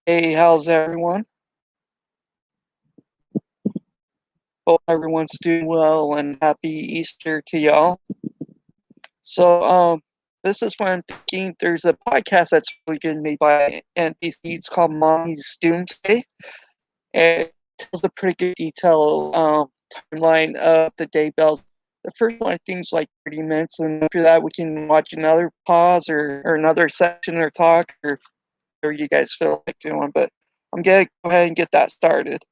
Hey, how's everyone? Hope everyone's doing well and happy Easter to y'all. So, this is what I'm thinking. There's a podcast that's really good made by NBC. It's called Mommy's Doomsday. And it tells a pretty good detail timeline of the Daybells. The first one, I think, is like 30 minutes, and after that, we can watch another pause or another section or talk or whatever you guys feel like doing. But I'm gonna go ahead and get that started.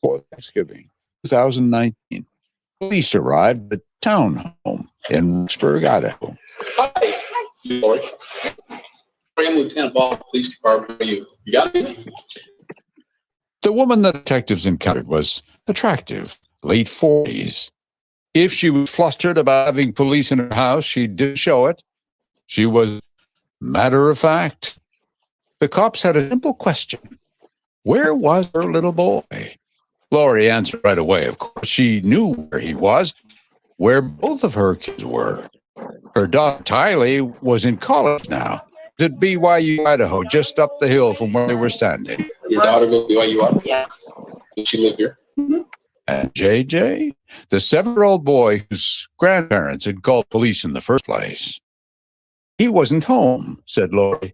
For Thanksgiving 2019, police arrived at the town home in Rexburg, Idaho. Hi, Lori. I am Lieutenant Ball, Police Department. You got me? The woman the detectives encountered was attractive, late 40s. If she was flustered about having police in her house, she did show it. She was matter of fact. The cops had a simple question. Where was her little boy? Lori answered right away. Of course, she knew where he was, where both of her kids were. Her daughter, Tylee, was in college now at BYU, Idaho, just up the hill from where they were standing. Your daughter goes to BYU, Idaho? Yeah. Does she live here? Mm-hmm. And JJ, the 7-year-old boy whose grandparents had called police in the first place. He wasn't home, said Lori.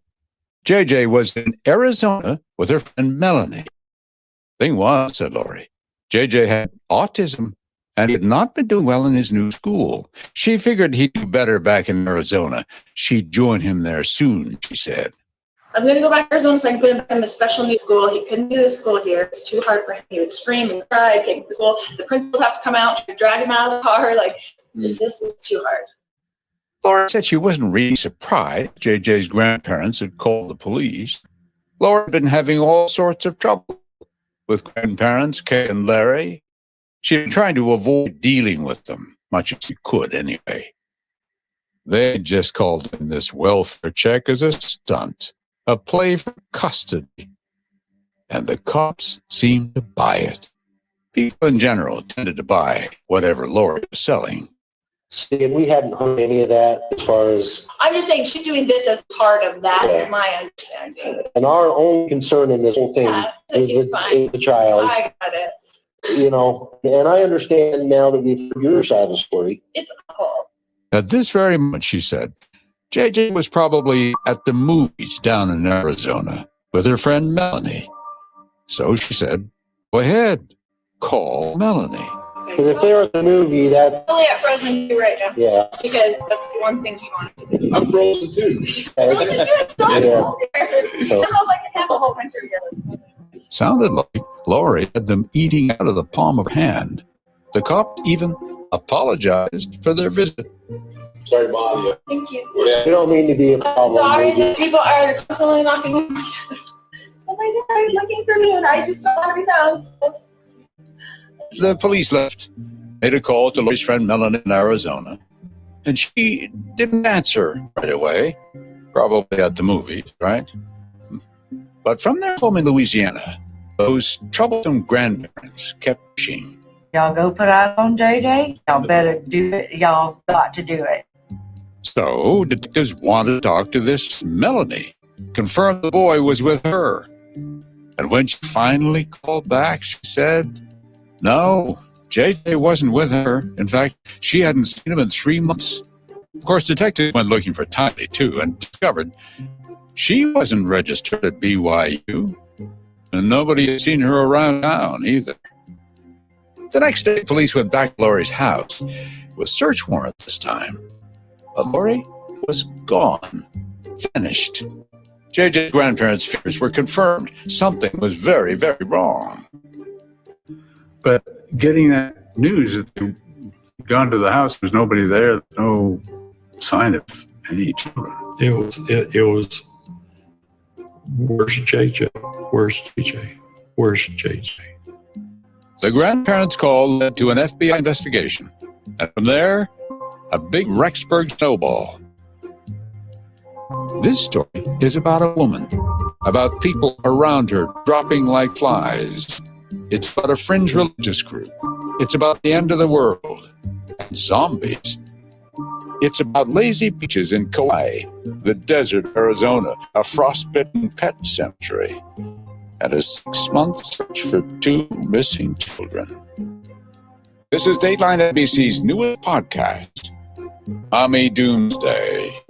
JJ was in Arizona with her friend Melanie. Thing was, said Lori, JJ had autism and had not been doing well in his new school. She figured he'd do better back in Arizona. She'd join him there soon, she said. I'm going to go back to Arizona so I can put him back in the special needs school. He couldn't do the school here. It was too hard for him. He would scream and cry, take him to school. The principal would have to come out, drag him out of the car. It's too hard. Laura said she wasn't really surprised JJ's grandparents had called the police. Laura had been having all sorts of trouble with grandparents, Kay and Larry. She'd been trying to avoid dealing with them, much as she could anyway. They just called in this welfare check as a stunt, a play for custody. And the cops seemed to buy it. People in general tended to buy whatever Lori was selling. See, we hadn't heard any of that as far as... I'm just saying she's doing this as part of that, is my understanding. And our only concern in this whole thing is the child. I got it. You know, and I understand now that we've heard your side of the story. It's awful. At this very moment, she said, JJ was probably at the movies down in Arizona with her friend Melanie. So she said, go ahead, call Melanie. Because if they're at the movie, that's... Only at Frozen 2 right now. Yeah. Because that's the one thing he wanted to do. I'm frozen too. Frozen 2 is so cold there. It's not like I have a whole winter together. Sounded like Lori had them eating out of the palm of her hand. The cop even apologized for their visit. Sorry to bother you. Thank you. You don't mean to be a problem. Sorry that people are constantly knocking on my door. Oh my God, I'm looking for me and I just don't want to be found. The police left, made a call to Lori's friend Melanie in Arizona, and she didn't answer right away, probably at the movies, right? But from their home in Louisiana, those troublesome grandparents kept pushing. Y'all go put eyes on JJ. Y'all better do it. Y'all got to do it. So detectives wanted to talk to this Melanie, confirm the boy was with her. And when she finally called back, she said, no, JJ wasn't with her. In fact, she hadn't seen him in 3 months. Of course, detectives went looking for Tylee, too, and discovered she wasn't registered at BYU, and nobody had seen her around town either. The next day, police went back to Lori's house with search warrant this time. But Lori was gone, vanished. JJ's grandparents' fears were confirmed. Something was very, very wrong. But getting that news that they'd gone to the house, there was nobody there, no sign of any children. It was where's JJ? Where's JJ? Where's JJ? The grandparents' call led to an FBI investigation, and from there, a big Rexburg snowball. This story is about a woman, about people around her dropping like flies. It's about a fringe religious group. It's about the end of the world and zombies. It's about lazy beaches in Kauai, the desert of Arizona, a frostbitten pet cemetery, and a 6-month search for 2 missing children. This is Dateline NBC's newest podcast, Mommy Doomsday.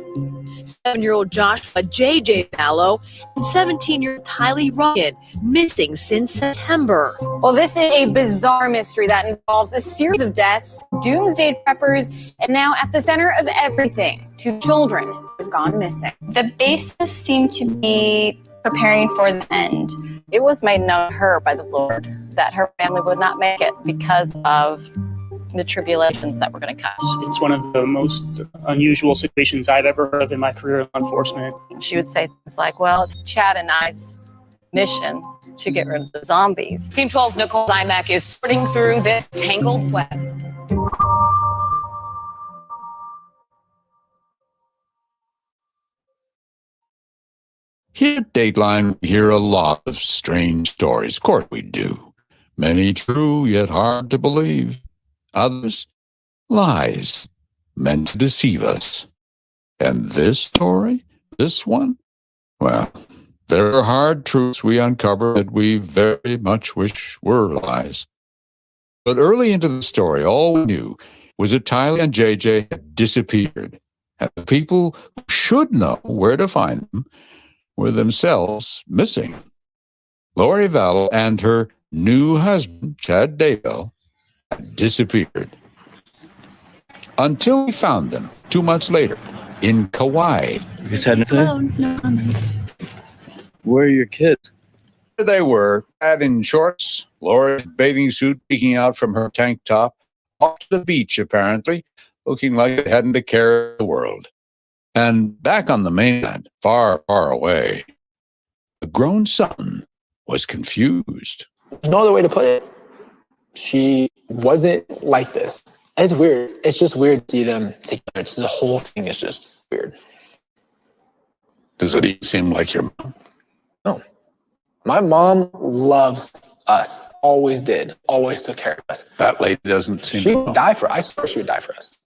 7-year-old Joshua J.J. Fallow and 17-year-old Tylee Ryan missing since September. Well, this is a bizarre mystery that involves a series of deaths, doomsday preppers, and now at the center of everything, 2 children have gone missing. The basis seemed to be preparing for the end. It was made known to her by the Lord that her family would not make it because of the tribulations that were going to come. It's one of the most unusual situations I've ever heard of in my career in law enforcement. She would say things like, well, it's Chad and I's mission to get rid of the zombies. Team 12's Nicole Dymack is sorting through this tangled web. Here at Dateline, we hear a lot of strange stories. Of course we do. Many true, yet hard to believe. Others, lies, meant to deceive us. And this story, this one, well, there are hard truths we uncover that we very much wish were lies. But early into the story, all we knew was that Tylee and JJ had disappeared, and the people who should know where to find them were themselves missing. Lori Vallow and her new husband, Chad Daybell, had disappeared. Until we found them 2 months later in Kauai. You guys had anything? No comments. Where are your kids? There they were, Chad in shorts, Lori's bathing suit peeking out from her tank top, off to the beach apparently, looking like it hadn't a care in the world. And back on the mainland, far, far away, the grown son was confused. There's no other way to put it. She wasn't like this. It's weird. It's just weird to see them together. It's the whole thing is just weird. Does it even seem like your mom? No. My mom loves us. Always did. Always took care of us. That lady doesn't seem She to would die for us. I swear she would die for us.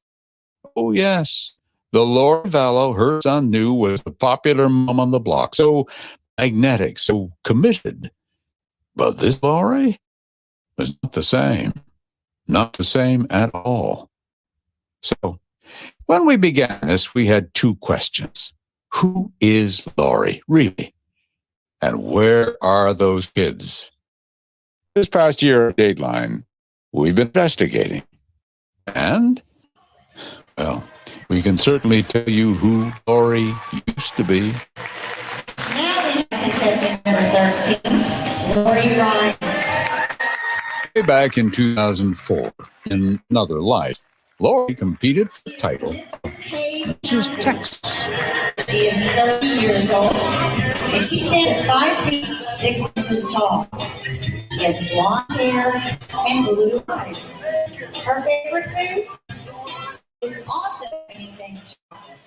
Oh, yes. The Lori Vallow her son knew was the popular mom on the block. So magnetic, so committed. But this Lori was not the same. Not the same at all. So when we began this, we had 2 questions. Who is Lori, really? And where are those kids? This past year at Dateline, we've been investigating. And, well, we can certainly tell you who Lori used to be. Now we have contestant number 13, Lori Ryan. Way back in 2004, in another life, Lori competed for the title of Mrs. Texas. She is 30 years old, and she stands 5 feet 6 inches tall. She has blonde hair and blue eyes. Her favorite food is also anything chocolate.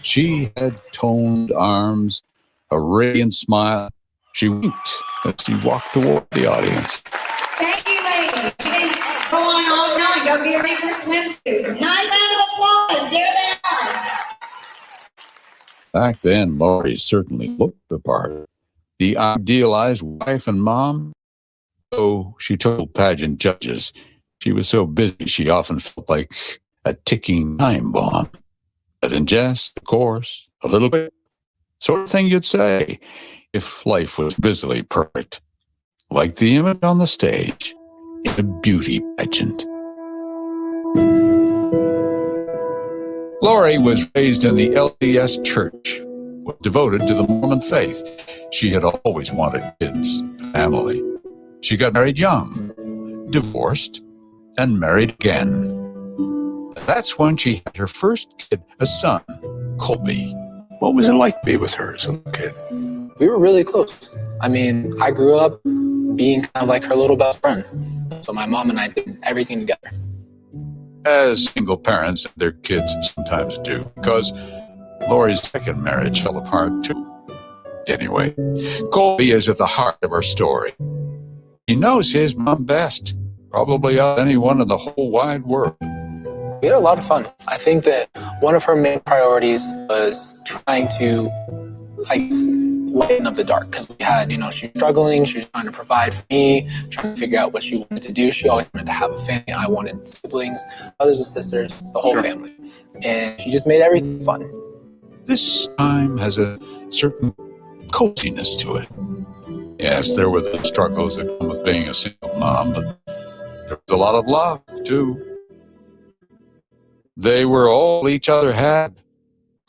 She had toned arms, a radiant smile. She winked as she walked toward the audience. Thank you, ladies. You've been going all night. Go get ready for a swimsuit. Nice round of applause. There they are. Back then, Lori certainly looked the part. The idealized wife and mom. So she told pageant judges, she was so busy she often felt like a ticking time bomb. But in jest, of course, a little bit. Sort of thing you'd say if life was busily perfect. Like the image on the stage in a beauty pageant. Lori was raised in the LDS church, was devoted to the Mormon faith. She had always wanted kids, family. She got married young, divorced, and married again. That's when she had her first kid, a son, Colby. What was it like to be with her as a kid? We were really close. I mean, I grew up being kind of like her little best friend. So my mom and I did everything together. As single parents and their kids sometimes do, because Lori's second marriage fell apart too. Anyway, Colby is at the heart of our story. He knows his mom best, probably of anyone in the whole wide world. We had a lot of fun. I think that one of her main priorities was trying to lighten up the dark, because we had, she was struggling. She was trying to provide for me, trying to figure out what she wanted to do. She always wanted to have a family. I wanted siblings, brothers and sisters, the whole family. And she just made everything fun. This time has a certain coziness to it. Yes, there were the struggles that come with being a single mom, but there was a lot of love, too. They were all each other had.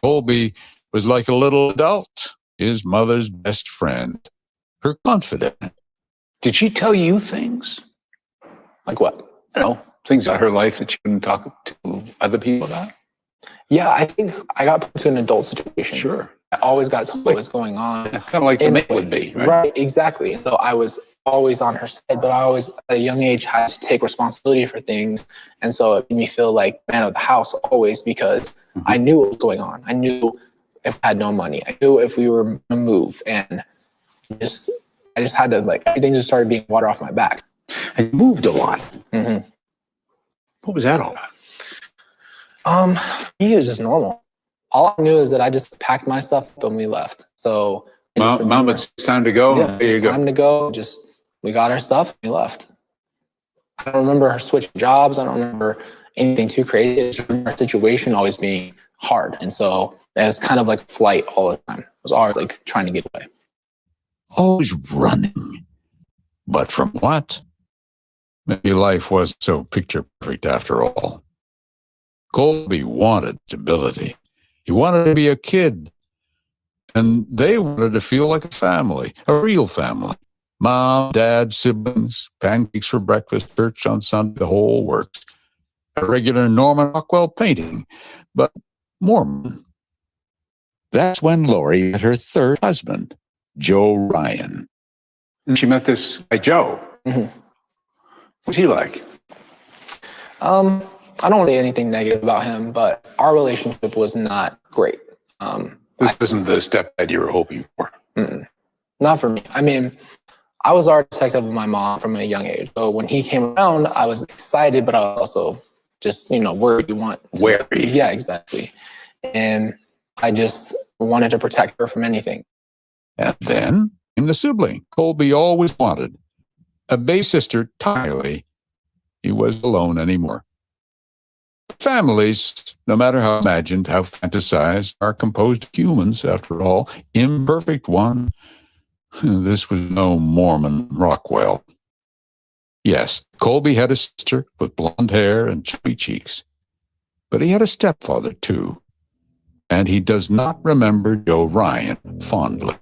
Colby was like a little adult, his mother's best friend, her confidant. Did she tell you things? Like what? Things about her life that you couldn't talk to other people about? Yeah, I think I got put into an adult situation. Sure. I always got told what was going on. Kind of like the mate would be, right? Right, exactly. So I was always on her side, but I always, at a young age, had to take responsibility for things. And so it made me feel like man of the house always, because I knew what was going on. I knew if I had no money. I knew if we were going to move. And I just had to, everything just started being water off my back. And you moved a lot. Mm-hmm. What was that all about? For me, it was just normal. All I knew is that I just packed my stuff up and we left. So Mom, it's time to go. Yeah, there you go. Time to go. We got our stuff and we left. I don't remember her switching jobs. I don't remember anything too crazy. I just remember our situation always being hard. And so it was kind of like flight all the time. I was always trying to get away. Always running. But from what? Maybe life wasn't so picture perfect after all. Colby wanted stability. He wanted to be a kid. And they wanted to feel like a family, a real family. Mom, dad, siblings, pancakes for breakfast, church on Sunday, the whole works. A regular Norman Rockwell painting, but Mormon. That's when Lori met her third husband, Joe Ryan. And she met this guy, Joe. Mm-hmm. What's he like? I don't say anything negative about him, but our relationship was not great. This wasn't the stepdad you were hoping for. Not for me. I mean, I was already protective of my mom from a young age. So when he came around, I was excited, but I was also just, worried. Wary. Yeah, exactly. And I just wanted to protect her from anything. And then came the sibling Colby always wanted, a baby sister, Tylee. He was alone anymore. Families, no matter how imagined, how fantasized, are composed of humans, after all, imperfect one. This was no Mormon Rockwell. Yes, Colby had a sister with blonde hair and chubby cheeks, but he had a stepfather too, and he does not remember Joe Ryan fondly.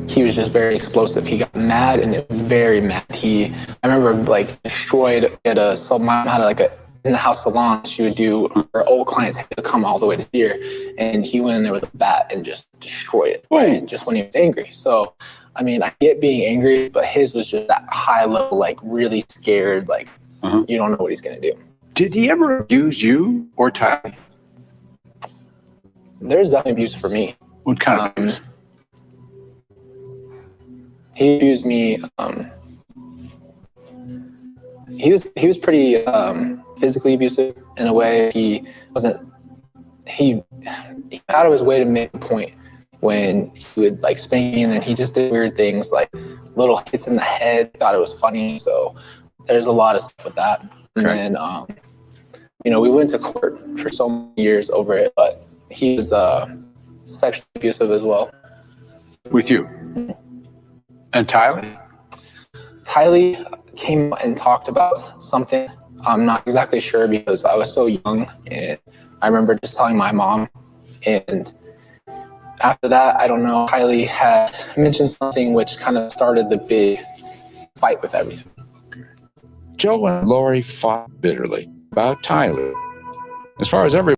He was just very explosive. He got mad and very mad. I remember destroyed at so mom had a in-the-house salon. She would do, her old clients had to come all the way to see her, and he went in there with a bat and just destroyed it. Right? Just when he was angry. So, I mean, I get being angry, but his was just that high level, really scared, you don't know what he's gonna do. Did he ever abuse you or Ty? There's definitely abuse for me. What kind of abuse? He abused me. He was pretty physically abusive in a way. He out of his way to make a point when he would spank me, and then he just did weird things like little hits in the head. Thought it was funny, so there's a lot of stuff with that. Okay. And then we went to court for so many years over it, but he was sexually abusive as well. With you? And Tylee? Tylee came and talked about something. I'm not exactly sure because I was so young, and I remember just telling my mom. And after that, I don't know, Tylee had mentioned something which kind of started the big fight with everything. Joe and Lori fought bitterly about Tylee. As far as everyone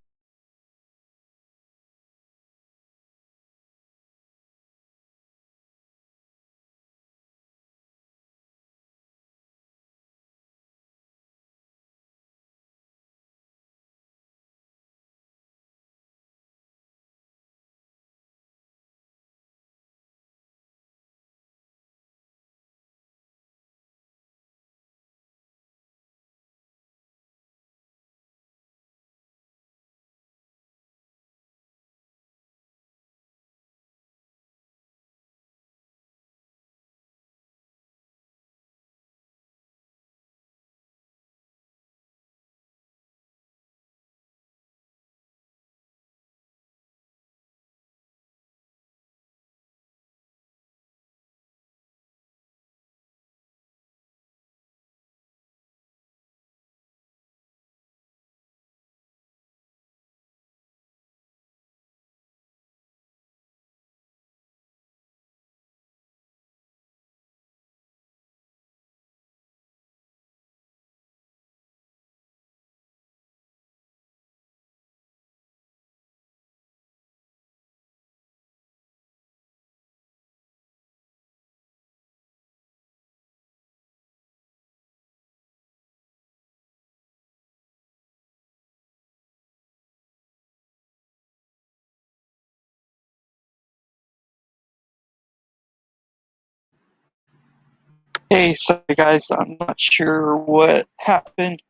Hey, sorry guys, I'm not sure what happened.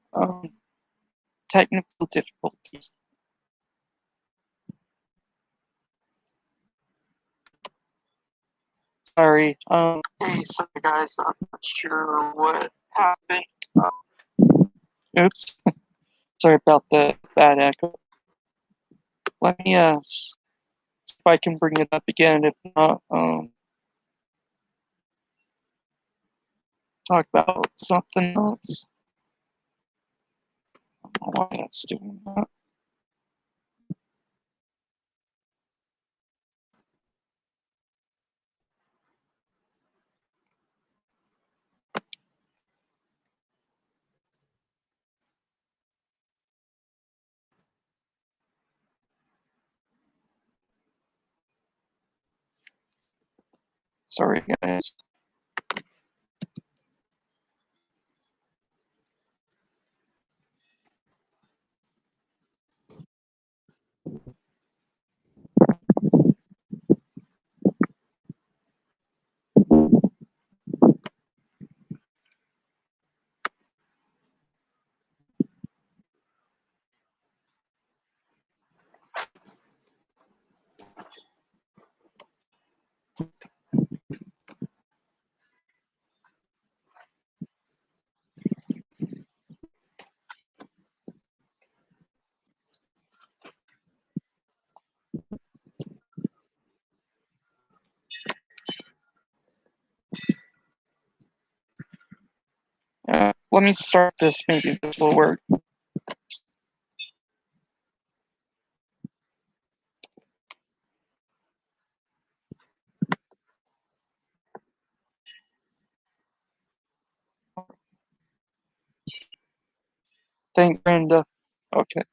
Technical difficulties. Sorry. Hey, sorry guys, I'm not sure what happened. Oops. Sorry about the bad echo. Let me see if I can bring it up again. If not, talk about something else. I don't know why that's doing that. Sorry, guys. Let me start this. Maybe this will work. Thanks, Brenda. Okay.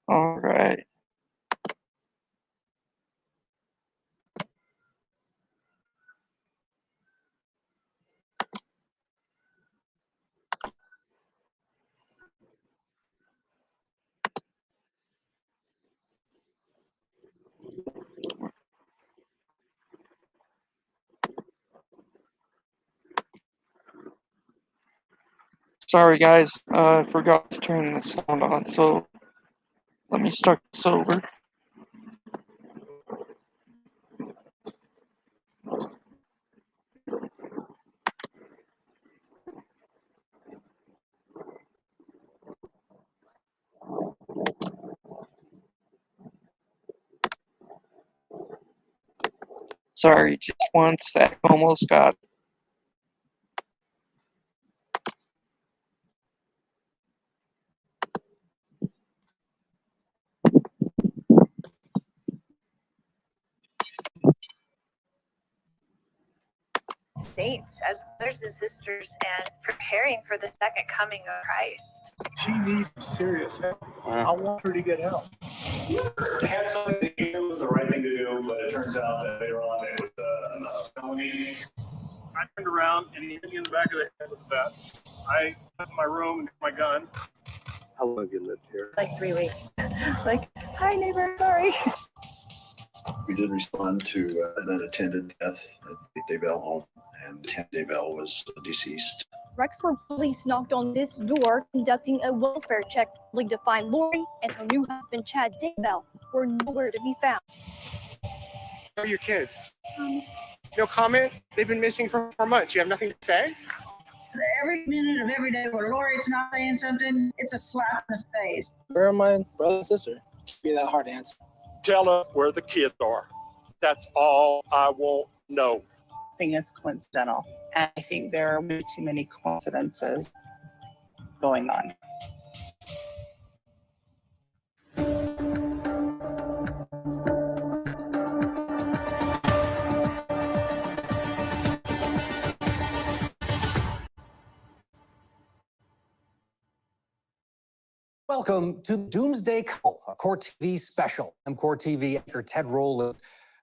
All right. Sorry, guys. I forgot to turn the sound on, so let me start this over. Sorry, just one sec. Almost got. Saints as brothers and sisters and preparing for the second coming of Christ. She needs serious help. I want her to get help. They had something that you knew was the right thing to do, but it turns out that later on it was a felony. I turned around and he hit me in the back of the head with a bat. I went to my room and got my gun. How long have you lived here? Like 3 weeks. Like, hi neighbor, sorry. We did respond to an unattended death at the Daybell home, and Daybell was deceased. Rexford police knocked on this door, conducting a welfare check, only to find Lori and her new husband, Chad Daybell, were nowhere to be found. Where are your kids? No comment? They've been missing for 4 months. You have nothing to say? Every minute of every day where Lori's not saying something, it's a slap in the face. Where are my brother and sister? Can't be that hard to answer. Tell us where the kids are. That's all I want to know. I think it's coincidental. And I think there are way too many coincidences going on. Welcome to Doomsday Couple, a Core TV special. I'm Core TV anchor Ted Rowland.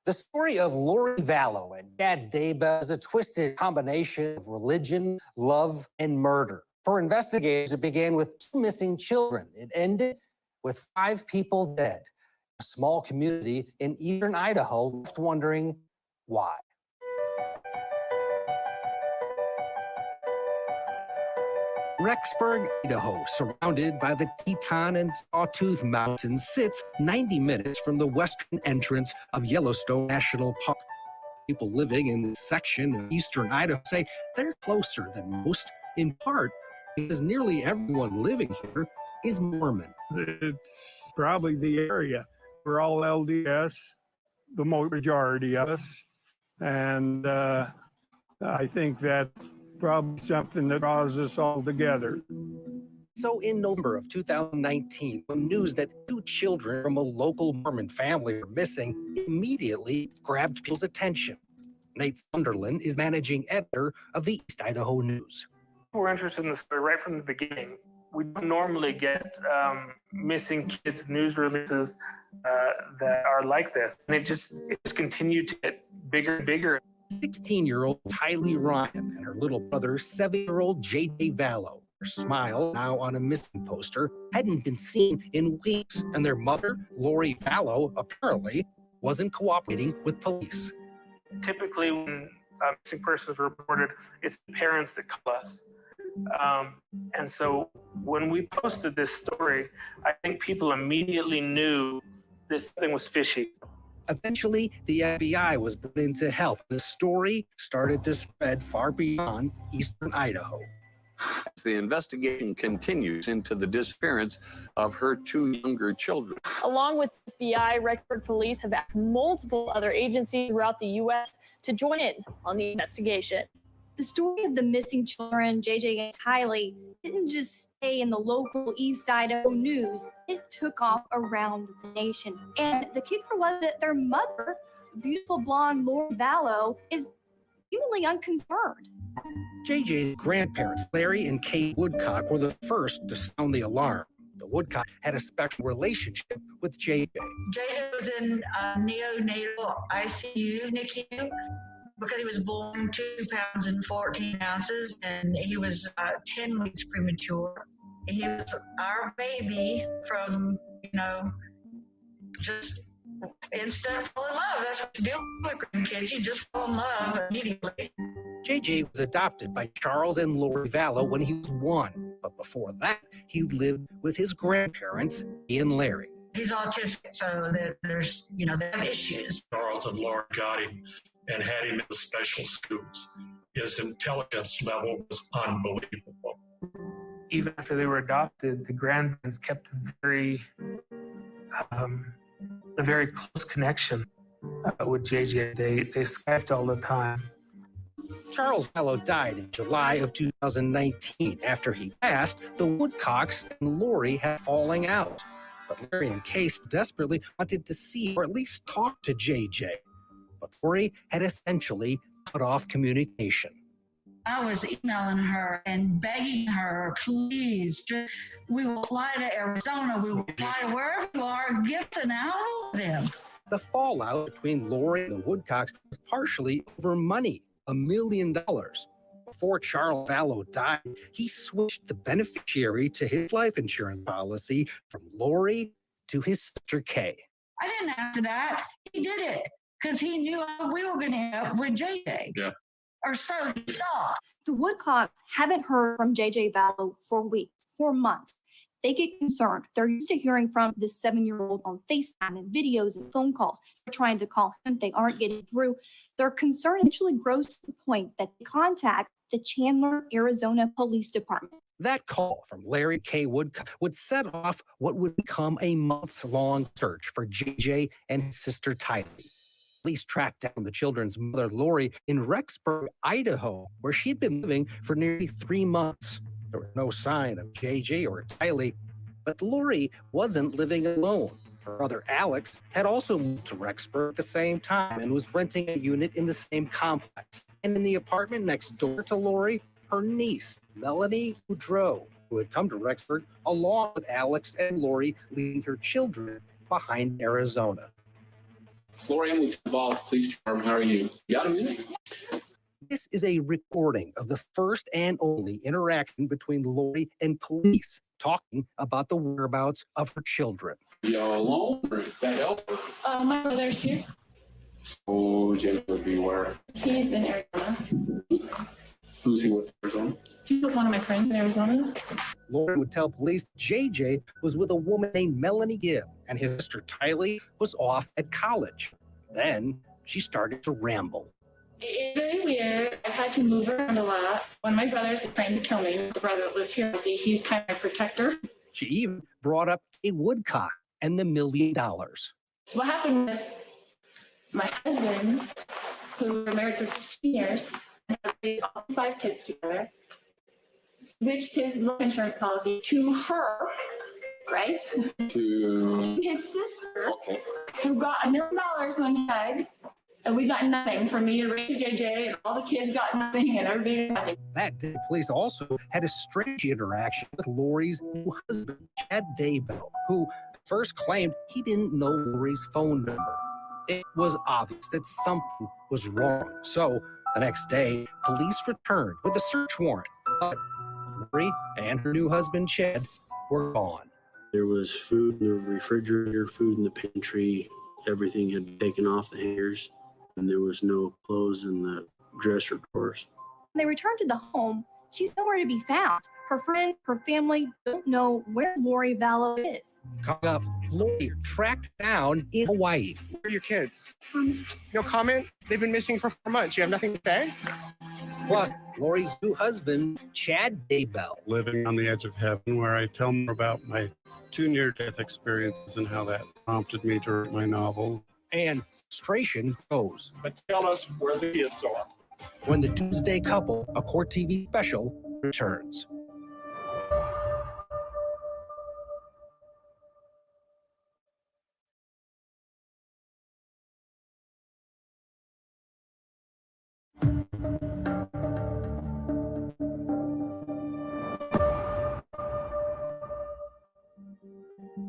The story of Lori Vallow and Dad Daybells is a twisted combination of religion, love, and murder. For investigators, it began with 2 missing children. It ended with 5 people dead. A small community in eastern Idaho left wondering why. Rexburg, Idaho, surrounded by the Teton and Sawtooth Mountains, sits 90 minutes from the western entrance of Yellowstone National Park. People living in this section of eastern Idaho say they're closer than most, in part because nearly everyone living here is Mormon. It's probably the area. We're all LDS, the majority of us, and I think that's probably something that draws us all together. So in November of 2019, when news that 2 children from a local Mormon family are missing immediately grabbed people's attention. Nate Sunderland is managing editor of the East Idaho News. We're interested in the story right from the beginning. We don't normally get missing kids news releases that are like this. And it just continued to get bigger and bigger. 16-year-old Tylee Ryan and her little brother, 7-year-old J.J. Vallow. Her smile, now on a missing poster, hadn't been seen in weeks, and their mother, Lori Vallow, apparently wasn't cooperating with police. Typically, when a missing person is reported, it's the parents that call us. And so when we posted this story, I think people immediately knew this thing was fishy. Eventually, the FBI was brought in to help. The story started to spread far beyond eastern Idaho. The investigation continues into the disappearance of her 2 younger children. Along with FBI, Rexburg police have asked multiple other agencies throughout the U.S. to join in on the investigation. The story of the missing children, JJ and Tylee, didn't just stay in the local East Idaho news. It took off around the nation. And the kicker was that their mother, beautiful blonde Lori Vallow, is seemingly unconcerned. JJ's grandparents, Larry and Kay Woodcock, were the first to sound the alarm. The Woodcock had a special relationship with JJ. JJ was in neonatal ICU, NICU, because he was born 2 pounds and 14 ounces, and he was 10 weeks premature. He was our baby from, just instant fall in love. That's what you do with grandkids. You just fall in love immediately. JJ was adopted by Charles and Lori Vallow when he was 1, but before that, he lived with his grandparents, Ian and Larry. He's autistic, so that there's, they have issues. Charles and Laura got him and had him in the special schools. His intelligence level was unbelievable. Even after they were adopted, the grandparents kept a very close connection with JJ. They Skyped all the time. Charles Vallow died in July of 2019. After he passed, the Woodcocks and Lori had falling out. But Larry and Case desperately wanted to see or at least talk to JJ. But Lori had essentially cut off communication. I was emailing her and begging her, please, we will fly to Arizona, we will fly to wherever you are, get an hour of them. The fallout between Lori and the Woodcocks was partially over money, $1 million. Before Charles Vallow died, he switched the beneficiary to his life insurance policy from Lori to his sister Kay. I didn't ask that. He did it because he knew we were going to end up with JJ. Yeah. Or so he thought. The Woodcocks haven't heard from JJ Vallow for weeks, for months. They get concerned. They're used to hearing from this 7-year-old on FaceTime and videos and phone calls. They're trying to call him. They aren't getting through. Their concern eventually grows to the point that they contact the Chandler, Arizona Police Department. That call from Larry K. Woodcock would set off what would become a months-long search for JJ and his sister Tylee. Police tracked down the children's mother, Lori, in Rexburg, Idaho, where she'd been living for nearly 3 months. There was no sign of JJ or Tylee, but Lori wasn't living alone. Her brother Alex had also moved to Rexburg at the same time and was renting a unit in the same complex. And in the apartment next door to Lori, her niece, Melanie Boudreau. who had come to Rexford along with Alex and Lori, leaving her children behind in Arizona. Lori, I'm with Duval Police Department. How are you? You got a minute? This is a recording of the first and only interaction between Lori and police, talking about the whereabouts of her children. Y'all alone, or is that help? My brother's here. Oh, Jennifer would be where? He's in Arizona. Who's he with Arizona? He's with one of my friends in Arizona. Lori would tell police JJ was with a woman named Melanie Gibb, and his sister Tylee was off at college. Then she started to ramble. It's very weird. I've had to move around a lot. When my brother's trying to kill me, the brother that lives here, he's kind of a protector. She even brought up a woodcock and the $1 million. What happened was my husband, who were married for 15 years, and had raised all 5 kids together, switched his life insurance policy to her, right? To his sister, who got $1 million when he died, and we got nothing. For me to raise JJ, and all the kids got nothing, and everybody got nothing. That day, police also had a strange interaction with Lori's new husband, Chad Daybell, who first claimed he didn't know Lori's phone number. It was obvious that something was wrong. So the next day, police returned with a search warrant, but Lori and her new husband, Chad, were gone. There was food in the refrigerator, food in the pantry. Everything had been taken off the hangers, and there was no clothes in the dresser drawers. When they return to the home, she's nowhere to be found. Her friend, her family don't know where Lori Vallow is. Coming up, Lori tracked down in Hawaii. Where are your kids? No comment? They've been missing for 4 months. You have nothing to say? Plus, Lori's new husband, Chad Daybell. Living on the edge of heaven, where I tell more about my 2 near-death experiences and how that prompted me to write my novel. And frustration grows. But tell us where the kids are. When the Tuesday Couple, a Court TV special, returns.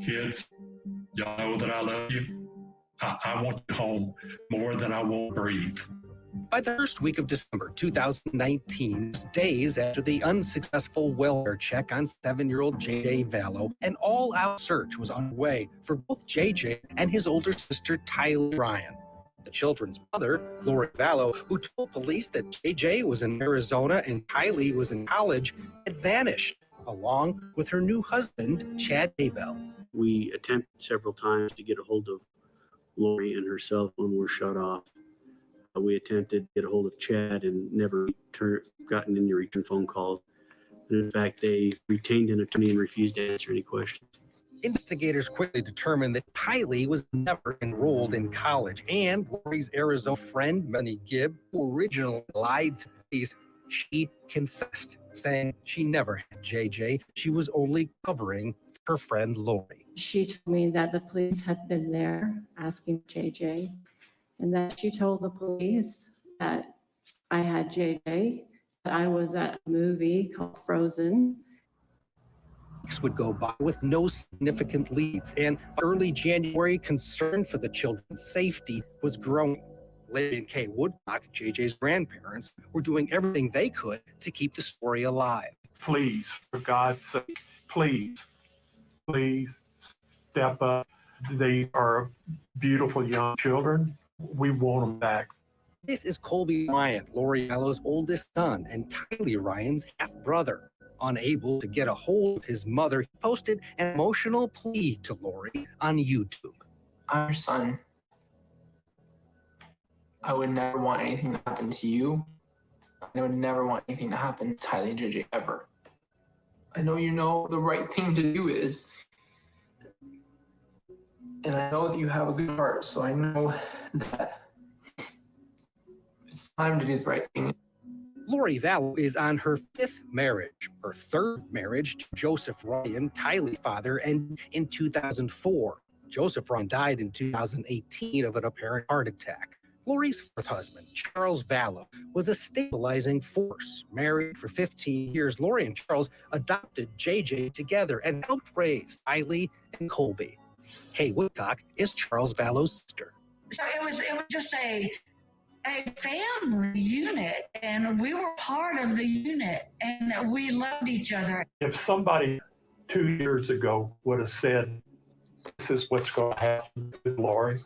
Kids, y'all know that I love you. I want you home more than I want to breathe. By the first week of December 2019, days after the unsuccessful welfare check on 7-year-old JJ Vallow, an all-out search was underway for both JJ and his older sister, Tylee Ryan. The children's mother, Lori Vallow, who told police that JJ was in Arizona and Tylee was in college, had vanished, along with her new husband, Chad Daybell. We attempted several times to get a hold of Lori, and her cell phone were shut off. We attempted to get a hold of Chad and never gotten any return phone calls. And in fact, they retained an attorney and refused to answer any questions. Investigators quickly determined that Tylee was never enrolled in college, and Lori's Arizona friend, Melanie Gibb, who originally lied to police, she confessed, saying she never had JJ. She was only covering her friend Lori. She told me that the police had been there asking JJ, and that she told the police that I had JJ, that I was at a movie called Frozen. Weeks would go by with no significant leads, and early January, concern for the children's safety was growing. Larry and Kay Woodcock, JJ's grandparents, were doing everything they could to keep the story alive. Please, for God's sake, please step up. These are beautiful young children. We want them back. This is Colby Ryan, Lori Vallow's oldest son, and Tylee Ryan's half-brother. Unable to get a hold of his mother, he posted an emotional plea to Lori on YouTube. I'm your son. I would never want anything to happen to you. I would never want anything to happen to Tylee and JJ ever. I know you know the right thing to do is. And I know that you have a good heart, so I know that it's time to do the right thing. Lori Vallow is on her 5th marriage, her 3rd marriage to Joseph Ryan, Tylee's father, and in 2004. Joseph Ryan died in 2018 of an apparent heart attack. Lori's fourth husband, Charles Vallow, was a stabilizing force. Married for 15 years, Lori and Charles adopted JJ together and helped raise Tylee and Colby. Kay Woodcock is Charles Vallow's sister. So it was just a family unit, and we were part of the unit, and we loved each other. If somebody 2 years ago would have said, this is what's going to happen with Lori,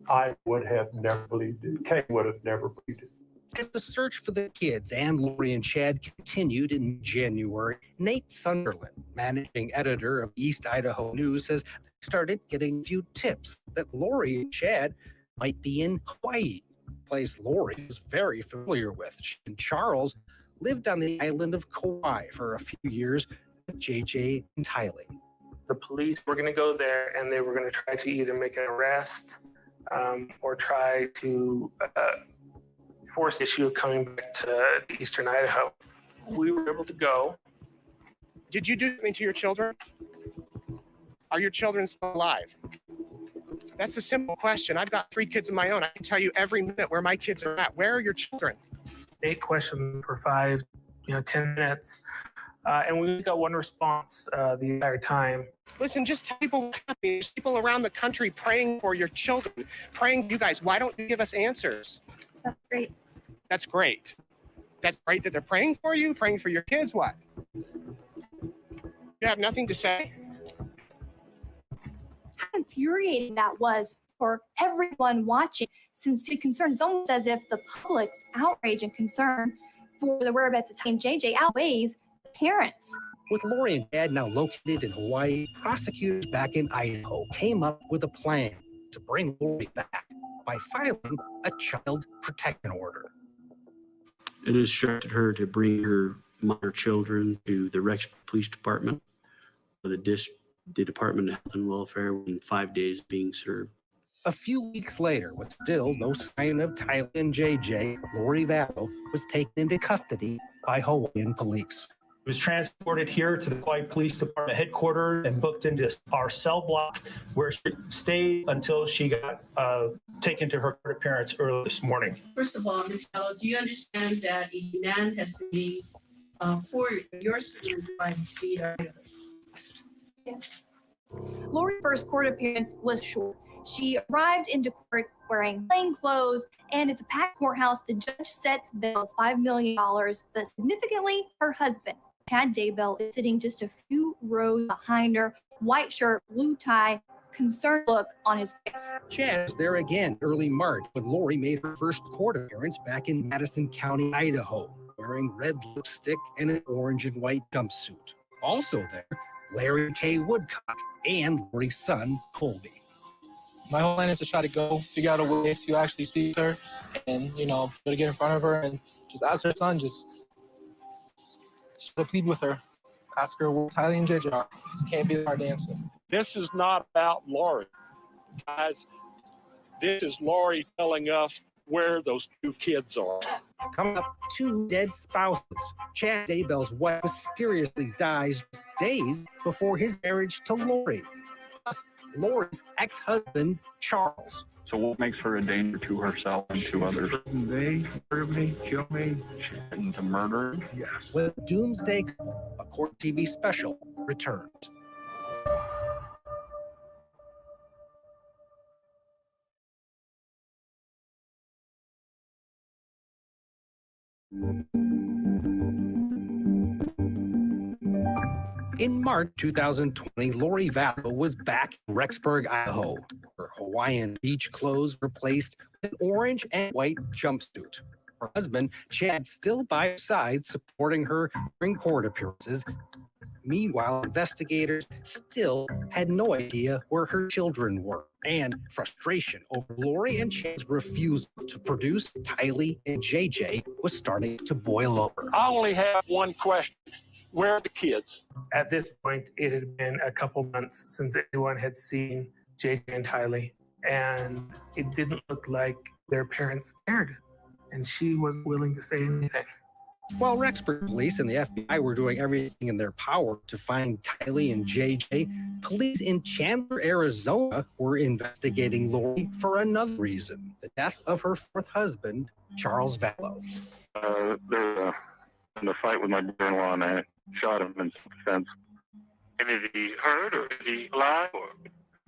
I would have never believed it. Kay would have never believed it. As the search for the kids and Lori and Chad continued in January, Nate Sunderland, managing editor of East Idaho News, says they started getting a few tips that Lori and Chad might be in Hawaii, a place Lori was very familiar with. She and Charles lived on the island of Kauai for a few years with JJ and Tylee. The police were going to go there, and they were going to try to either make an arrest or try to force the issue of coming back to eastern Idaho. We were able to go. Did you do something to your children? Are your children still alive? That's a simple question. I've got 3 kids of my own. I can tell you every minute where my kids are at. Where are your children? 8 questions for 5, 10 minutes. And we got one response the entire time. Listen, just tell people what's happening. There's people around the country praying for your children, praying for you guys. Why don't you give us answers? That's great. That's great. That's great that they're praying for you, praying for your kids. What? You have nothing to say? How infuriating that was for everyone watching, since the concern is almost as if the public's outrage and concern for the whereabouts of Tylee and JJ outweighs the parents. With Lori and Chad now located in Hawaii, prosecutors back in Idaho came up with a plan to bring Lori back by filing a child protection order. It instructed her to bring her minor children to the Rex Police Department, the Department of Health and Welfare, within 5 days being served. A few weeks later, with still no sign of Tylee and JJ, Lori Vallow was taken into custody by Hawaiian police. He was transported here to the Kauai Police Department headquarters and booked into our cell block, where she stayed until she got taken to her court appearance early this morning. First of all, Ms. Vallow, do you understand that a demand has been made for your son by the state of Idaho? Yes. Lori's first court appearance was short. She arrived into court wearing plain clothes, and it's a packed courthouse. The judge sets bail $5 million, but significantly, her husband, Chad Daybells, is sitting just a few rows behind her, white shirt, blue tie, concerned look on his face. Chad was there again early March when Lori made her first court appearance back in Madison County, Idaho, wearing red lipstick and an orange and white jumpsuit. Also there, Larry K. Woodcock and Lori's son, Colby. My whole plan is to try to go figure out a way to actually speak to her and, try to get in front of her and just ask her son, just plead with her. Ask her where Tylee and JJ are. This can't be the hard answer. This is not about Lori, guys. This is Lori telling us where those 2 kids are. Coming up, 2 dead spouses. Chad Daybell's wife mysteriously dies just days before his marriage to Lori. Plus, Lori's ex-husband, Charles. So what makes her a danger to herself and to others? They murder me, kill me. And to murder? Yes. When Doomsday Couple, a court TV special, returns. In March 2020, Lori Vallow was back in Rexburg, Idaho. Her Hawaiian beach clothes replaced with an orange and white jumpsuit. Her husband, Chad, still by her side, supporting her during court appearances. Meanwhile, investigators still had no idea where her children were, and frustration over Lori and Chad's refusal to produce Tylee and JJ was starting to boil over. I only have one question. Where are the kids? At this point, it had been a couple months since anyone had seen JJ and Tylee, and it didn't look like their parents cared, and she wasn't willing to say anything. While Rexburg police and the FBI were doing everything in their power to find Tylee and JJ, Police in Chandler, Arizona were investigating Lori for another reason, the death of her fourth husband, Charles Vallow. There's a fight with my brother-in-law, and I shot him in self-defense. And is he hurt or is he alive?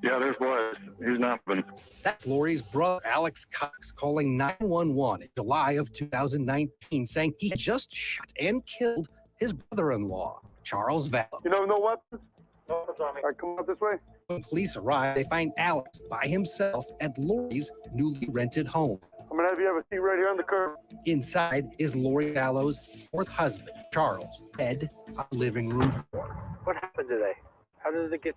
Yeah, there's blood. He's not been. That's Lori's brother, Alex Cox, calling 911 in July of 2019, saying he had just shot and killed his brother-in-law, Charles Vallow. You know, no weapons? No weapons on me. All right, come out this way. When police arrive, they find Alex by himself at Lori's newly rented home. I'm gonna have you have a seat right here on the curb. Inside is Lori Vallow's fourth husband, Charles, dead on the living room floor. What happened today? How did it get?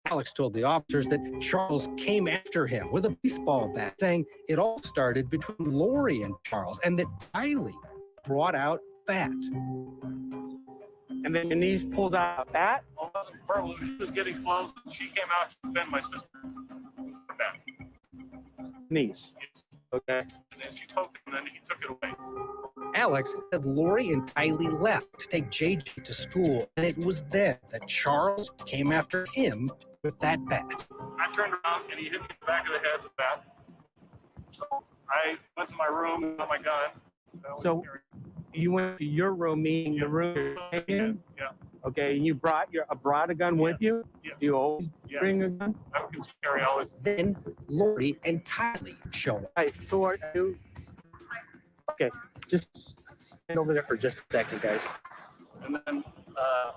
Alex told the officers that Charles came after him with a baseball bat, saying it all started between Lori and Charles, and that Tylee brought out a bat. And then Denise pulls out a bat. Well, it wasn't verbal. She was getting close, and she came out to defend my sister. Her back. Denise. Okay. And then she took it, and then he took it away. Alex said Lori and Tylee left to take JJ to school, and it was then that Charles came after him with that bat. I turned around, and he hit me in the back of the head with the bat. So I went to my room and got my gun. So you went to your room, meaning the room you're in? Yeah. Okay, and you brought a gun with you? Yes. You always bring a gun? I can carry always. Then Lori and Tylee show up. Hey, who are you? Okay, just stand over there for just a second, guys. And then I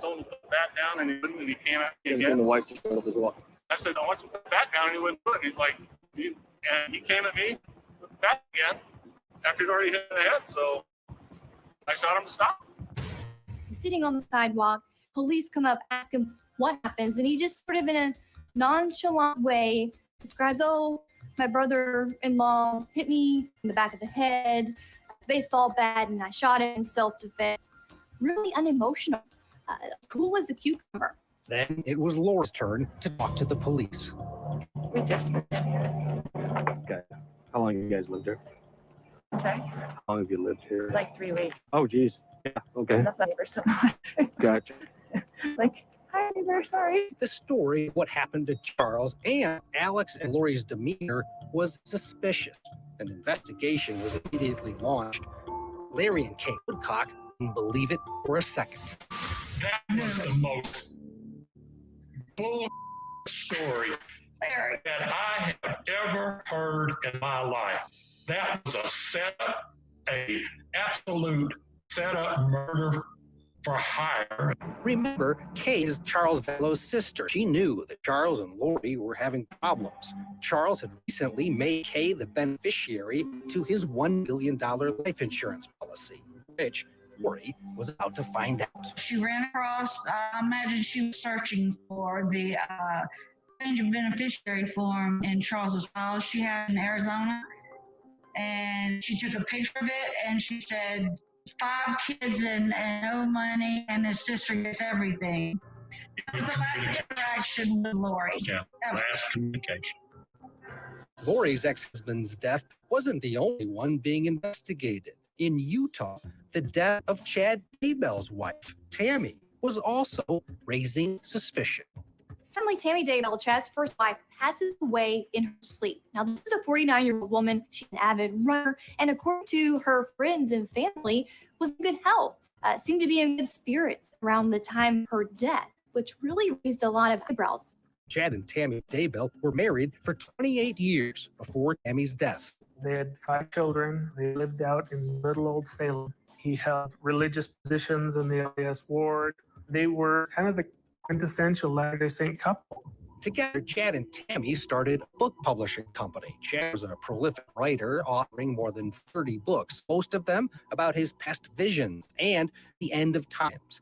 told him to put the bat down, and he wouldn't, and he came at me again. And the wife just showed up as well. I said, I want you to put the bat down, and he wouldn't do it. And he's like, and he came at me with the bat again after he'd already hit the head. So I shot him to stop. Sitting on the sidewalk, police come up, ask him what happens, and he just sort of in a nonchalant way describes, oh, my brother-in-law hit me in the back of the head, with a baseball bat, and I shot him in self-defense. Really unemotional, cool as a cucumber. Then it was Lori's turn to talk to the police. Okay. How long have you guys lived here? Sorry? How long have you lived here? Like 3 weeks. Oh, geez. Yeah, okay. That's my neighbor so much. Gotcha. Like, hi neighbor, sorry. The story of what happened to Charles and Alex and Lori's demeanor was suspicious. An investigation was immediately launched. Larry and Kay Woodcock didn't believe it for a second. That was the most bull story that I have ever heard in my life. That was a setup, a absolute setup murder for hire. Remember, Kay is Charles Vallow's sister. She knew that Charles and Lori were having problems. Charles had recently made Kay the beneficiary to his $1 million life insurance policy, which Lori was about to find out. She ran across, I imagine she was searching for the change of beneficiary form in Charles's file she had in Arizona. And she took a picture of it and she said, 5 kids and no money, and his sister gets everything. That was the last interaction with Lori. Yeah, last communication. Lori's ex-husband's death wasn't the only one being investigated. In Utah, the death of Chad Daybell's wife, Tammy, was also raising suspicion. Suddenly, Tammy Daybell, Chad's first wife, passes away in her sleep. Now, this is a 49-year-old woman. She's an avid runner, and according to her friends and family, was in good health, seemed to be in good spirits around the time of her death, which really raised a lot of eyebrows. Chad and Tammy Daybell were married for 28 years before Tammy's death. They had 5 children. They lived out in little old Salem. He held religious positions in the LDS ward. They were kind of the quintessential Latter-day Saint couple. Together, Chad and Tammy started a book publishing company. Chad was a prolific writer, authoring more than 30 books, most of them about his past visions and the end of times.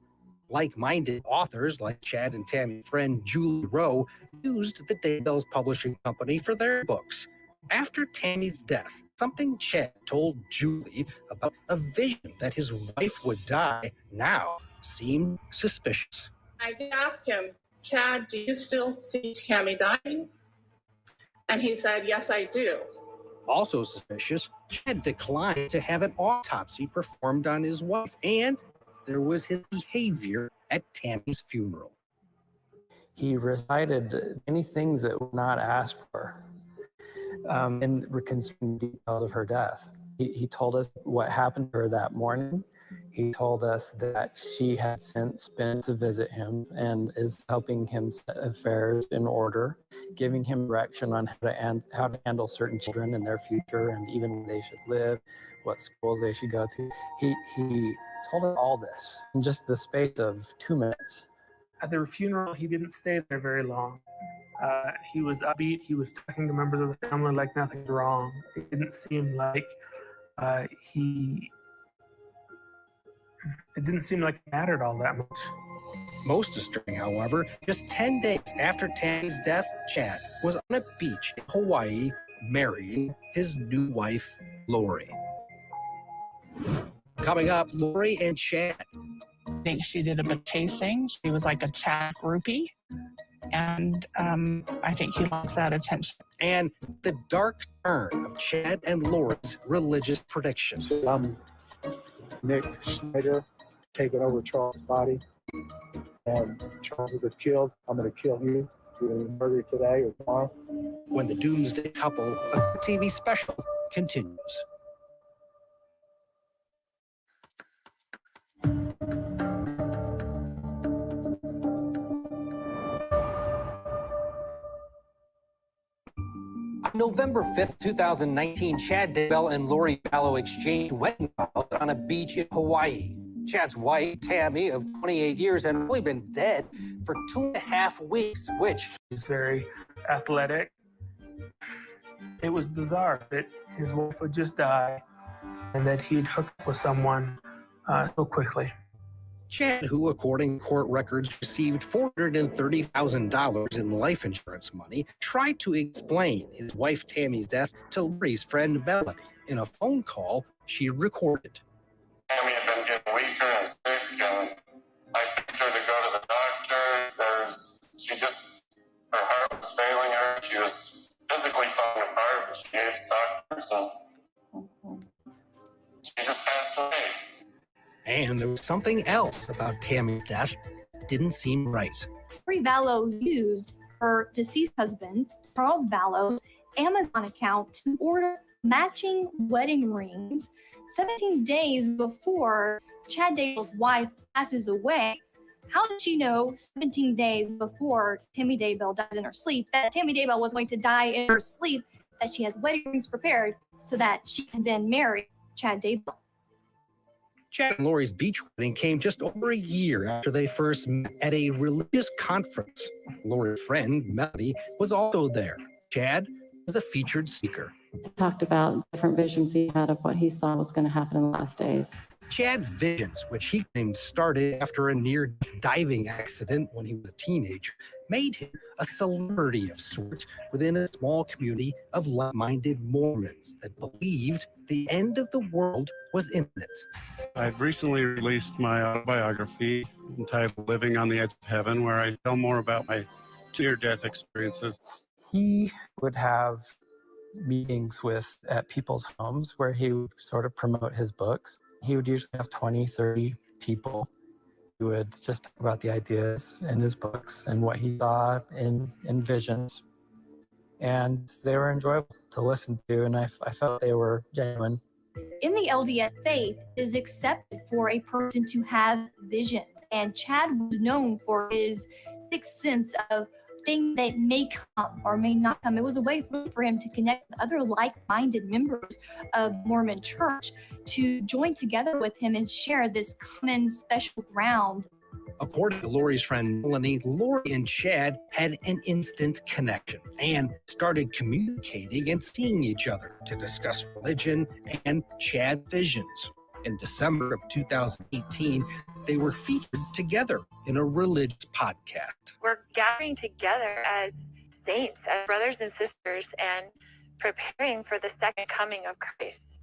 Like-minded authors like Chad and Tammy's friend Julie Rowe used the Daybells Publishing Company for their books. After Tammy's death, something Chad told Julie about a vision that his wife would die now seemed suspicious. I did ask him, Chad, do you still see Tammy dying? And he said, yes, I do. Also suspicious, Chad declined to have an autopsy performed on his wife, and there was his behavior at Tammy's funeral. He recited many things that were not asked for, and were concerning details of her death. He told us what happened to her that morning. He told us that she had since been to visit him and is helping him set affairs in order, giving him direction on how to handle certain children in their future and even where they should live, what schools they should go to. He told us all this in just the space of 2 minutes. At their funeral, he didn't stay there very long. He was upbeat. He was talking to members of the family like nothing's wrong. It didn't seem like it didn't seem like it mattered all that much. Most disturbing, however, just 10 days after Tammy's death, Chad was on a beach in Hawaii marrying his new wife, Lori. Coming up, Lori and Chad. I think she did a bit of chasing. She was like a Chad groupie. And I think he liked that attention. And the dark turn of Chad and Lori's religious predictions. I'm Nick Schneider, taking over Charles' body. And Charles was killed. I'm going to kill you. You're going to murder today or tomorrow. When the Doomsday Couple, a TV special, continues. On November 5th, 2019, Chad Daybell and Lori Vallow exchanged wedding vows on a beach in Hawaii. Chad's wife, Tammy, of 28 years, had only been dead for 2.5 weeks, which... He's very athletic. It was bizarre that his wife would just die and that he'd hook up with someone so quickly. Chad, who, according to court records, received $430,000 in life insurance money, tried to explain his wife Tammy's death to Lori's friend Melanie in a phone call she recorded. Tammy had been getting weaker and sick, and I picked her to go to the doctor. Her heart was failing her. She was physically falling apart, but she gave doctors, and she just passed away. And there was something else about Tammy's death didn't seem right. Lori Vallow used her deceased husband, Charles Vallow's Amazon account to order matching wedding rings 17 days before Chad Daybell's wife passes away. How did she know 17 days before Tammy Daybell dies in her sleep that Tammy Daybell was going to die in her sleep, that she has wedding rings prepared so that she can then marry Chad Daybell? Chad and Lori's beach wedding came just over a year after they first met at a religious conference. Lori's friend, Melanie, was also there. Chad was a featured speaker. Talked about different visions he had of what he saw was going to happen in the last days. Chad's visions, which he claimed started after a near-death diving accident when he was a teenager, made him a celebrity of sorts within a small community of like-minded Mormons that believed the end of the world was imminent. I've recently released my autobiography entitled Living on the Edge of Heaven, where I tell more about my near-death experiences. He would have meetings at people's homes where he would sort of promote his books. He would usually have 20, 30 people who would just talk about the ideas in his books and what he saw in visions. And they were enjoyable to listen to, and I felt they were genuine. In the LDS faith, it is accepted for a person to have visions, and Chad was known for his sixth sense of things that may come or may not come. It was a way for him to connect with other like-minded members of Mormon Church to join together with him and share this common special ground. According to Lori's friend Melanie, Lori and Chad had an instant connection and started communicating and seeing each other to discuss religion and Chad visions. In December of 2018, they were featured together in a religious podcast. We're gathering together as saints, as brothers and sisters, and preparing for the second coming of Christ.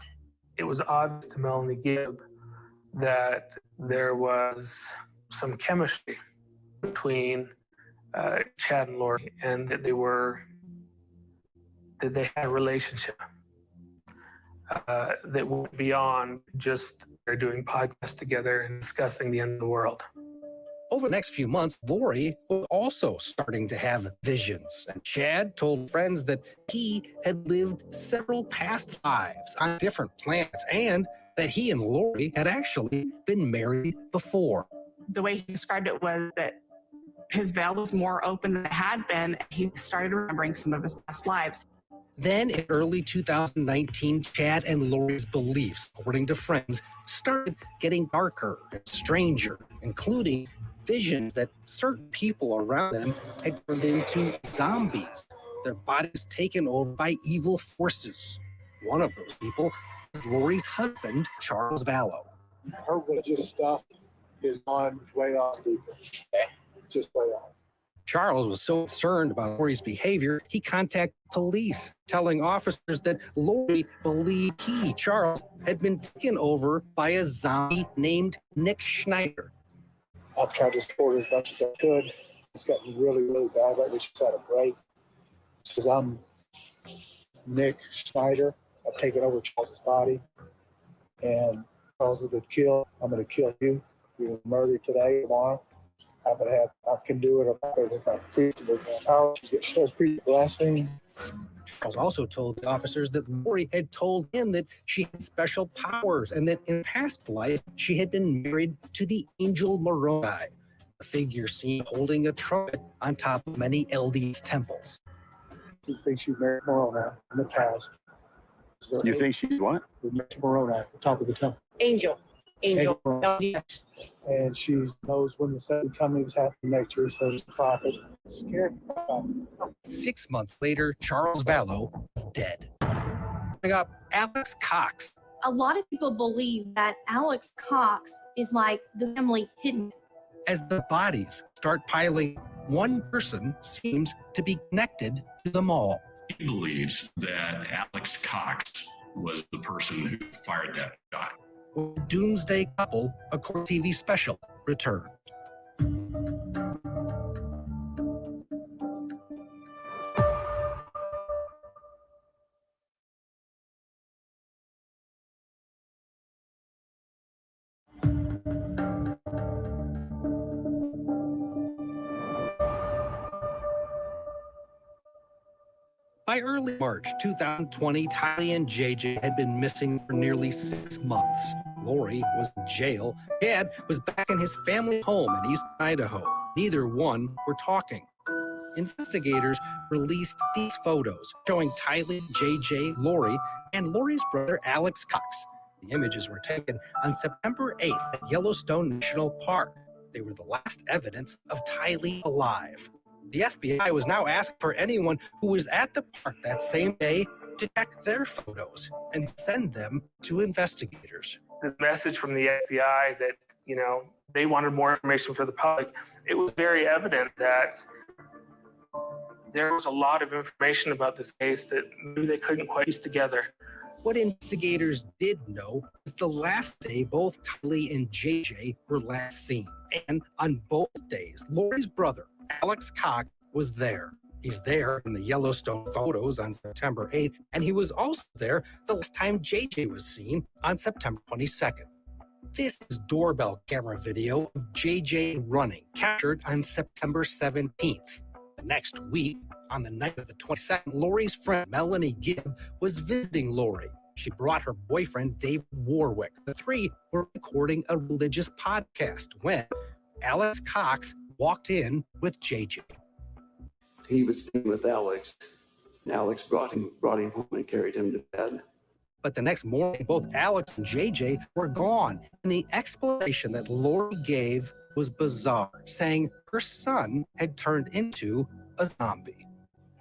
It was obvious to Melanie Gibb that there was some chemistry between Chad and Lori, and that they had a relationship. that went beyond just they're doing podcasts together and discussing the end of the world. Over the next few months, Lori was also starting to have visions, and Chad told friends that he had lived several past lives on different planets and that he and Lori had actually been married before. The way he described it was that his veil was more open than it had been. He started remembering some of his past lives. Then in early 2019, Chad and Lori's beliefs, according to friends, started getting darker and stranger, including visions that certain people around them had turned into zombies, their bodies taken over by evil forces. One of those people is Lori's husband, Charles Vallow. Her religious stuff is on way off, people. Just way off. Charles was so concerned about Lori's behavior, he contacted police, telling officers that Lori believed he, Charles, had been taken over by a zombie named Nick Schneider. I've tried to support her as much as I could. It's gotten really, really bad. Right now, she's had a break. She says, I'm Nick Schneider. I've taken over Charles's body. And Charles is going to kill. I'm going to kill you. You're going to murder today, tomorrow. I can do it. I'm free to the power. She has free blessing. Charles also told the officers that Lori had told him that she had special powers and that in past life she had been married to the angel Moroni, a figure seen holding a trumpet on top of many LDS temples. She thinks she married Moroni in the past. So You think she's what? Moroni at the top of the temple. Angel. LDS. And she knows when the second coming is happening next year, so she's a prophet. Scared. 6 months later, Charles Vallow is dead. Coming up, Alex Cox. A lot of people believe that Alex Cox is like the family hidden. As the bodies start piling, one person seems to be connected to them all. He believes that Alex Cox was the person who fired that shot. Doomsday Couple, a Court TV special, returns. By early March 2020, Tylee and JJ had been missing for nearly 6 months. Lori was in jail. Chad was back in his family home in East Idaho. Neither one were talking. Investigators released these photos showing Tylee, JJ, Lori, and Lori's brother Alex Cox. The images were taken on September 8th at Yellowstone National Park. They were the last evidence of Tylee alive. The FBI was now asking for anyone who was at the park that same day to check their photos and send them to investigators. The message from the FBI that, they wanted more information for the public, it was very evident that there was a lot of information about this case that maybe they couldn't quite piece together. What investigators did know was the last day both Tylee and JJ were last seen. And on both days, Lori's brother, Alex Cox, was there. He's there in the Yellowstone photos on September 8th, and he was also there the last time JJ was seen on September 22nd. This is doorbell camera video of JJ running, captured on September 17th. The next week, on the night of the 22nd, Lori's friend Melanie Gibb was visiting Lori. She brought her boyfriend, David Warwick. The three were recording a religious podcast when Alex Cox walked in with JJ. He was staying with Alex, and Alex brought him home and carried him to bed. But the next morning, both Alex and JJ were gone, and the explanation that Lori gave was bizarre, saying her son had turned into a zombie.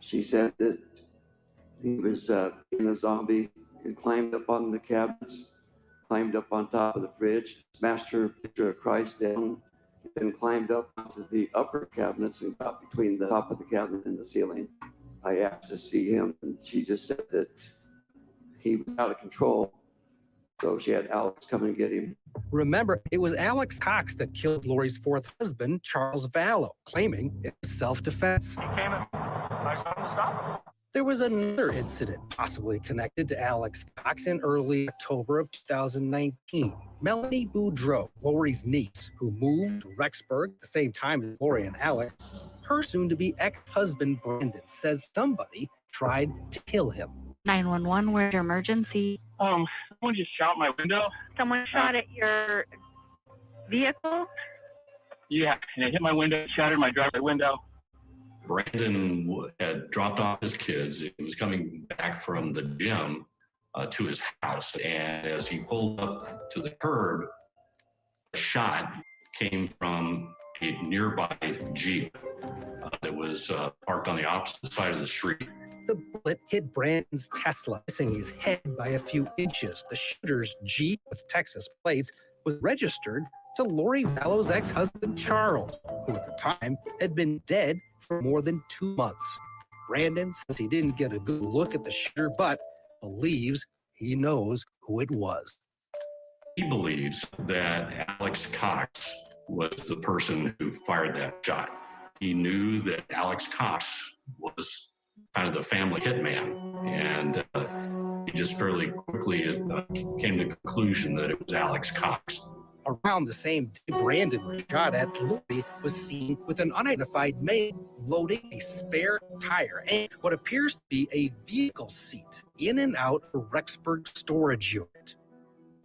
She said that he was being a zombie and climbed up on the cabinets, climbed up on top of the fridge, smashed her picture of Christ down, then climbed up onto the upper cabinets and got between the top of the cabinet and the ceiling. I asked to see him, and she just said that he was out of control. So she had Alex come and get him. Remember, it was Alex Cox that killed Lori's fourth husband, Charles Vallow, claiming it was self-defense. He came and I told him to stop. There was another incident possibly connected to Alex Cox in early October of 2019. Melanie Boudreau, Lori's niece, who moved to Rexburg at the same time as Lori and Alex, her soon-to-be ex-husband Brandon says somebody tried to kill him. 911, where's your emergency? Someone just shot my window. Someone shot at your vehicle? Yeah, and it hit my window, shattered my driveway window. Brandon had dropped off his kids. He was coming back from the gym to his house. And as he pulled up to the curb, a shot came from a nearby Jeep that was parked on the opposite side of the street. The bullet hit Brandon's Tesla, missing his head by a few inches. The shooter's Jeep with Texas plates was registered to Lori Vallow's ex-husband, Charles, who at the time had been dead for more than 2 months. Brandon says he didn't get a good look at the shooter, but believes he knows who it was. He believes that Alex Cox was the person who fired that shot. He knew that Alex Cox was kind of the family hitman, and he just fairly quickly came to the conclusion that it was Alex Cox. Around the same day Brandon was shot at, Lori was seen with an unidentified male loading a spare tire and what appears to be a vehicle seat in and out of Rexburg storage unit.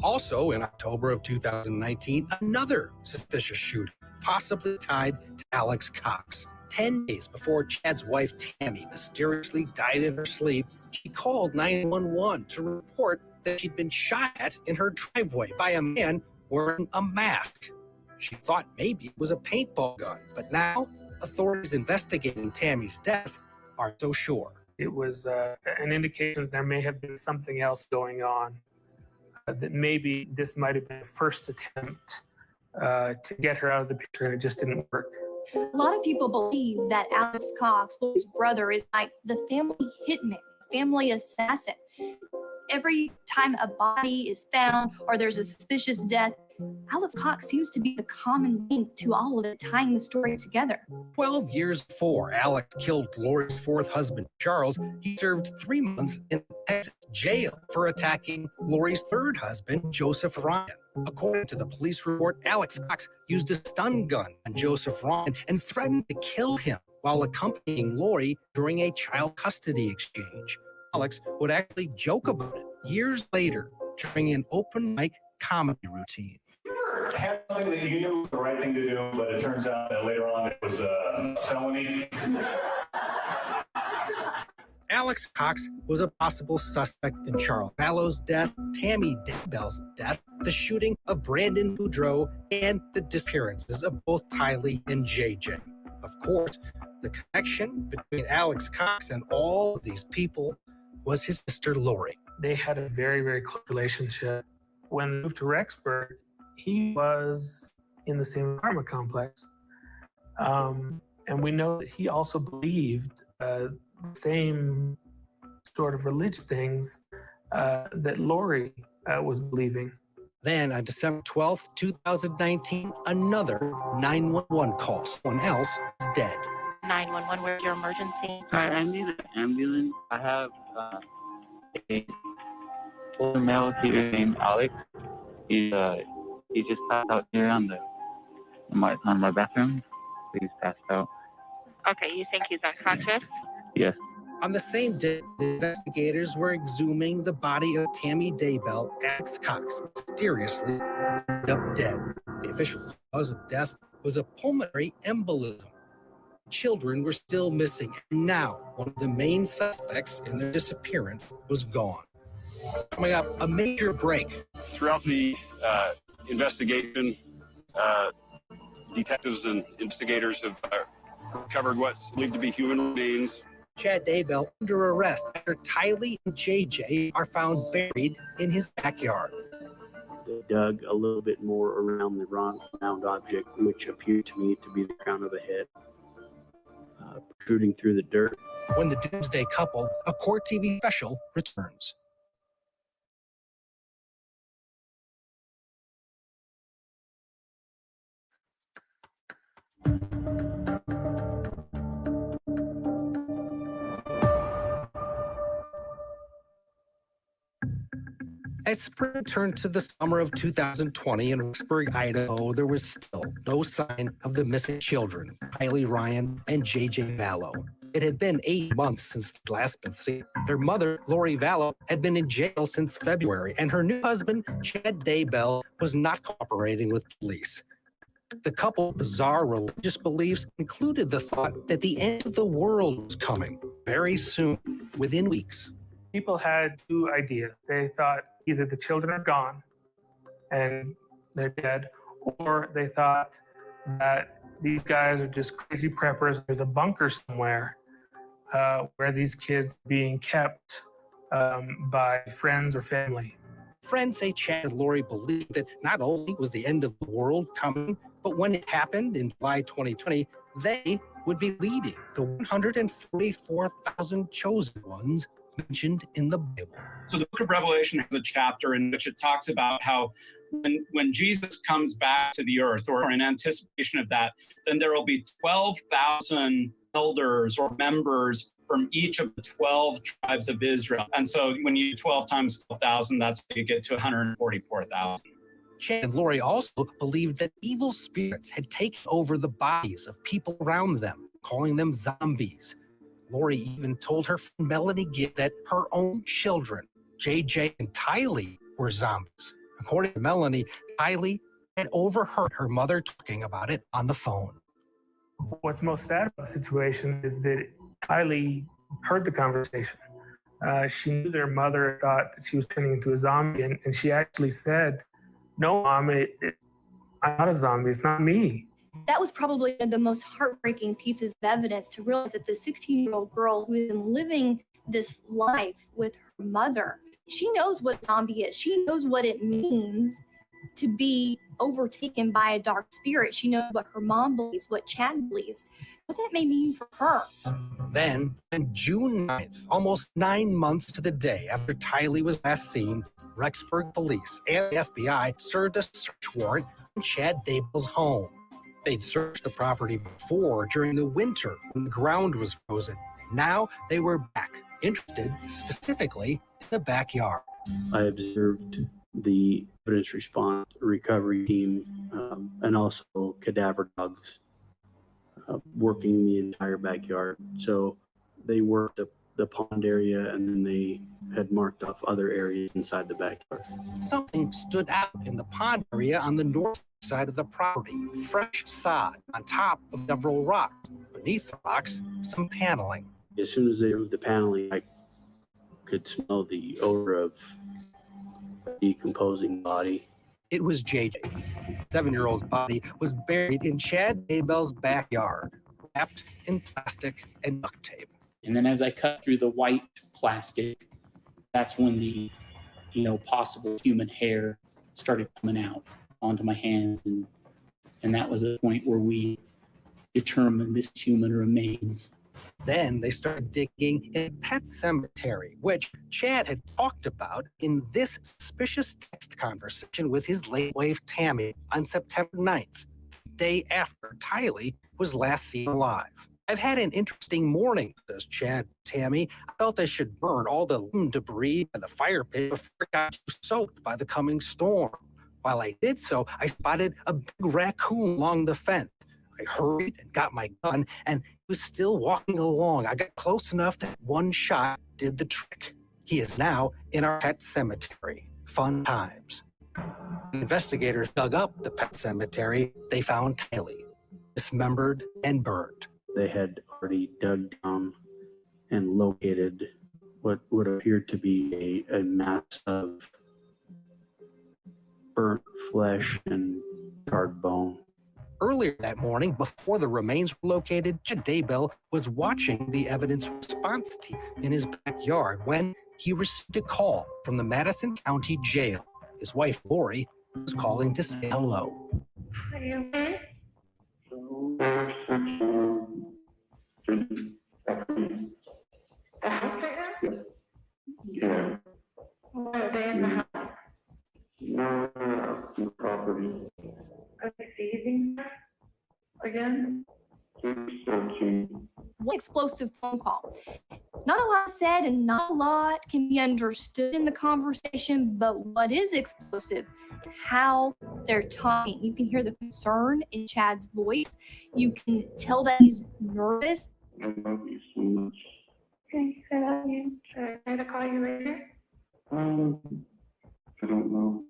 Also in October of 2019, another suspicious shooting, possibly tied to Alex Cox. 10 days before Chad's wife Tammy mysteriously died in her sleep, she called 911 to report that she'd been shot at in her driveway by a man wearing a mask. She thought maybe it was a paintball gun, but now authorities investigating Tammy's death aren't so sure. It was an indication that there may have been something else going on, that maybe this might have been a first attempt to get her out of the picture and it just didn't work. A lot of people believe that Alex Cox, Lori's brother, is like the family hitman, family assassin. Every time a body is found or there's a suspicious death, Alex Cox seems to be the common link to all of it, tying the story together. 12 years before Alex killed Lori's fourth husband, Charles, he served 3 months in Texas jail for attacking Lori's third husband, Joseph Ryan. According to the police report, Alex Cox used a stun gun on Joseph Ryan and threatened to kill him while accompanying Lori during a child custody exchange. Alex would actually joke about it years later during an open mic comedy routine. Had something that you knew was the right thing to do, but it turns out that later on it was a felony. Alex Cox was a possible suspect in Charles Vallow's death, Tammy Daybells' death, the shooting of Brandon Boudreau, and the disappearances of both Tylee and JJ. Of course, the connection between Alex Cox and all of these people was his sister Lori. They had a very, very close relationship. When they moved to Rexburg, he was in the same apartment complex. And we know that he also believed the same sort of religious things that Lori was believing. Then on December 12th, 2019, another 911 call. Someone else is dead. 911, where's your emergency? Hi, I need an ambulance. I have a older male here named Alex. He just passed out here on my bathroom. He's passed out. Okay, you think he's unconscious? Yes. On the same day, the investigators were exhuming the body of Tammy Daybell. Alex Cox mysteriously ended up dead. The official cause of death was a pulmonary embolism. Children were still missing, and now one of the main suspects in their disappearance was gone. Coming up, a major break. Throughout the investigation, detectives and investigators have recovered what's believed to be human remains. Chad Daybell under arrest after Tylee and JJ are found buried in his backyard. They dug a little bit more around the round object, which appeared to me to be the crown of a head, protruding through the dirt. When the Doomsday Couple, a Court TV special, returns. As spring turned to the summer of 2020 in Rexburg, Idaho, there was still no sign of the missing children, Kylie Ryan and JJ Vallow. It had been 8 months since they'd last been seen. Their mother, Lori Vallow, had been in jail since February, and her new husband, Chad Daybell, was not cooperating with police. The couple's bizarre religious beliefs included the thought that the end of the world was coming very soon, within weeks. People had two ideas. They thought either the children are gone and they're dead, or they thought that these guys are just crazy preppers. There's a bunker somewhere where these kids are being kept by friends or family. Friends say Chad and Lori believed that not only was the end of the world coming, but when it happened in July 2020, they would be leading the 144,000 chosen ones mentioned in the Bible. So the book of Revelation has a chapter in which it talks about how when Jesus comes back to the earth, or in anticipation of that, then there will be 12,000 elders or members from each of the 12 tribes of Israel. And so when you 12 times 12,000, that's how you get to 144,000. Chad and Lori also believed that evil spirits had taken over the bodies of people around them, calling them zombies. Lori even told her friend Melanie Gibb that her own children, JJ and Tylee, were zombies. According to Melanie, Tylee had overheard her mother talking about it on the phone. What's most sad about the situation is that Tylee heard the conversation. She knew their mother thought that she was turning into a zombie, and she actually said, "No, Mom, I'm not a zombie. It's not me." That was probably one of the most heartbreaking pieces of evidence, to realize that the 16-year-old girl who had been living this life with her mother, she knows what a zombie is. She knows what it means to be overtaken by a dark spirit. She knows what her mom believes, what Chad believes, what that may mean for her. Then, on June 9th, almost 9 months to the day after Tylee was last seen, Rexburg police and the FBI served a search warrant on Chad Daybell's home. They'd searched the property before during the winter when the ground was frozen. Now they were back, interested specifically in the backyard. I observed the evidence response recovery team and also cadaver dogs working the entire backyard. So they worked the pond area, and then they had marked off other areas inside the backyard. Something stood out in the pond area on the north side of the property. Fresh sod on top of several rocks. Beneath the rocks, some paneling. As soon as they removed the paneling, I could smell the odor of a decomposing body. It was JJ. The 7-year-old's body was buried in Chad Daybell's backyard, wrapped in plastic and duct tape. And then as I cut through the white plastic, that's when the, possible human hair started coming out onto my hands. And that was the point where we determined this human remains. Then they started digging in a pet cemetery, which Chad had talked about in this suspicious text conversation with his late wife, Tammy, on September 9th, the day after Tylee was last seen alive. "I've had an interesting morning," says Chad to Tammy. "I felt I should burn all the debris and the fire pit before it got too soaked by the coming storm. While I did so, I spotted a big raccoon along the fence. I hurried and got my gun, and he was still walking along. I got close enough that one shot did the trick. He is now in our pet cemetery. Fun times." When investigators dug up the pet cemetery, they found Tylee, dismembered and burned. They had already dug down and located what would appear to be a mass of burnt flesh and charred bone. Earlier that morning, before the remains were located, Chad Daybell was watching the evidence response team in his backyard when he received a call from the Madison County Jail. His wife, Lori, was calling to say hello. Are you okay? Yeah. Where are they in the house? No, the property. Are they seizing again? One explosive phone call. Not a lot said and not a lot can be understood in the conversation, but what is explosive is how they're talking. You can hear the concern in Chad's voice. You can tell that he's nervous. I love you so much. Okay, say that again. Should I try to call you later? I don't know.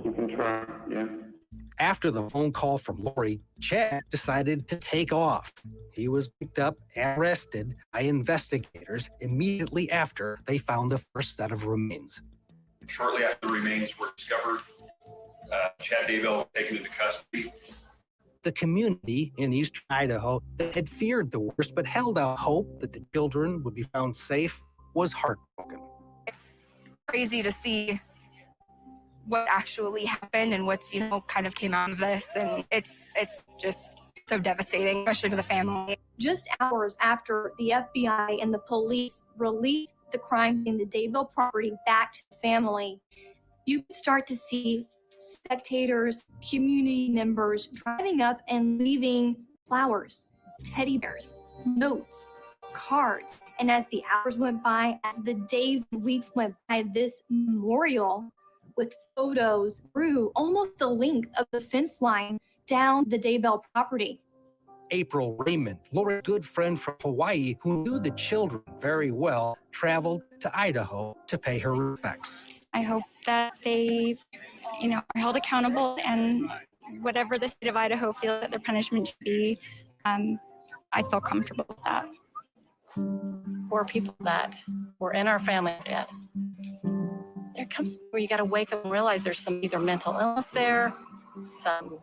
You can try, yeah. After the phone call from Lori, Chad decided to take off. He was picked up and arrested by investigators immediately after they found the first set of remains. Shortly after the remains were discovered, Chad Daybell was taken into custody. The community in eastern Idaho that had feared the worst but held out hope that the children would be found safe was heartbroken. It's crazy to see what actually happened and what's, kind of came out of this. And it's just so devastating, especially to the family. Just hours after the FBI and the police released the crime scene, the Daybell property, back to the family, you start to see spectators, community members driving up and leaving flowers, teddy bears, notes, cards. And as the hours went by, as the days and weeks went by, this memorial with photos grew almost the length of the fence line down the Daybell property. April Raymond, Lori's good friend from Hawaii who knew the children very well, traveled to Idaho to pay her respects. I hope that they, are held accountable, and whatever the state of Idaho feels that their punishment should be, I feel comfortable with that. For people that were in our family dead, there comes where you got to wake up and realize there's some either mental illness there, some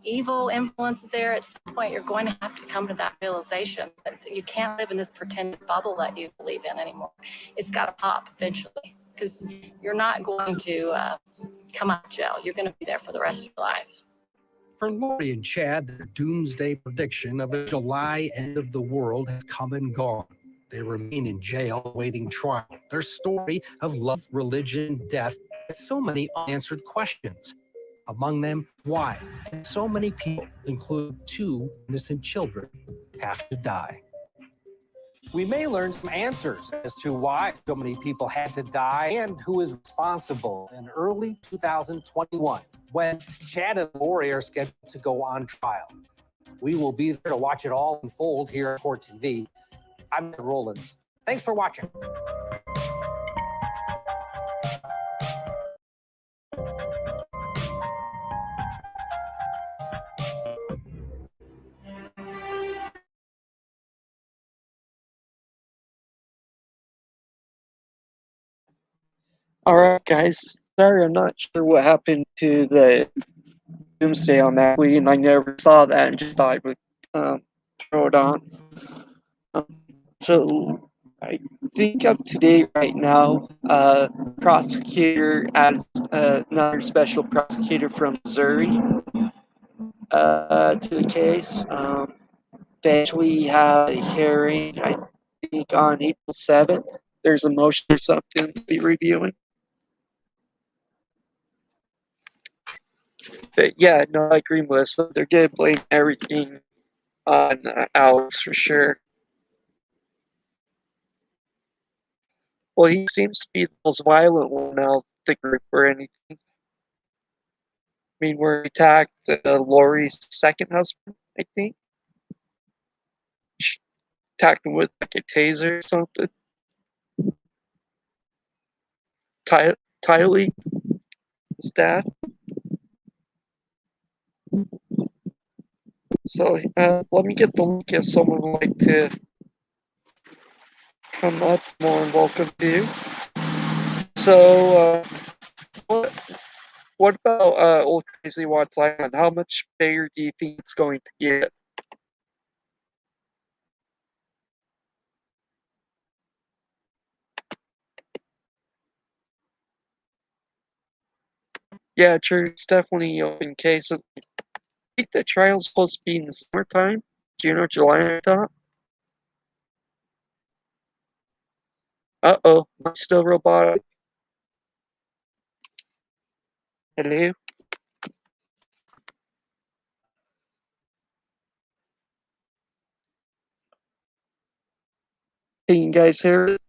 evil influences there. At some point, you're going to have to come to that realization that you can't live in this pretended bubble that you believe in anymore. It's got to pop eventually, because you're not going to come out of jail. You're going to be there for the rest of your life. For Lori and Chad, the doomsday prediction of a July end of the world has come and gone. They remain in jail awaiting trial. Their story of love, religion, death has so many unanswered questions. Among them, why did so many people, including 2 innocent children, have to die? We may learn some answers as to why so many people had to die and who is responsible in early 2021 when Chad and Lori are scheduled to go on trial. We will be there to watch it all unfold here at Court TV. I'm Ed Rollins. Thanks for watching. All right, guys. Sorry, I'm not sure what happened to the Doomsday on that week, I never saw that and just thought I would throw it on. So I think up to date right now, prosecutor adds another special prosecutor from Missouri to the case. They actually have a hearing, I think, on April 7th. There's a motion or something to be reviewing. But yeah, no, I agree, Melissa. They're going to blame everything on Alex for sure. Well, he seems to be the most violent one out of the group or anything. I mean, where he attacked Lori's second husband, I think. She attacked him with like a taser or something. Tylee, his dad. So let me get the link if someone would like to come up. More than welcome to. So, what about Old Crazy Watts Island? How much bigger do you think it's going to get? Yeah, true. It's definitely open case. I think the trial's supposed to be in the summertime, June or July, I thought. Uh-oh, I'm still robotic. Hello? Can you guys hear it?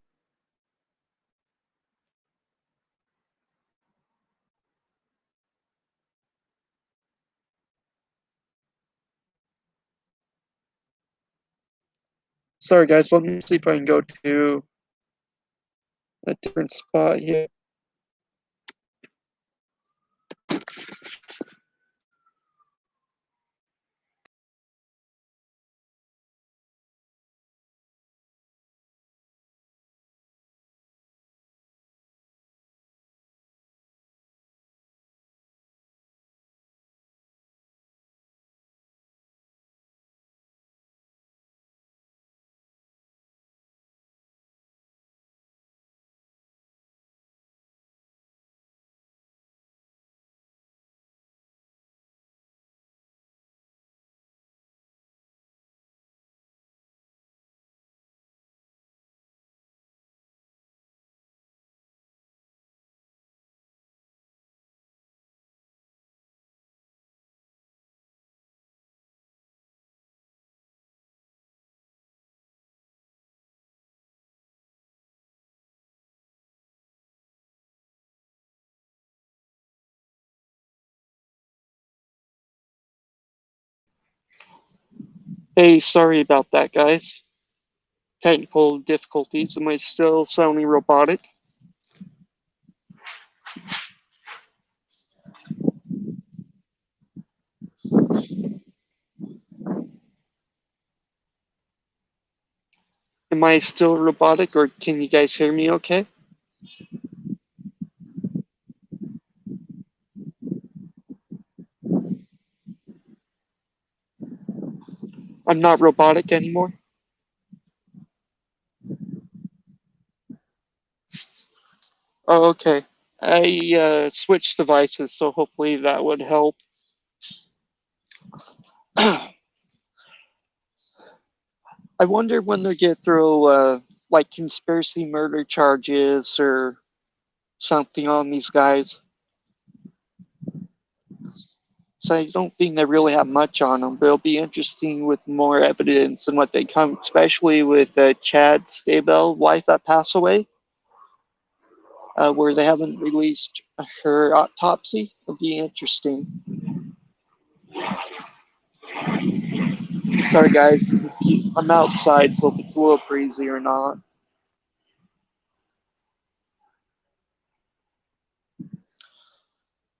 Sorry guys, let me see if I can go to a different spot here. Hey, sorry about that, guys. Technical difficulties. Am I still sounding robotic? Am I still robotic, or can you guys hear me okay? I'm not robotic anymore? Oh, okay. I switched devices, so hopefully that would help. I wonder when they get through, like, conspiracy murder charges or something on these guys. So I don't think they really have much on them, but it'll be interesting with more evidence and what they come, especially with Chad Daybell wife that passed away, where they haven't released her autopsy. It'll be interesting. Sorry guys, I'm outside, so if it's a little breezy or not.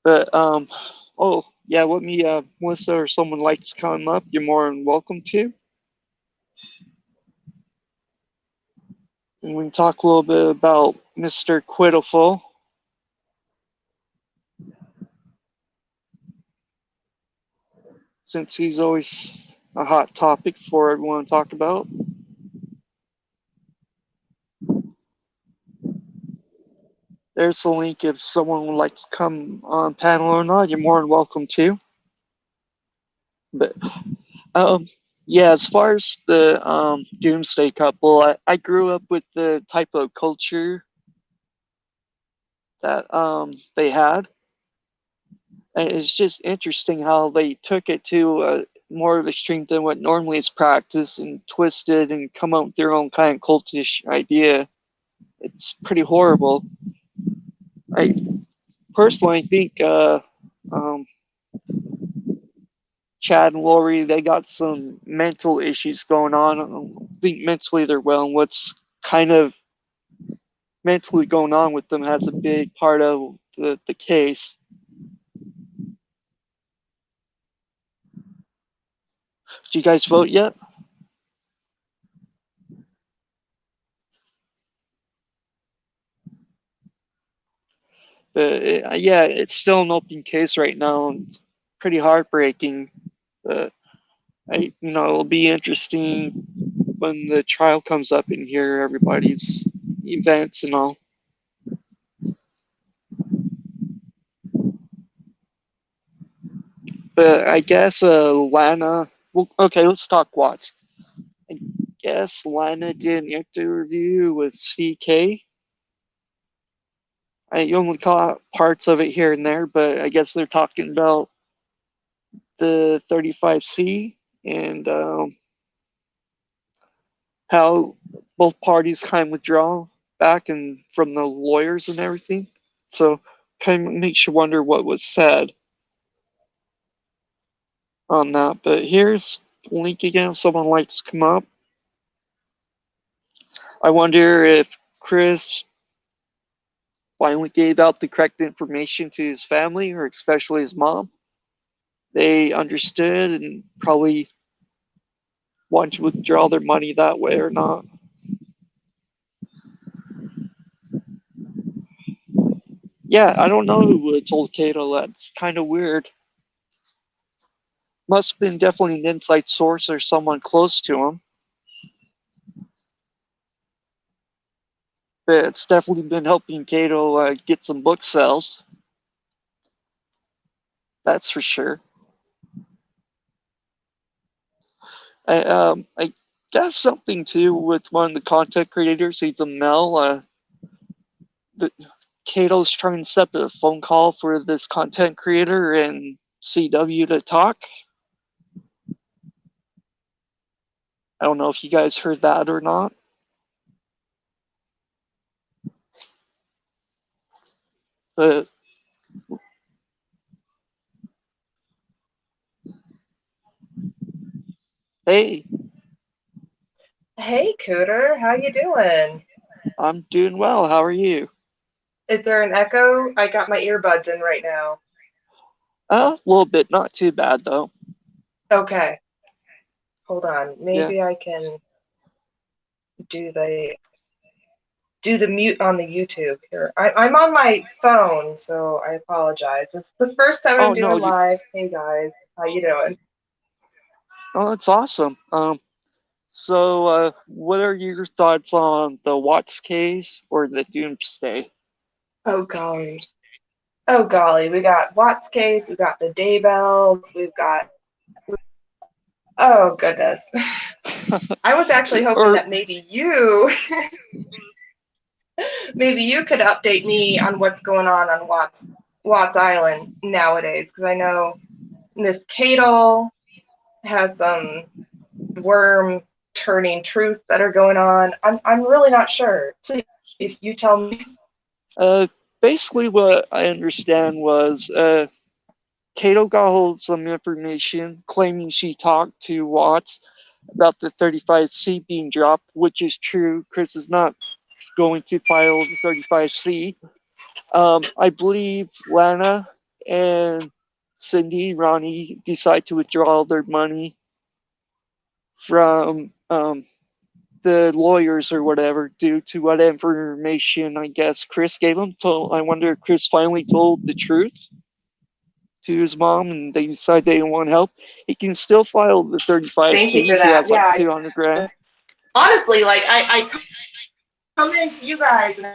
But oh yeah, let me Melissa or someone likes to come up, you're more than welcome to. And we can talk a little bit about Mr. Quiddleful. Since he's always a hot topic for everyone to talk about. There's the link if someone would like to come on panel or not, you're more than welcome to. But yeah, as far as the Doomsday Couple, I grew up with the type of culture that they had. And it's just interesting how they took it to more of extreme than what normally is practiced and twisted and come up with their own kind of cultish idea. It's pretty horrible. I personally think Chad and Lori, they got some mental issues going on. I don't think mentally they're well, and what's kind of mentally going on with them has a big part of the case. Did you guys vote yet? Yeah, it's still an open case right now. And it's pretty heartbreaking. It'll be interesting when the trial comes up and hear everybody's events and all. But I guess Lana. Well, okay, let's talk Watts. I guess Lana did an interview with CK. I only caught parts of it here and there, but I guess they're talking about the 35C and how both parties kind of withdraw back and from the lawyers and everything. So kind of makes you wonder what was said on that. But here's the link again. Someone likes to come up. I wonder if Chris finally gave out the correct information to his family, or especially his mom. They understood and probably want to withdraw their money that way or not. Yeah, I don't know who would have told Cato. That's kind of weird. Must have been definitely an inside source or someone close to him. But it's definitely been helping Cato get some book sales. That's for sure. I guess something too with one of the content creators. He's a male. Cato's trying to set up a phone call for this content creator and CW to talk. I don't know if you guys heard that or not. But hey. Hey, Cooter, how you doing? I'm doing well. How are you? Is there an echo? I got my earbuds in right now. A little bit, not too bad though. Okay. Hold on. Yeah. Maybe I can do the mute on the YouTube here. I'm on my phone, so I apologize. It's the first time I'm doing live. Hey guys, how you doing? Oh, that's awesome. So what are your thoughts on the Watts case or the Doomsday? Oh golly. Oh golly, we got Watt's case, we got the Daybells, we've got. Oh goodness. I was actually hoping that maybe you could update me on what's going on Watts Island nowadays, because I know Miss Cadle has some worm turning truths that are going on. I'm really not sure. Please, you tell me. Basically what I understand was Cato got hold of some information claiming she talked to Watts about the 35C being dropped, which is true. Chris is not going to file the 35C. I believe Lana and Cindy, Ronnie decide to withdraw their money from the lawyers or whatever due to what information I guess Chris gave them. So I wonder if Chris finally told the truth to his mom and they decide they don't want help. He can still file the 35C. Thank you for He that. has like 200 grand. Honestly, like I come into you guys and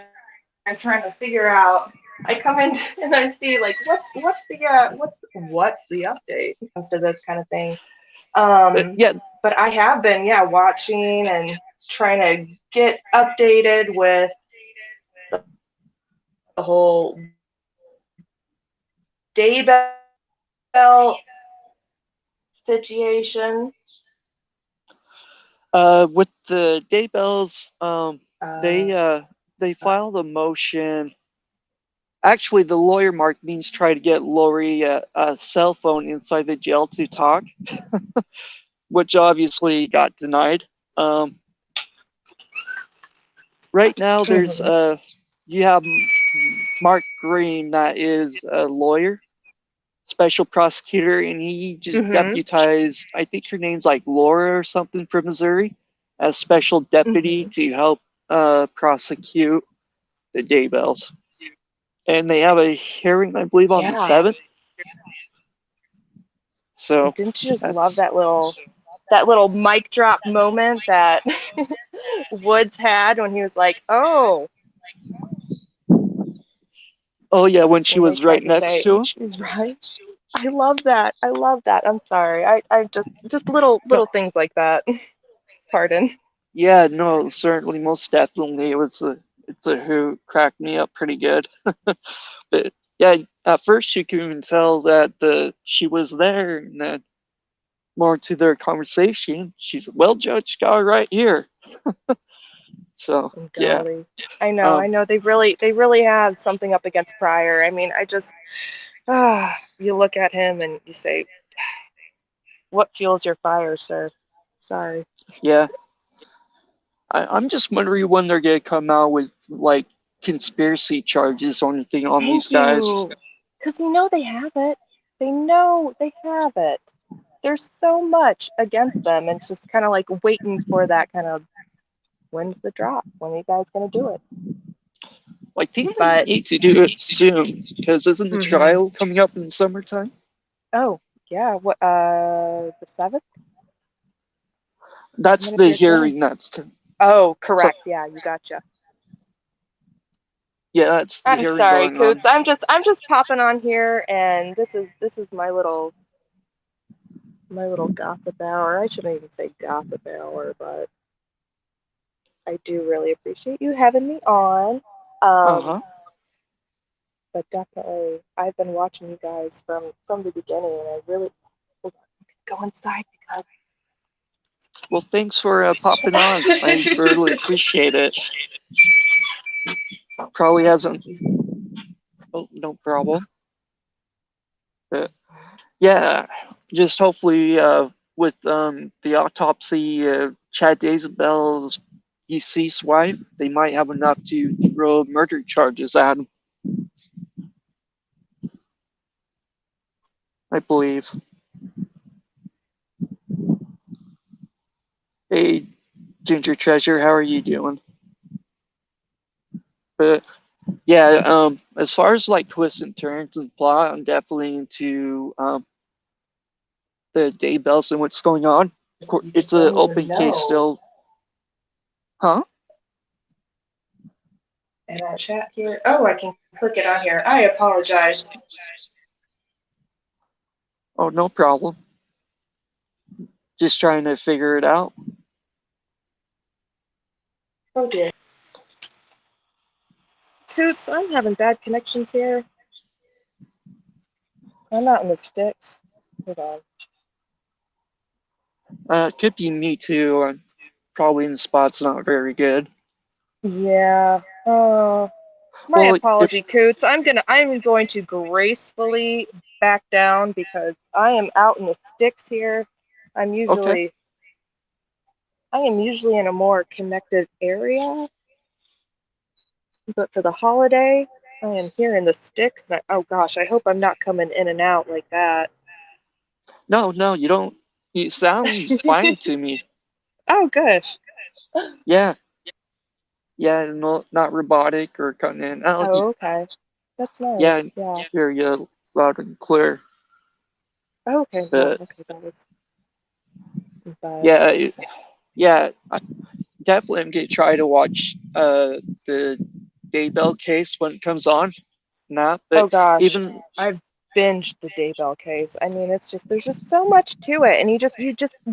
I'm trying to figure out. I come in and I see like what's the update as to this kind of thing. But I have been watching and trying to get updated with the whole Daybell situation. With the Daybells, they filed a motion. Actually, the lawyer Mark Means tried to get Lori a cell phone inside the jail to talk, which obviously got denied. Right now, there's you have Mark Green, that is a lawyer, special prosecutor, and he just deputized, I think her name's like Laura or something, from Missouri, as special deputy to help prosecute the Daybells. And they have a hearing, I believe, on the 7th. So didn't you just love that little mic drop moment that Woods had when he was like, "Oh yeah," when she was right next to him. She's right. I love that. I'm sorry. I just little things like that. Pardon. Yeah, no, certainly, most definitely, it's a who cracked me up pretty good. But yeah, at first you can even tell that she was there, and then more to their conversation, she's, "Well, Judge, got it right here." So yeah. Golly. I know. They really have something up against Pryor. I mean, you look at him and you say, what fuels your fire, sir? Sorry. Yeah. I'm just wondering when they're gonna come out with like conspiracy charges or anything on these guys. Because they have it. They know they have it. There's so much against them, and it's just kind of like waiting for that kind of, when's the drop? When are you guys gonna do it? I think they need to do it soon because isn't the trial coming up in the summertime? Oh yeah, what the 7th? That's the hearing. Oh, correct. Yeah, you gotcha. Yeah, that's the I'm hearing sorry, going Coots. on. I'm just popping on here, and this is my little gossip hour. I shouldn't even say gossip hour, but I do really appreciate you having me on. But definitely, I've been watching you guys from the beginning, and I really go inside because. Well, thanks for popping on. I really appreciate it. Probably hasn't. Oh, no problem. But yeah, just hopefully with the autopsy, Chad Daybells' deceased wife, they might have enough to throw murder charges at him. I believe. Hey, Ginger Treasure, how are you doing? But yeah, as far as like twists and turns and plot, I'm definitely into the Daybells and what's going on. It's an open case still. Huh? And I chat here. Oh, I can click it on here. I apologize. Oh, no problem. Just trying to figure it out. Oh dear. Toots, I'm having bad connections here. I'm out in the sticks. Hold on. It could be me too. I'm probably in the spot's not very good. Yeah. My apology, Coots. I'm going to gracefully back down because I am out in the sticks here. I am usually in a more connected area, but for the holiday, I am here in the sticks. And oh gosh, I hope I'm not coming in and out like that. No, you don't. It sounds fine to me. Oh gosh. Yeah. Yeah, not robotic or cutting in. Oh, okay. That's nice. Yeah, Yeah. hear you loud and clear. Okay. But, okay. That was. Yeah. I definitely am gonna try to watch the Daybell case when it comes on. But oh gosh, even I've binged the Daybell case. I mean, it's just there's just so much to it, and you just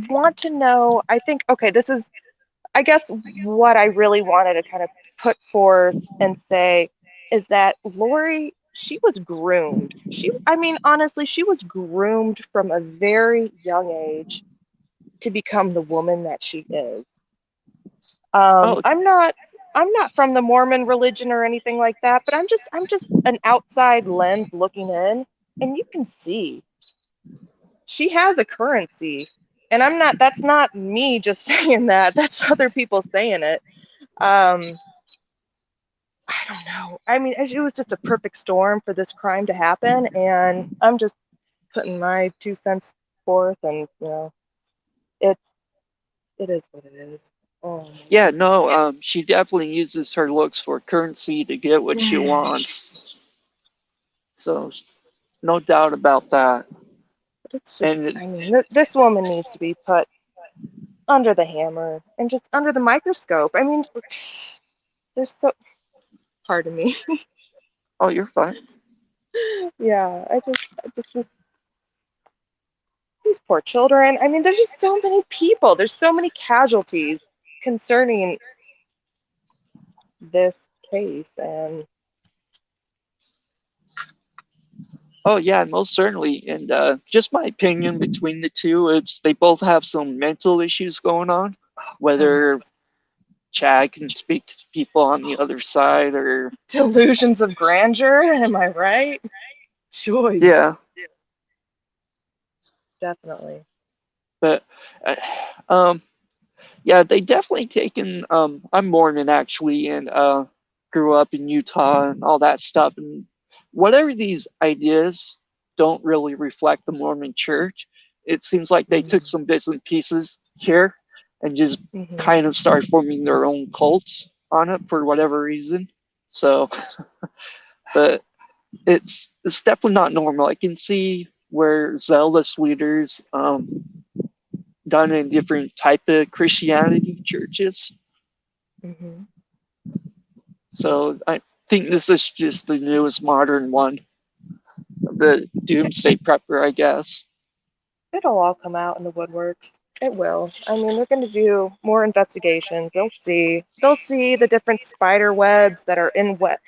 want to know. I think this is, I guess, what I really wanted to kind of put forth and say is that Lori, she was groomed. Honestly, she was groomed from a very young age to become the woman that she is. I'm not from the Mormon religion or anything like that, but I'm just an outside lens looking in, and you can see she has a currency. And that's not me just saying that. That's other people saying it. I don't know. I mean, it was just a perfect storm for this crime to happen, and I'm just putting my 2 cents forth, and it is what it is. Oh. Yeah, no, she definitely uses her looks for currency to get what she wants. So, no doubt about that. But it's just, this woman needs to be put under the hammer and just under the microscope. I mean, there's so. Pardon me. Oh, you're fine. Yeah, I just these poor children. I mean, there's just so many people. There's so many casualties concerning this case, and oh yeah, most certainly. And just my opinion between the two, it's they both have some mental issues going on. Whether Chad can speak to people on the other side, or Delusions of grandeur, am I right? Sure. yeah. Definitely. But yeah, they definitely taken. I'm Mormon actually, and grew up in Utah and all that stuff. And whatever these ideas don't really reflect the Mormon Church. It seems like they took some bits and pieces here and just kind of started forming their own cults on it for whatever reason. So, but it's definitely not normal. I can see where zealous leaders done in different type of Christianity churches. Mm-hmm. So I think this is just the newest modern one, the doomsday prepper, I guess. It'll all come out in the woodworks. It will. I mean, they're going to do more investigations. They'll see. They'll see the different spider webs that are in work.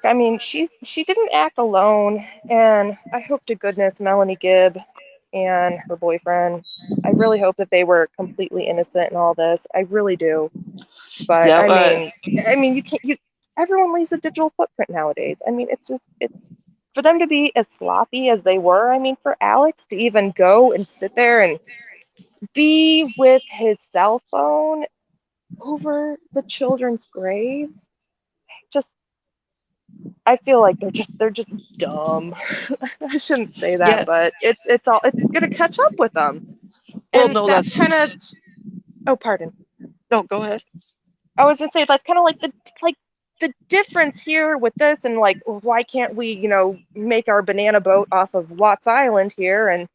I mean, she didn't act alone, and I hope to goodness Melanie Gibb and her boyfriend, I really hope that they were completely innocent in all this. I really do. But Yeah, I mean, everyone leaves a digital footprint nowadays. I mean, it's for them to be as sloppy as they were. I mean, for Alex to even go and sit there and be with his cell phone over the children's graves, just I feel like they're just dumb. I shouldn't say that, yeah. but it's gonna catch up with them. Well, And no, that's kind of, oh, pardon. No, go ahead. I was gonna say that's kind of like the difference here with this, and like why can't we, make our banana boat off of Watts Island here and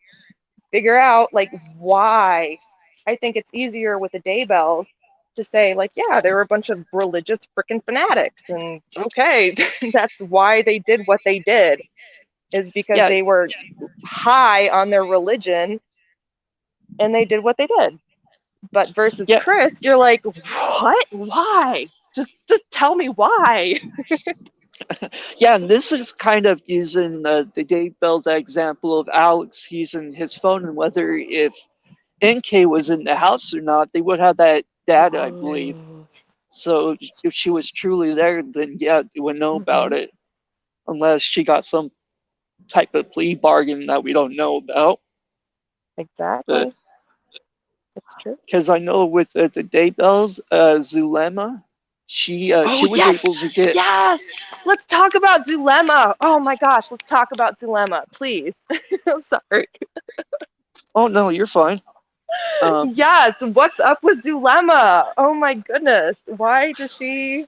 figure out like why? I think it's easier with the Daybells to say like, yeah, they were a bunch of religious freaking fanatics, and okay, that's why they did what they did, is because they were high on their religion and they did what they did. But versus Chris, you're like, what? Why? Just tell me why. Yeah, and this is kind of using the Daybells example of Alex using his phone, and whether if NK was in the house or not, they would have that data, I believe. So if she was truly there, then yeah, they would know about it, unless she got some type of plea bargain that we don't know about. Exactly. It's true. Because I know with the Daybells, Zulema, she was yes! able to get. Yes! Let's talk about Zulema. Oh my gosh, let's talk about Zulema, please. I'm sorry. Oh no, you're fine. Yes, what's up with Zulema? Oh my goodness, why does she?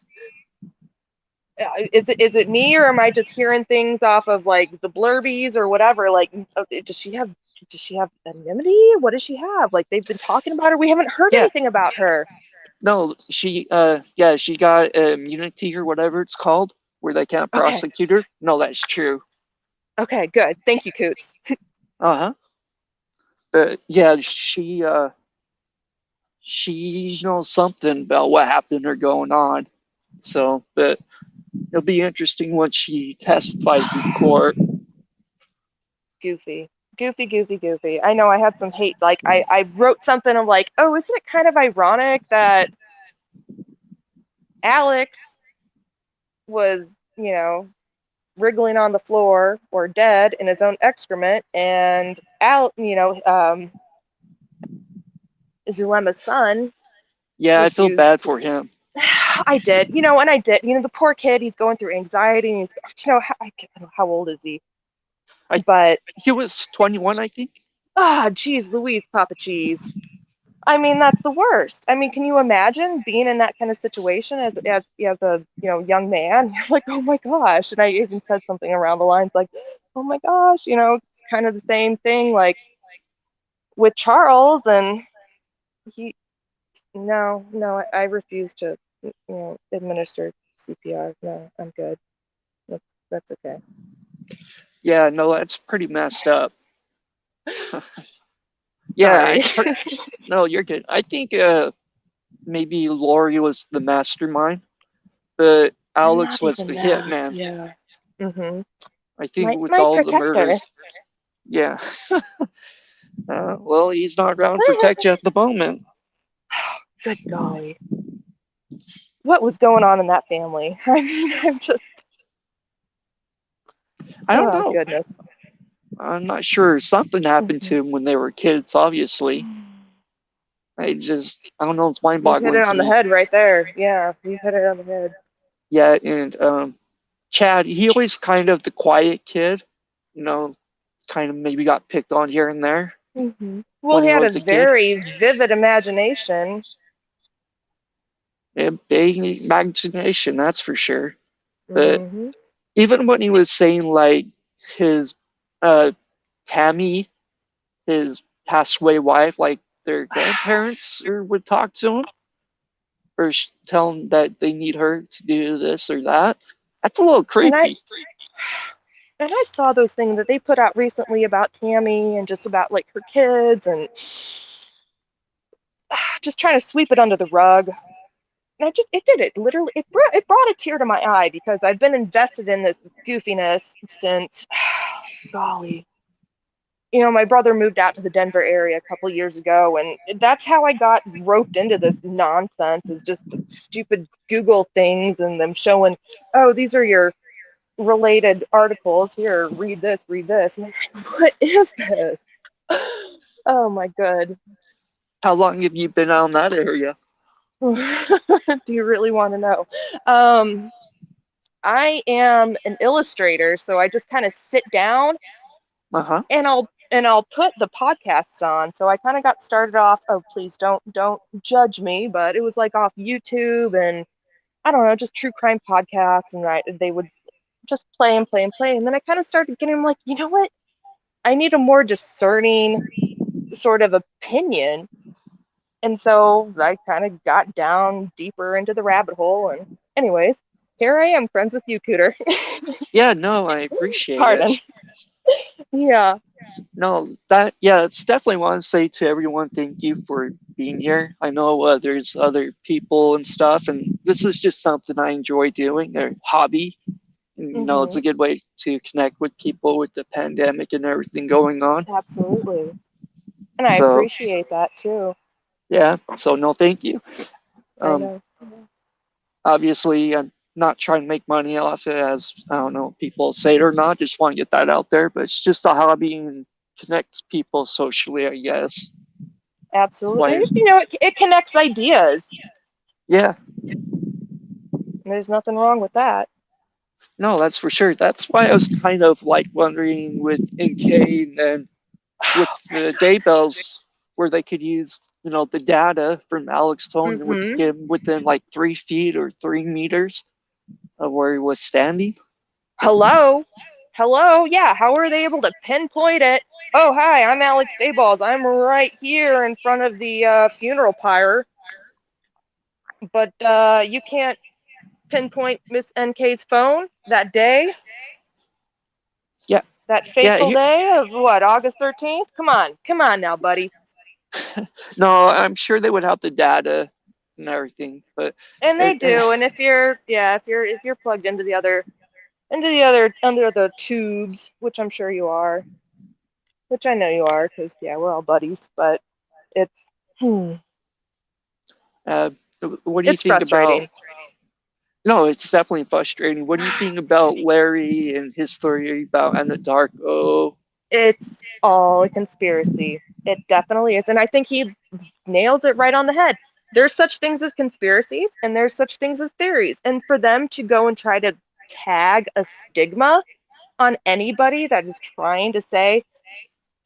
Is it me, or am I just hearing things off of like the blurbies or whatever? Like, does she have anonymity? What does she have? Like, they've been talking about her. We haven't heard anything about her. No, she she got immunity or whatever it's called, where they can't prosecute her. No, that's true. Okay, good. Thank you, Coots. Uh-huh. But yeah, she knows something about what happened or going on. So, but it'll be interesting when she testifies in court. Goofy. I know I had some hate. Like, I wrote something. I'm like, oh, isn't it kind of ironic that Alex was, wriggling on the floor or dead in his own excrement, and Zulema's son. Yeah, I feel bad for him. I did, and I did. The poor kid, he's going through anxiety, and he's, how old is he? But he was 21, I think. Geez, Louise, Papa Cheese. I mean, that's the worst. I mean, can you imagine being in that kind of situation as a young man? You're like, oh my gosh. And I even said something around the lines like, oh my gosh, it's kind of the same thing like with Charles, and I refuse to administer CPR. No, I'm good. That's okay. Yeah, no, that's pretty messed up. Yeah, no, you're good. I think maybe Lori was the mastermind, but Alex was the hitman. Yeah. Mm-hmm. I think with all the murders. Yeah. Well, he's not around to protect you at the moment. Good golly. What was going on in that family? I mean, I don't oh, know. Goodness. I'm not sure. Something happened to them when they were kids, obviously. I don't know, it's mind You hit boggling it to on the me. head right there. Yeah, you hit it on the head. Yeah, and Chad, he always kind of the quiet kid, you know, kind of maybe got picked on here and there Well, when he he had a was a kid. very vivid imagination. A big imagination, that's for sure. But Mm-hmm. even when he was saying like his Tammy, his passed away wife, like their grandparents would talk to him or tell him that they need her to do this or that. That's a little creepy. And I saw those things that they put out recently about Tammy and just about like her kids and just trying to sweep it under the rug. And it did it literally. It brought a tear to my eye because I've been invested in this goofiness since, golly. You know, my brother moved out to the Denver area a couple years ago, and that's how I got roped into this nonsense. Is just stupid Google things and them showing, oh, these are your related articles. Here, read this, read this. And I'm like, what is this? Oh my good. How long have you been out in that area? Do you really want to know? I am an illustrator, so I just kind of sit down and I'll put the podcasts on. So I kind of got started off, oh please don't judge me, but it was like off YouTube and I don't know, just true crime podcasts, and they would just play and play and play. And then I kind of started getting like, you know what? I need a more discerning sort of opinion. And so I kind of got down deeper into the rabbit hole. And anyways, here I am, friends with you, Cooter. Yeah, no, I appreciate Pardon. it. Yeah. No, it's definitely want to say to everyone, thank you for being here. I know there's other people and stuff, and this is just something I enjoy doing, a hobby. And, you know, it's a good way to connect with people with the pandemic and everything going on. Absolutely. And I So, appreciate that too. yeah, so no, thank you. I know. Obviously, I'm not trying to make money off it, as I don't know if people say it or not. Just want to get that out there, but it's just a hobby and connects people socially, I guess. Absolutely. You know, it connects ideas. Yeah. There's nothing wrong with that. No, that's for sure. That's why I was kind of like wondering with NK and then with the Daybells, where they could use, you know, the data from Alex's phone and would get him within like 3 feet or 3 meters of where he was standing. Hello? Yeah, how are they able to pinpoint it? Oh, hi, I'm Alex Daybells. I'm right here in front of the funeral pyre. But you can't pinpoint Miss NK's phone that day? Yeah. That fateful day of what, August 13th? Come on now, buddy. No, I'm sure they would have the data and everything, but And they do. And if you're plugged into the other under the tubes, which I'm sure you are, which I know you are, because yeah, we're all buddies. But it's what do you it's think frustrating. about? No, it's definitely frustrating. What do you think about Larry and his story about in the dark? Oh, It's all a conspiracy. It definitely is, and I think he nails it right on the head. There's such things as conspiracies, and there's such things as theories. And for them to go and try to tag a stigma on anybody that is trying to say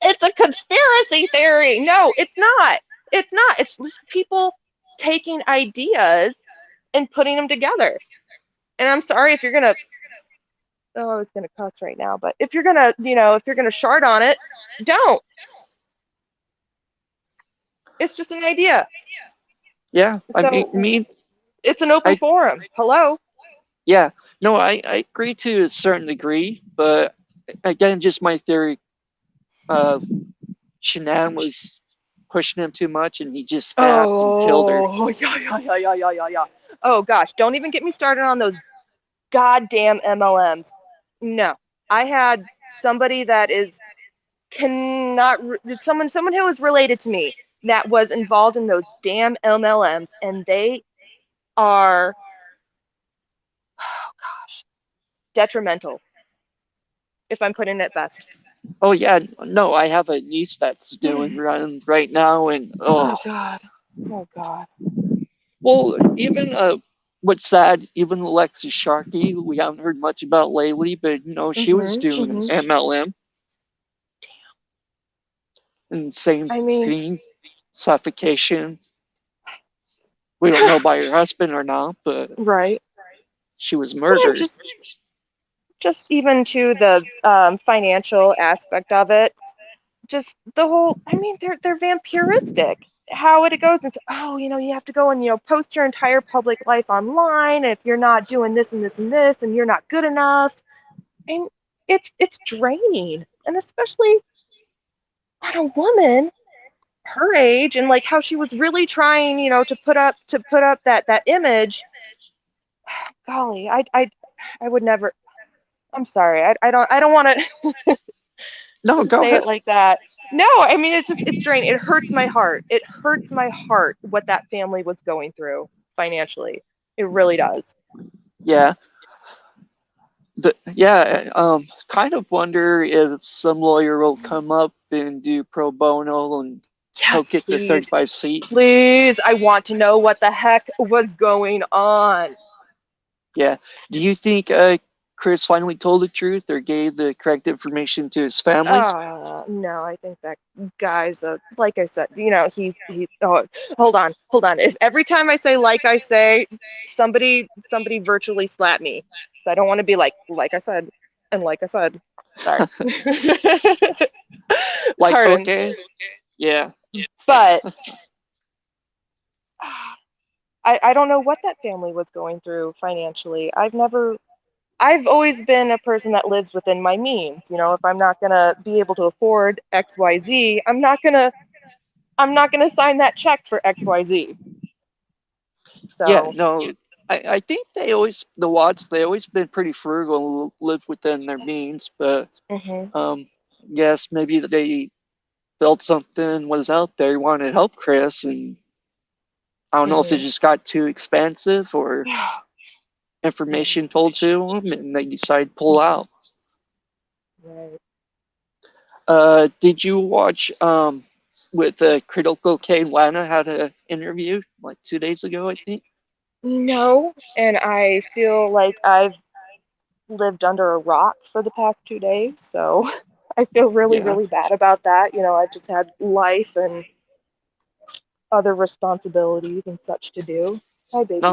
it's a conspiracy theory. No, it's not. It's not. It's just people taking ideas and putting them together. And I'm sorry if you're gonna. Oh, I was gonna cuss right now, but if you're gonna, if you're gonna shard on it, don't. It's just an idea. yeah. So, I mean, it's an open forum. Hello. Yeah. No, I agree to a certain degree, but again, just my theory. Shanann was pushing him too much, and he just stabbed and killed her. Oh, yeah. Oh gosh, don't even get me started on those goddamn MLMs. No, I had somebody that is someone who is related to me that was involved in those damn MLMs, and they are, oh gosh, detrimental, if I'm putting it best. Oh yeah, no, I have a niece that's doing right now, and Oh God. Oh God. well, even what's sad, even Alexis Sharkey, we haven't heard much about lately, but you know she was doing MLM. And same I mean, thing, suffocation. We don't know about her husband or not, but right. she was Yeah, murdered. just even to the financial aspect of it, just the whole. I mean, they're vampiristic. How it goes into, oh, you know, you have to go and, you know, post your entire public life online. And if you're not doing this and this and this, and you're not good enough, and it's draining, and especially on a woman her age, and like how she was really trying, you know, to put up that image. Golly, I would never. I'm sorry. I don't want to No, go say ahead. it like that. No, I mean, it's draining. It hurts my heart. It hurts my heart what that family was going through financially. It really does. Yeah. But yeah, kind of wonder if some lawyer will come up and do pro bono and help get the 35 seats. Please, I want to know what the heck was going on. Yeah. Do you think Chris finally told the truth or gave the correct information to his family? No, I think that guy's like I said, you know, he's oh, hold on. If every time I say like I say, somebody virtually slap me. So I don't want to be like I said, and like I said. Sorry. Like, Pardon. okay. Yeah. But I don't know what that family was going through financially. I've always been a person that lives within my means. You know, if I'm not gonna be able to afford XYZ, I'm not gonna sign that check for XYZ. So Yeah, no, I think the Watts, they always been pretty frugal and lived within their means, but yes, maybe they felt something was out there, wanted to help Chris, and I don't know if it just got too expensive or information told to them and they decided to pull out. Right. Did you watch with Critical K Lana had an interview like 2 days ago, I think? No, and I feel like I've lived under a rock for the past 2 days, so I feel really bad about that. You know, I've just had life and other responsibilities and such to do. Hi, baby. No,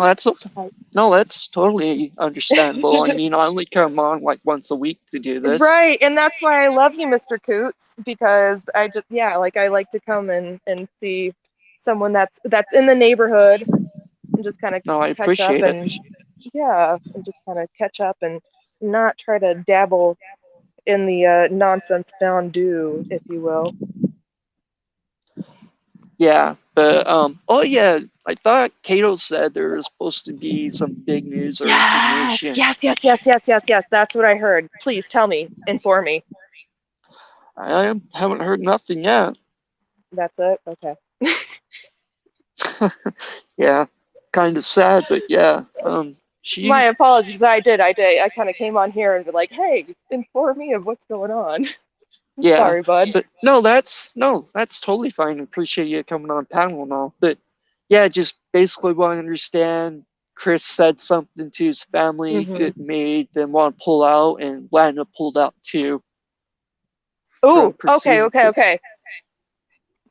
that's totally understandable. I mean, I only come on like once a week to do this. Right, and that's why I love you, Mr. Coots, because I just like I like to come and see someone that's in the neighborhood and just kind of catch up and and just kind of catch up and not try to dabble in the nonsense fondue, if you will. Yeah, but oh yeah, I thought Cato said there was supposed to be some big news or information. Yes. That's what I heard. Please tell me, inform me. I haven't heard nothing yet. That's it. Okay. Yeah, kind of sad, but yeah. My apologies. I kind of came on here and be like, hey, inform me of what's going on. Yeah, sorry, bud. But that's totally fine. Appreciate you coming on panel and all. But yeah, just basically want to understand. Chris said something to his family that made them want to pull out, and Lana pulled out too. Oh, okay.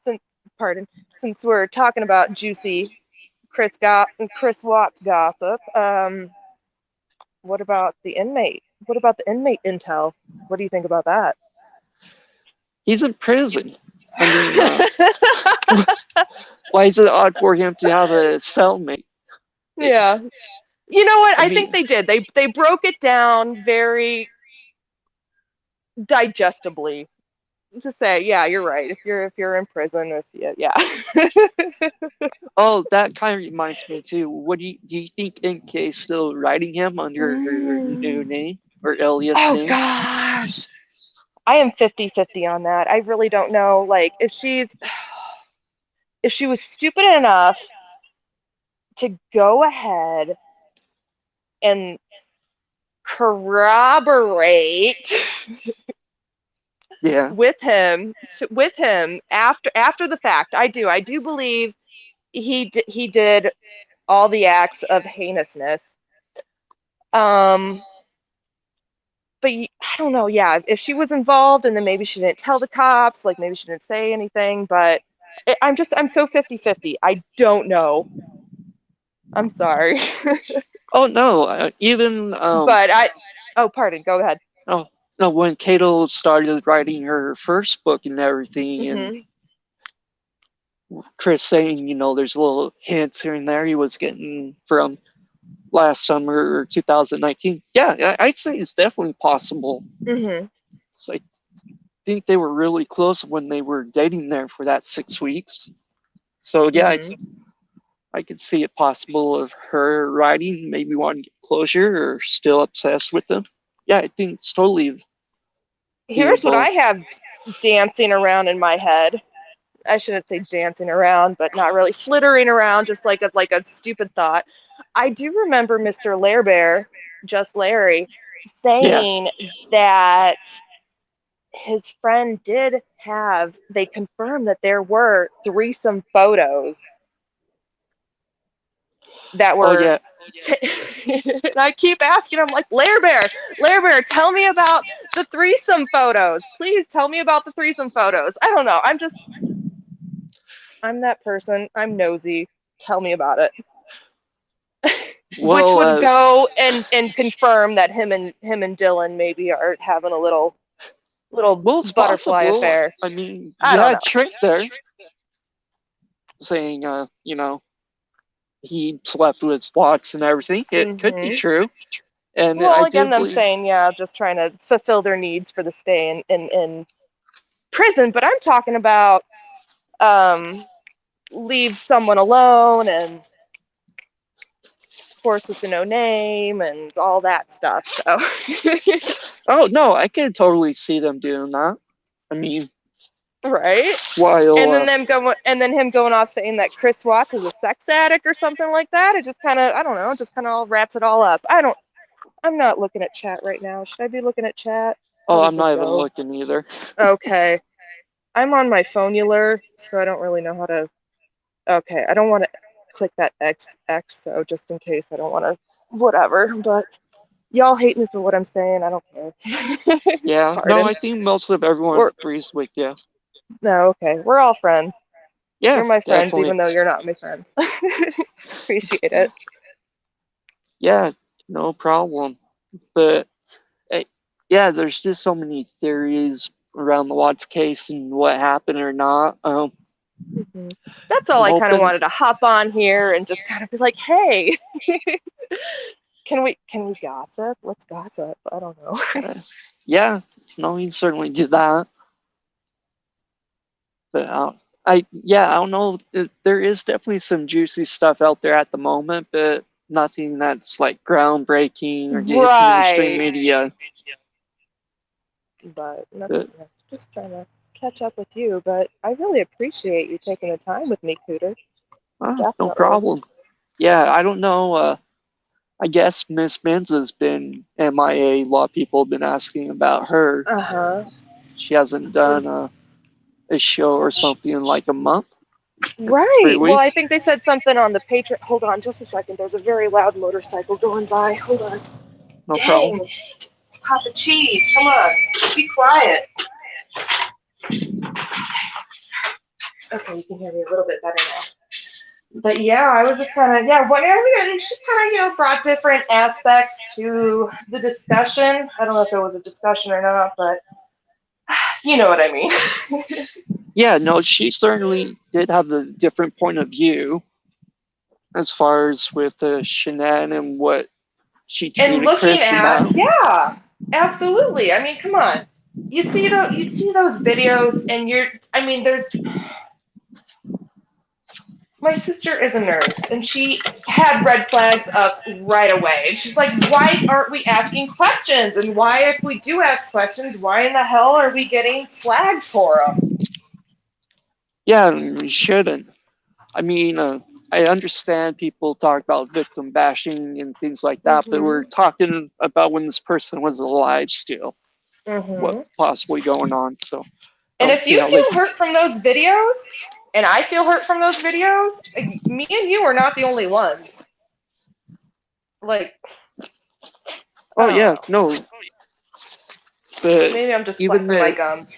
Since we're talking about juicy Chris Watts gossip, what about the inmate? What about the inmate intel? What do you think about that? He's in prison. I mean, why is it odd for him to have a cellmate? Yeah. You know what? I think they did. They broke it down very digestibly to say, yeah, you're right. If you're in prison, yeah. Oh, that kind of reminds me too. What do you think NK is still writing him under her new name or alias name? Oh gosh. I am 50-50 on that. I really don't know. Like, if she's if she was stupid enough to go ahead and corroborate Yeah. with him after the fact. I do believe he did all the acts of heinousness. But I don't know. Yeah, if she was involved and then maybe she didn't tell the cops, like maybe she didn't say anything, but I'm so 50-50. I don't know. I'm sorry. Oh no, even But oh, pardon, go ahead. Oh no, when Cato started writing her first book and everything, and Chris saying, there's little hints here and there he was getting from last summer or 2019. Yeah, I'd say it's definitely possible. So I think they were really close when they were dating there for that 6 weeks. So yeah, I could see it possible of her writing, maybe wanting to get closure or still obsessed with them. Yeah, I think it's totally. Here's what doable. I have dancing around in my head. I shouldn't say dancing around, but not really flittering around, just like a stupid thought. I do remember Mr. Lairbear, just Larry, saying that his friend they confirmed that there were threesome photos that were. And I keep asking him, like, Lairbear, tell me about the threesome photos. Please tell me about the threesome photos. I don't know. I'm that person. I'm nosy. Tell me about it. Which would go and confirm that him and Dylan maybe are having a little butterfly affair. I mean, I you don't had know. Trent there saying, he slept with Watts and everything. It could be true. And Well, I again, do them believe, saying, just trying to fulfill their needs for the stay in prison. But I'm talking about leave someone alone and horse with no name and all that stuff. So. oh no, I could totally see them doing that. I mean, right? While And then him going off saying that Chris Watts is a sex addict or something like that. It just kind of, I don't know, just kind of all wraps it all up. I'm not looking at chat right now. Should I be looking at chat? Oh, I'm not even looking either. Okay. I'm on my phonular, so I don't really know how to. Okay, I don't want to click that X, so just in case I don't want to, whatever. But y'all hate me for what I'm saying. I don't care. Yeah, Pardon. no, I think most of everyone agrees with you. No, okay, we're all friends. Yeah, you're my friends, definitely. even though you're not my friends. Appreciate it. Yeah, no problem. But yeah, there's just so many theories around the Watts case and what happened or not. That's all I kind of wanted to hop on here and just kind of be like, hey, can we gossip? Let's gossip. I don't know. Yeah, no, we can certainly do that. But I don't know. There is definitely some juicy stuff out there at the moment, but nothing that's like groundbreaking or getting mainstream media. But nothing. Just trying to catch up with you. But I really appreciate you taking the time with me, Cooter. No problem. Yeah, I don't know. I guess Miss Menza's been MIA. A lot of people have been asking about her. She hasn't done a show or something in like a month. Right. Well, I think they said something on the Patreon. Hold on just a second. There's a very loud motorcycle going by. Hold on. No problem. Papa Cheese, come on. Be quiet. Okay, you can hear me a little bit better now. But yeah, I was just kind of, whatever. And she kind of, brought different aspects to the discussion. I don't know if it was a discussion or not, but you know what I mean. Yeah, no, she certainly did have a different point of view as far as with Shanann and what she treated Chris about. Yeah, absolutely. I mean, come on. You see those videos, and there's. My sister is a nurse, and she had red flags up right away. And she's like, why aren't we asking questions? And why, if we do ask questions, why in the hell are we getting flagged for them? Yeah, we shouldn't. I mean, I understand people talk about victim bashing and things like that, but we're talking about when this person was alive still. What possibly going on? So, And I if don't see you how they feel hurt from those videos, and I feel hurt from those videos, me and you are not the only ones. Like, Oh yeah, no. But maybe I'm just even flapping my the gums,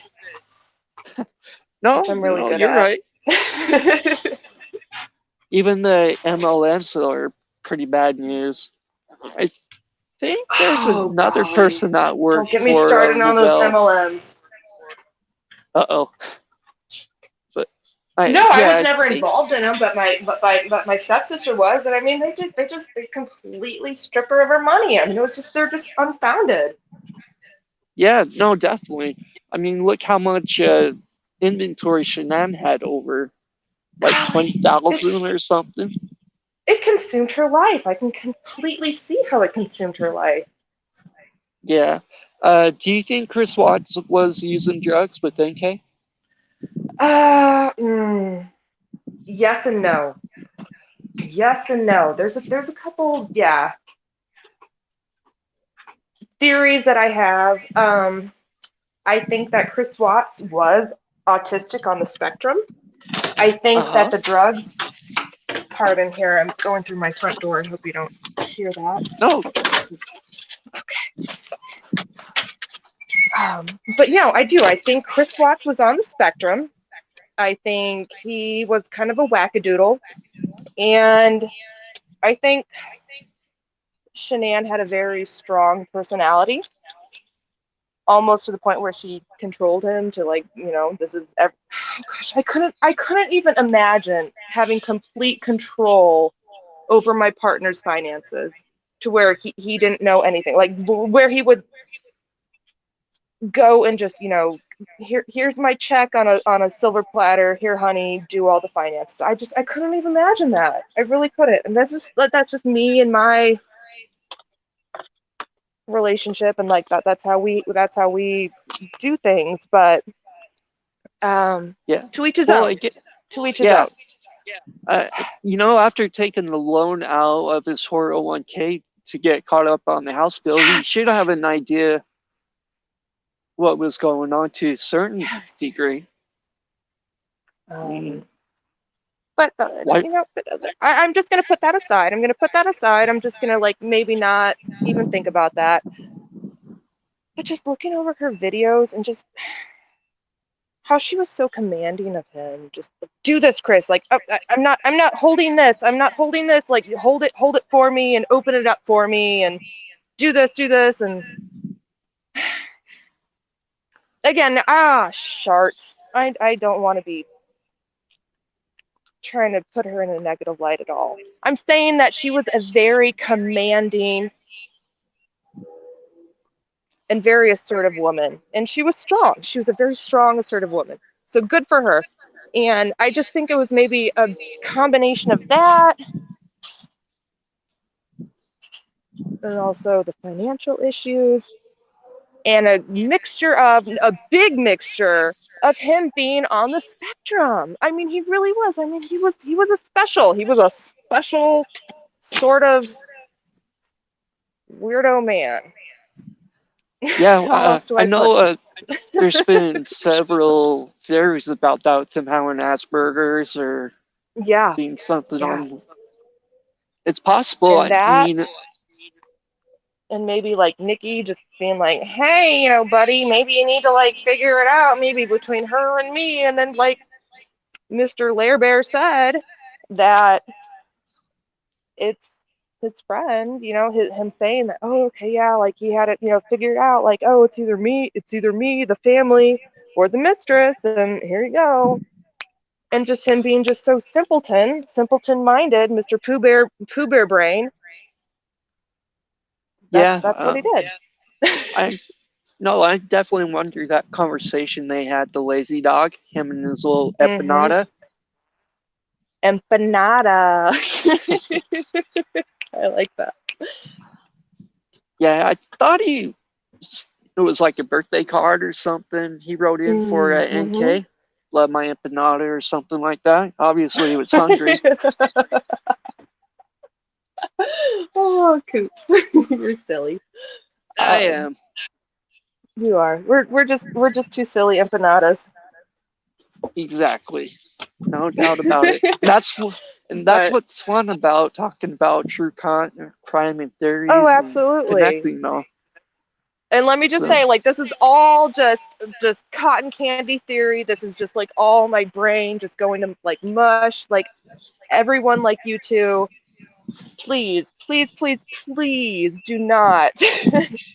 no, which I'm really no, good you're at. right. Even the MLMs are pretty bad news. I think there's another person that worked Don't get me for started on those Lavelle. MLMs. Uh-oh. But No, I was I never think, involved in them, but my stepsister was, and I mean they completely strip her of her money. I mean they're just unfounded. yeah, no, definitely. I mean, look how much inventory Shanann had over, like 20,000 or something. It consumed her life. I can completely see how it consumed her life. Yeah. Do you think Chris Watts was using drugs with NK? Yes and no. Yes and no. There's a couple, yeah, theories that I have. I think that Chris Watts was autistic on the spectrum. I think that the drugs. Pardon, here I'm going through my front door. I hope you don't hear that. No. But no, I do. I think Chris Watts was on the spectrum. I think he was kind of a wackadoodle, and I think Shanann had a very strong personality, almost to the point where she controlled him to, like, this is oh gosh, I couldn't even imagine having complete control over my partner's finances to where he didn't know anything, like where he would go and just, here's my check on a silver platter, here honey, do all the finances. I couldn't even imagine that. I really couldn't. And that's just me and my relationship, and like that's how we do things. But yeah, to each his well, own. To each his yeah. own. After taking the loan out of his 401k to get caught up on the house bill, he should have an idea what was going on to a certain degree. But I'm just gonna put that aside. I'm just gonna, like, maybe not even think about that. But just looking over her videos and just how she was so commanding of him, just like, do this, Chris. Like, oh, I'm not holding this. I'm not holding this. Like, hold it for me and open it up for me and do this and again, sharts. I don't want to be trying to put her in a negative light at all. I'm saying that she was a very commanding and very assertive woman, and she was strong. She was a very strong, assertive woman. So good for her. And I just think it was maybe a combination of that and also the financial issues and a big mixture of him being on the spectrum. I mean, he really was. I mean, he was a special sort of weirdo man. Yeah, How else do I I know put there's been several theories about that with him having Asperger's or being something on. It's possible. And that, I mean, and maybe like Nikki just being like, hey, buddy, maybe you need to like figure it out, maybe between her and me. And then like Mr. Lair Bear said that it's his friend, him saying that, oh, okay, yeah, like he had it, figured out, like, oh, it's either me, the family, or the mistress, and here you go. And just him being just so simpleton-minded, Mr. Pooh Bear brain. That's what he did. I definitely wonder that conversation they had, the lazy dog, him and his little empanada. Empanada. I like that. Yeah, I thought it was like a birthday card or something he wrote in for NK. love my empanada or something like that. Obviously, he was hungry. Oh, Coots, you're silly. I am. You are. We're just two silly empanadas. Exactly. No doubt about it. That's But- what's fun about talking about true crime and theories Oh, and absolutely. connecting them. And let me just say, like, this is all just cotton candy theory. This is just like all my brain just going to like mush. Like, everyone like you two, please, please, please, please do not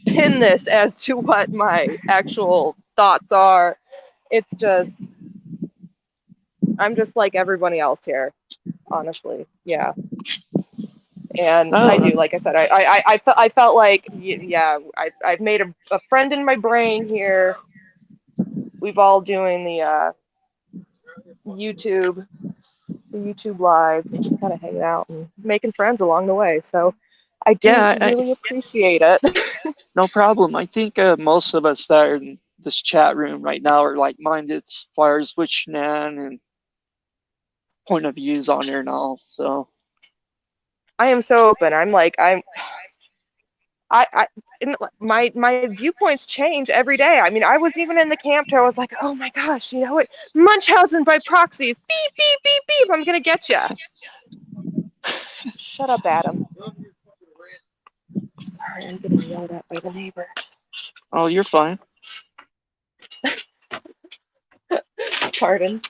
pin this as to what my actual thoughts are. It's just, I'm just like everybody else here, honestly. Yeah. And I do, like I said, I felt like, yeah, I've made a friend in my brain here. We've all doing the YouTube lives and just kind of hanging out and making friends along the way. So I do really appreciate it. No problem. I think most of us that are in this chat room right now are like-minded as far as which Nan and point of views on there and all. So I am so open. I'm like, my viewpoints change every day. I mean, I was even in the camp too. I was like, oh my gosh, you know what? Munchausen by proxies. Beep, beep, beep, beep. I'm going to get you. Shut up, Adam. Sorry, I'm getting yelled at by the neighbor. Oh, you're fine. Pardon.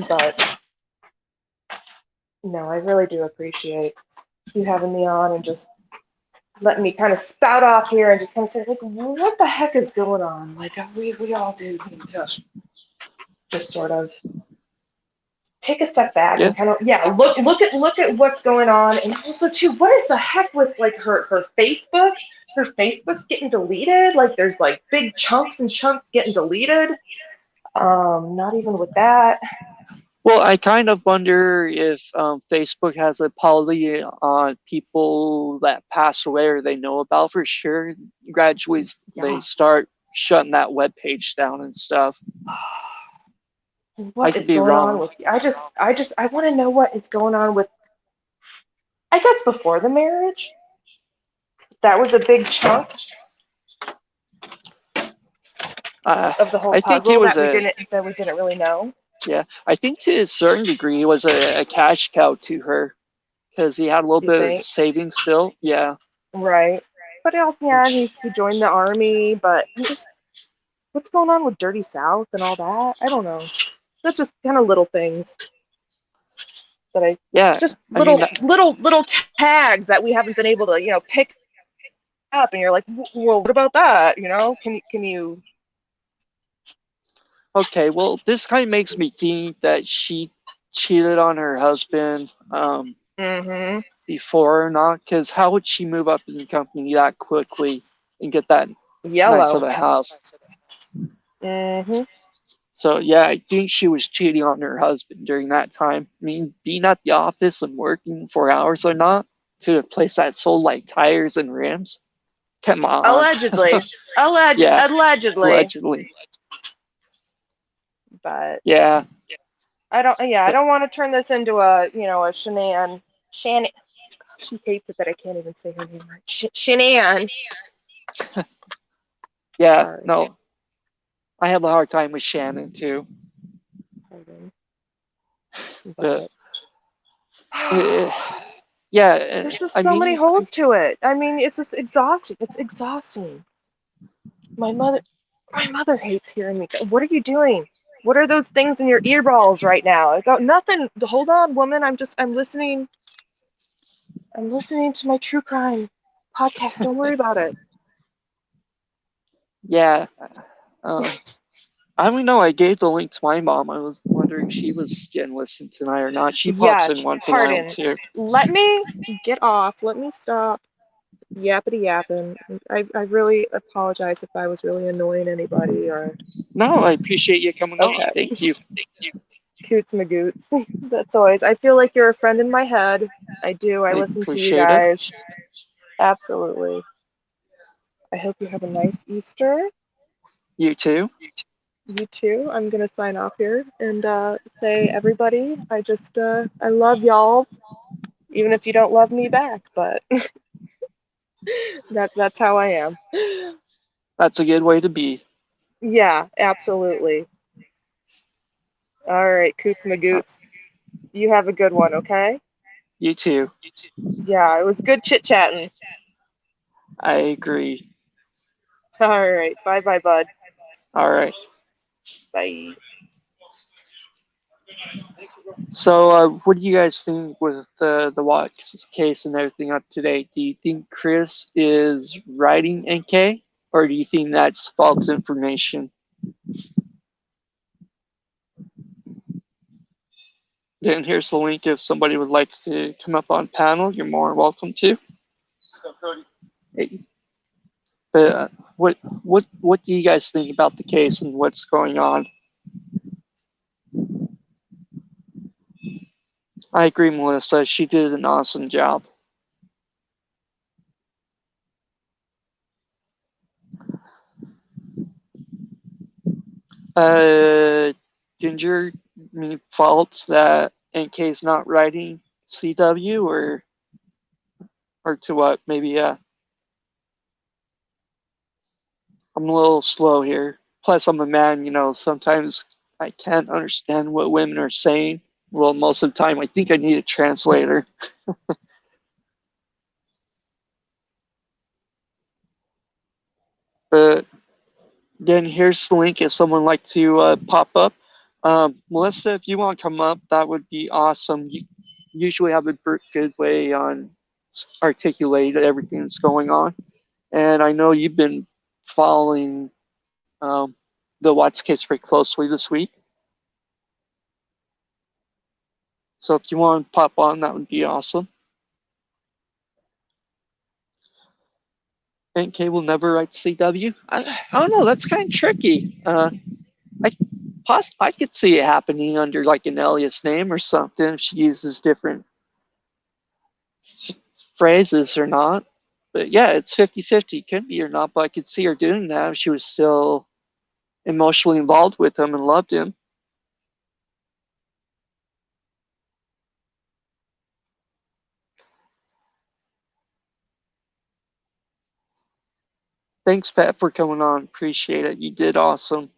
But no, I really do appreciate you having me on and just letting me kind of spout off here and just kind of say, like, what the heck is going on? Like, we all do need to just sort of take a step back and kind of look at what's going on. And also too, what is the heck with like her Facebook? Her Facebook's getting deleted. Like, there's like big chunks and chunks getting deleted. Not even with that. Well, I kind of wonder if Facebook has a policy on people that pass away or they know about for sure. Gradually, they start shutting that web page down and stuff. What is going on with you? I want to know what is going on with, I guess, before the marriage. That was a big chunk of the whole puzzle that we didn't really know. Yeah, I think to a certain degree he was a cash cow to her because he had a little bit of savings still. Yeah. Right. But also, yeah, he joined the army, but what's going on with Dirty South and all that? I don't know. That's just kind of little things that little tags that we haven't been able to, pick up, and you're like, well, what about that? Can you? Okay, well, this kind of makes me think that she cheated on her husband before or not, because how would she move up in the company that quickly and get that nice of a house? So, yeah, I think she was cheating on her husband during that time. I mean, being at the office and working 4 hours or not to a place that sold, like, tires and rims. Come on. Allegedly. Yeah, allegedly. But yeah. I don't want to turn this into a Shanann. She hates it that I can't even say her name right. Shanann. Yeah, Sorry. no. I have a hard time with Shannon too. But yeah, there's just so many holes to it. I mean, it's just exhausting. It's exhausting. My mother hates hearing me. What are you doing? What are those things in your earballs right now? I go, nothing. Hold on, woman. I'm listening. I'm listening to my true crime podcast. Don't worry about it. Yeah. I don't know. I gave the link to my mom. I was wondering if she was getting listened tonight or not. She pops in once in a while too. Let me get off. Let me stop yappity yapping. I really apologize if I was really annoying anybody or. No, I appreciate you coming on. Thank you. Coots magoots. That's always. I feel like you're a friend in my head. I do. I listen to you guys. Absolutely. I hope you have a nice Easter. You too. You too. I'm gonna sign off here and say, everybody, I love y'all, even if you don't love me back, but that's how I am. That's a good way to be. Yeah, absolutely. All right, Coots Magoots. You have a good one, okay? You too. Yeah, it was good chit-chatting. I agree. All right. Bye-bye, bud. All right. Bye. So, what do you guys think with the Watts case and everything up to date? Do you think Chris is writing NK, or do you think that's false information? Then here's the link. If somebody would like to come up on panel, you're more than welcome to. Hey. But what do you guys think about the case and what's going on? I agree, Melissa. She did an awesome job. Ginger, any faults that NK's not writing CW, or to what? Maybe I'm a little slow here. Plus, I'm a man. Sometimes I can't understand what women are saying. Well, most of the time, I think I need a translator. But then here's the link if someone would like to pop up. Melissa, if you want to come up, that would be awesome. You usually have a good way on articulate everything that's going on. And I know you've been following the Watts case very closely this week. So if you want to pop on, that would be awesome. NK will never write CW. I don't know. That's kind of tricky. I could see it happening under like an alias name or something if she uses different phrases or not. But yeah, it's 50-50. Could be or not, but I could see her doing that if she was still emotionally involved with him and loved him. Thanks, Pat, for coming on. Appreciate it. You did awesome.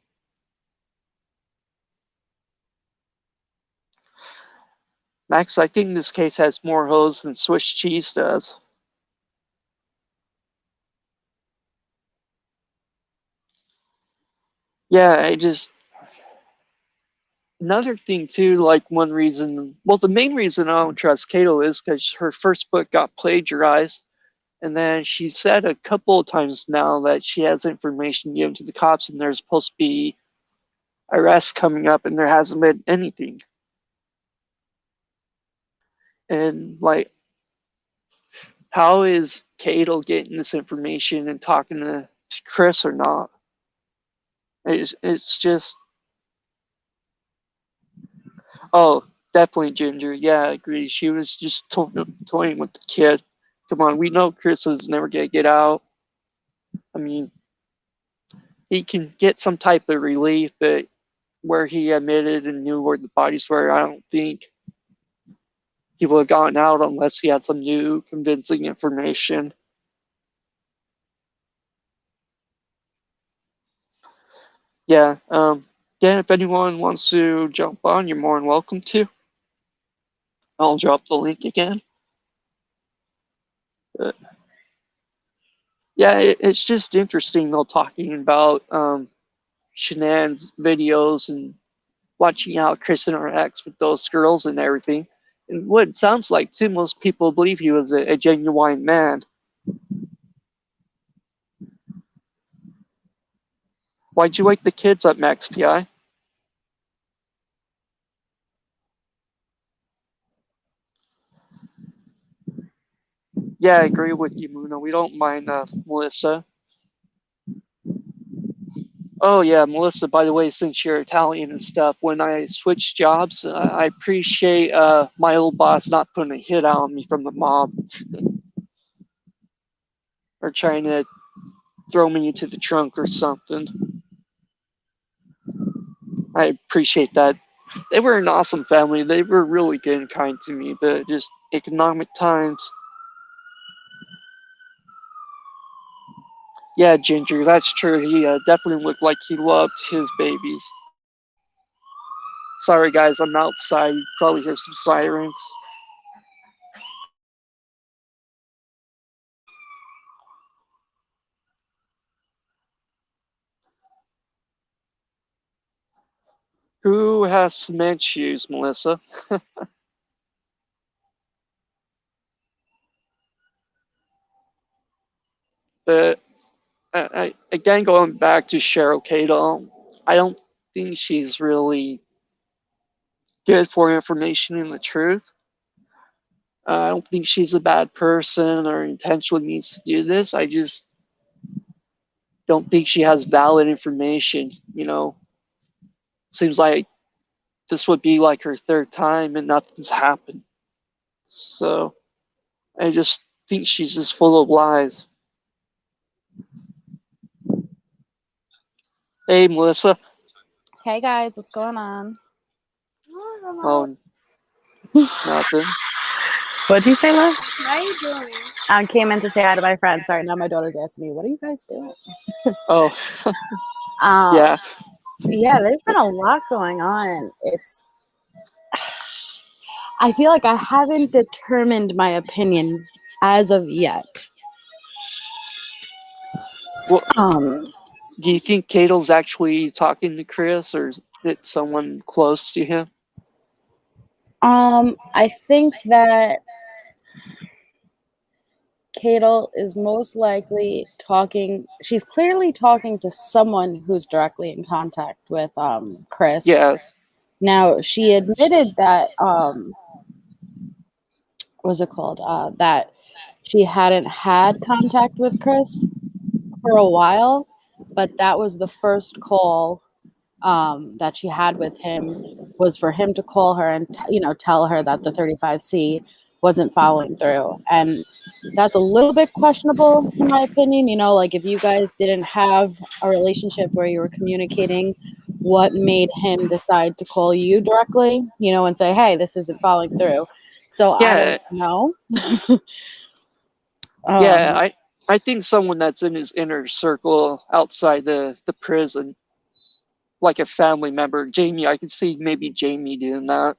Max, I think this case has more hoes than Swiss cheese does. Yeah, another thing too, like one reason, well, the main reason I don't trust Cato is because her first book got plagiarized. And then she said a couple of times now that she has information given to the cops and there's supposed to be arrests coming up and there hasn't been anything. And like, how is Cato getting this information and talking to Chris or not? It's just, oh, definitely Ginger. Yeah, I agree. She was just toying with the kid. Come on, we know Chris is never going to get out. I mean, he can get some type of relief, but where he admitted and knew where the bodies were, I don't think he would have gotten out unless he had some new convincing information. Yeah, yeah, if anyone wants to jump on, you're more than welcome to. I'll drop the link again. But yeah, it's just interesting though, talking about Shanann's videos and watching how Chris interacts with those girls and everything. And what it sounds like too, most people believe he was a genuine man. Why'd you wake the kids up, Max PI? Yeah, I agree with you, Muna. We don't mind Melissa. Oh yeah, Melissa, by the way, since you're Italian and stuff, when I switch jobs, I appreciate my old boss not putting a hit on me from the mob. Or trying to throw me into the trunk or something. I appreciate that. They were an awesome family. They were really good and kind to me, but just economic times. Yeah, Ginger, that's true. He definitely looked like he loved his babies. Sorry, guys, I'm outside. You probably hear some sirens. Who has cement shoes, Melissa? But again, going back to Cheryl Cadle, I don't think she's really good for information and the truth. I don't think she's a bad person or intentionally means to do this. I just don't think she has valid information. Seems like this would be like her third time and nothing's happened. So I just think she's just full of lies. Hey, Melissa. Hey guys, what's going on? Oh, nothing. What'd you say, love? How are you doing? I came in to say hi to my friend. Sorry, now my daughter's asking me, what are you guys doing? Oh, yeah. Yeah, there's been a lot going on. I feel like I haven't determined my opinion as of yet. Well, do you think Cadle's actually talking to Chris, or is it someone close to him? I think that Cadle is most likely talking. She's clearly talking to someone who's directly in contact with Chris. Yeah. Now she admitted that what's it called? That she hadn't had contact with Chris for a while, but that was the first call that she had with him was for him to call her and tell her that the 35C wasn't following through. And that's a little bit questionable in my opinion. Like if you guys didn't have a relationship where you were communicating, what made him decide to call you directly, and say, hey, this isn't following through. So I don't know. Yeah, I think someone that's in his inner circle outside the prison, like a family member. Jamie, I could see maybe Jamie doing that.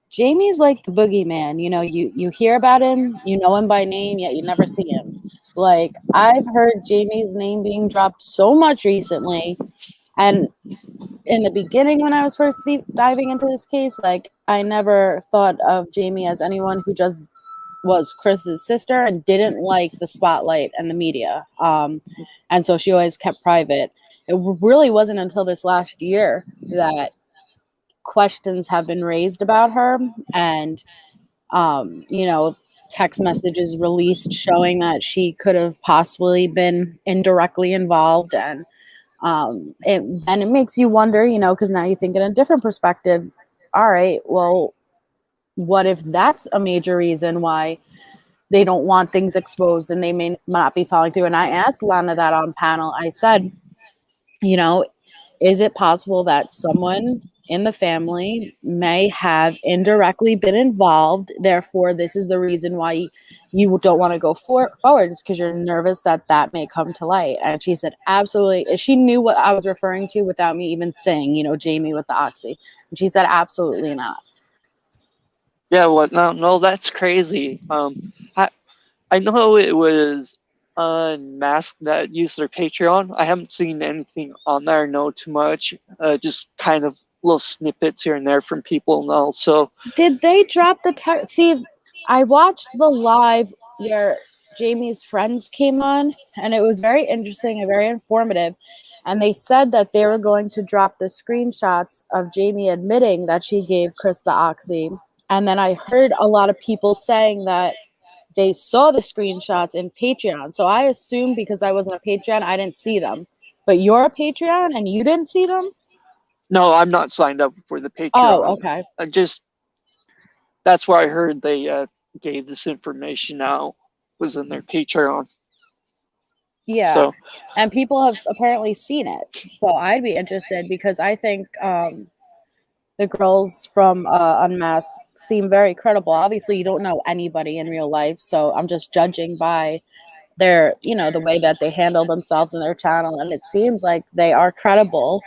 Jamie's like the boogeyman. You hear about him, you know him by name, yet you never see him. Like, I've heard Jamie's name being dropped so much recently. And in the beginning, when I was first diving into this case, like, I never thought of Jamie as anyone who just was Chris's sister and didn't like the spotlight and the media. And so she always kept private. It really wasn't until this last year that questions have been raised about her, and text messages released showing that she could have possibly been indirectly involved. And it makes you wonder, because now you think in a different perspective, all right, well, what if that's a major reason why they don't want things exposed and they may not be following through? And I asked Lana that on panel. I said, is it possible that someone in the family may have indirectly been involved? Therefore, this is the reason why you don't want to go forward, is because you're nervous that may come to light. And she said, absolutely. She knew what I was referring to without me even saying, Jamie with the oxy. And she said, absolutely not. Yeah, no, that's crazy. I know it was Unmasked that used their Patreon. I haven't seen anything on there, know too much. Just kind of little snippets here and there from people, and also. Did they drop the text? See, I watched the live where Jamie's friends came on, and it was very interesting and very informative. And they said that they were going to drop the screenshots of Jamie admitting that she gave Chris the oxy. And then I heard a lot of people saying that they saw the screenshots in Patreon. So I assumed because I wasn't a Patreon, I didn't see them. But you're a Patreon and you didn't see them? No, I'm not signed up for the Patreon. Oh, okay. That's where I heard they gave this information out, was in their Patreon. Yeah, So and people have apparently seen it. So I'd be interested because I think the girls from Unmasked seem very credible. Obviously, you don't know anybody in real life, so I'm just judging by their, the way that they handle themselves in their channel, and it seems like they are credible.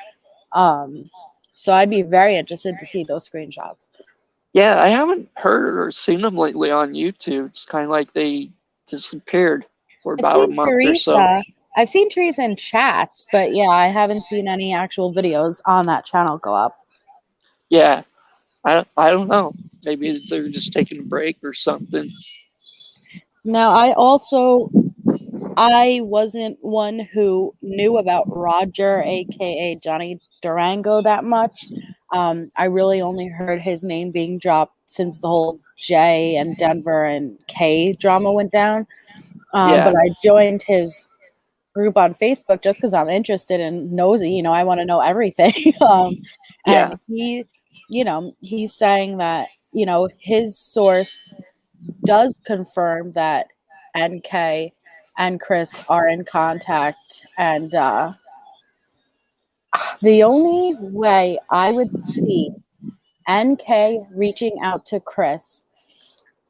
So I'd be very interested to see those screenshots. yeah, I haven't heard or seen them lately on YouTube. It's kind of like they disappeared for I've about a seen month or so. Teresa. I've seen Teresa in chats, but yeah, I haven't seen any actual videos on that channel go up. Yeah, I don't know. Maybe they're just taking a break or something. Now, I wasn't one who knew about Roger, aka Johnny Durango, that much. I really only heard his name being dropped since the whole Jay and Denver and Kay drama went down. Yeah. But I joined his group on Facebook just because I'm interested and nosy. I want to know everything. Yeah. And he's saying that his source does confirm that NK and Chris are in contact, and the only way I would see NK reaching out to Chris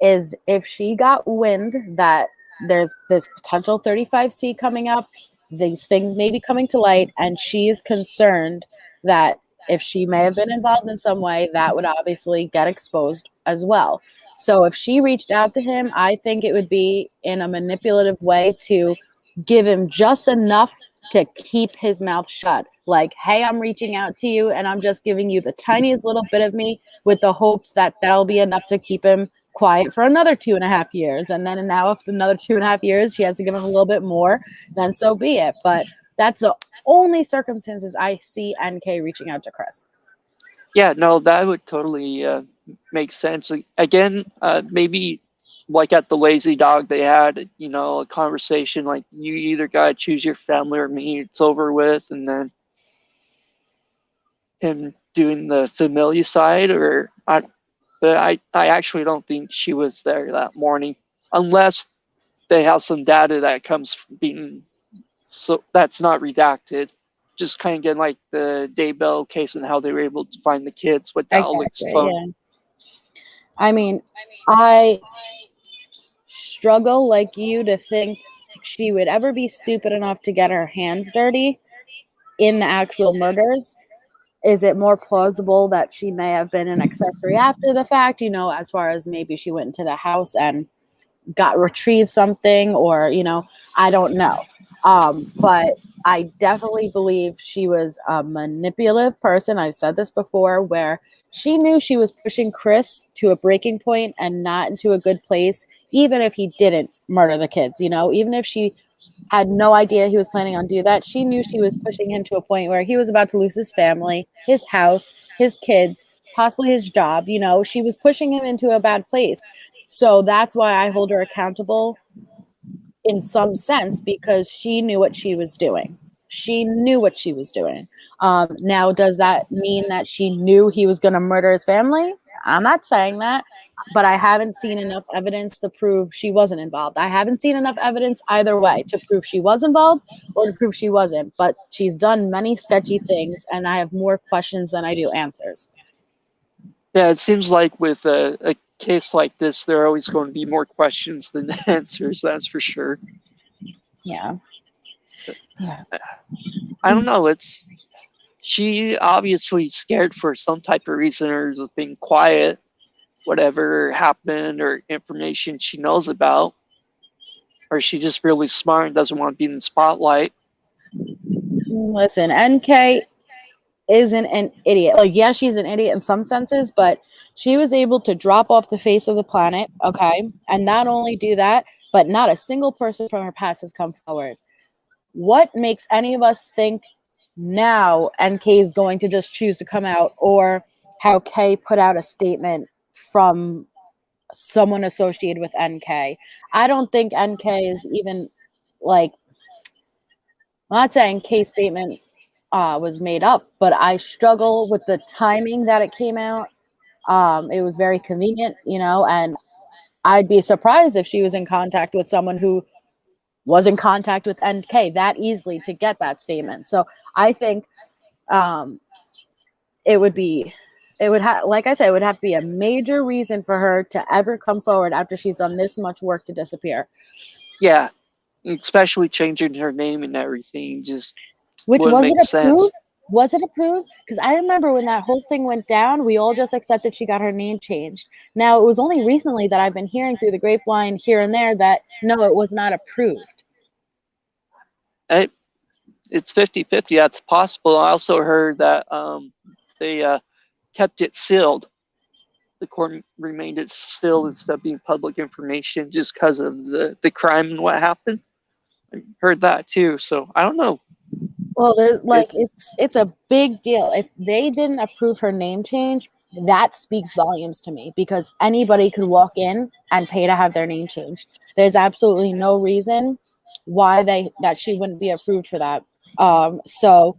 is if she got wind that there's this potential 35C coming up, these things may be coming to light, and she is concerned that if she may have been involved in some way, that would obviously get exposed as well. So if she reached out to him, I think it would be in a manipulative way to give him just enough to keep his mouth shut. Like, hey, I'm reaching out to you and I'm just giving you the tiniest little bit of me with the hopes that that'll be enough to keep him quiet for another 2.5 years. And then now after another 2.5 years, she has to give him a little bit more, then so be it. But that's the only circumstances I see NK reaching out to Chris. Yeah, no, that would totally make sense. Again, maybe like at the Lazy Dog, they had, a conversation like, you either got to choose your family or me, it's over with. And then him doing the familiar side, but I actually don't think she was there that morning, unless they have some data that comes from being, so that's not redacted. Just kind of getting like the Daybell case and how they were able to find the kids with Alec's Exactly, phone. yeah. I mean, I struggle like you to think she would ever be stupid enough to get her hands dirty in the actual murders. Is it more plausible that she may have been an accessory after the fact, as far as maybe she went into the house and retrieved something, or, I don't know. But I definitely believe she was a manipulative person. I've said this before, where she knew she was pushing Chris to a breaking point and not into a good place, even if he didn't murder the kids, even if she had no idea he was planning on doing that. She knew she was pushing him to a point where he was about to lose his family, his house, his kids, possibly his job. She was pushing him into a bad place. So that's why I hold her accountable in some sense, because she knew what she was doing. She knew what she was doing. Now, does that mean that she knew he was going to murder his family? I'm not saying that, but I haven't seen enough evidence to prove she wasn't involved. I haven't seen enough evidence either way to prove she was involved or to prove she wasn't, but she's done many sketchy things, and I have more questions than I do answers. Yeah, it seems like with a case like this, there are always going to be more questions than answers, that's for sure. Yeah. I don't know. She obviously scared for some type of reason, or is being quiet, whatever happened or information she knows about, or she just really smart and doesn't want to be in the spotlight. Listen, NK isn't an idiot. Like, yeah, she's an idiot in some senses, but she was able to drop off the face of the planet, okay? And not only do that, but not a single person from her past has come forward. What makes any of us think now NK is going to just choose to come out, or how Kay put out a statement from someone associated with NK? I don't think NK is even like, I'm not saying Kay's statement was made up, but I struggle with the timing that it came out. It was very convenient, and I'd be surprised if she was in contact with someone who was in contact with NK that easily to get that statement. So I think it would have, like I said, it would have to be a major reason for her to ever come forward after she's done this much work to disappear. Yeah, especially changing her name and everything just Which wouldn't was it make sense. approved? Was it approved? Because I remember when that whole thing went down, we all just accepted she got her name changed. Now, it was only recently that I've been hearing through the grapevine here and there that no, it was not approved. It's 50-50. That's possible. I also heard that they kept it sealed. The court remained it sealed instead of being public information just because of the crime and what happened. I heard that too. So I don't know. Well, there's like it's a big deal. If they didn't approve her name change, that speaks volumes to me because anybody could walk in and pay to have their name changed. There's absolutely no reason why that she wouldn't be approved for that. So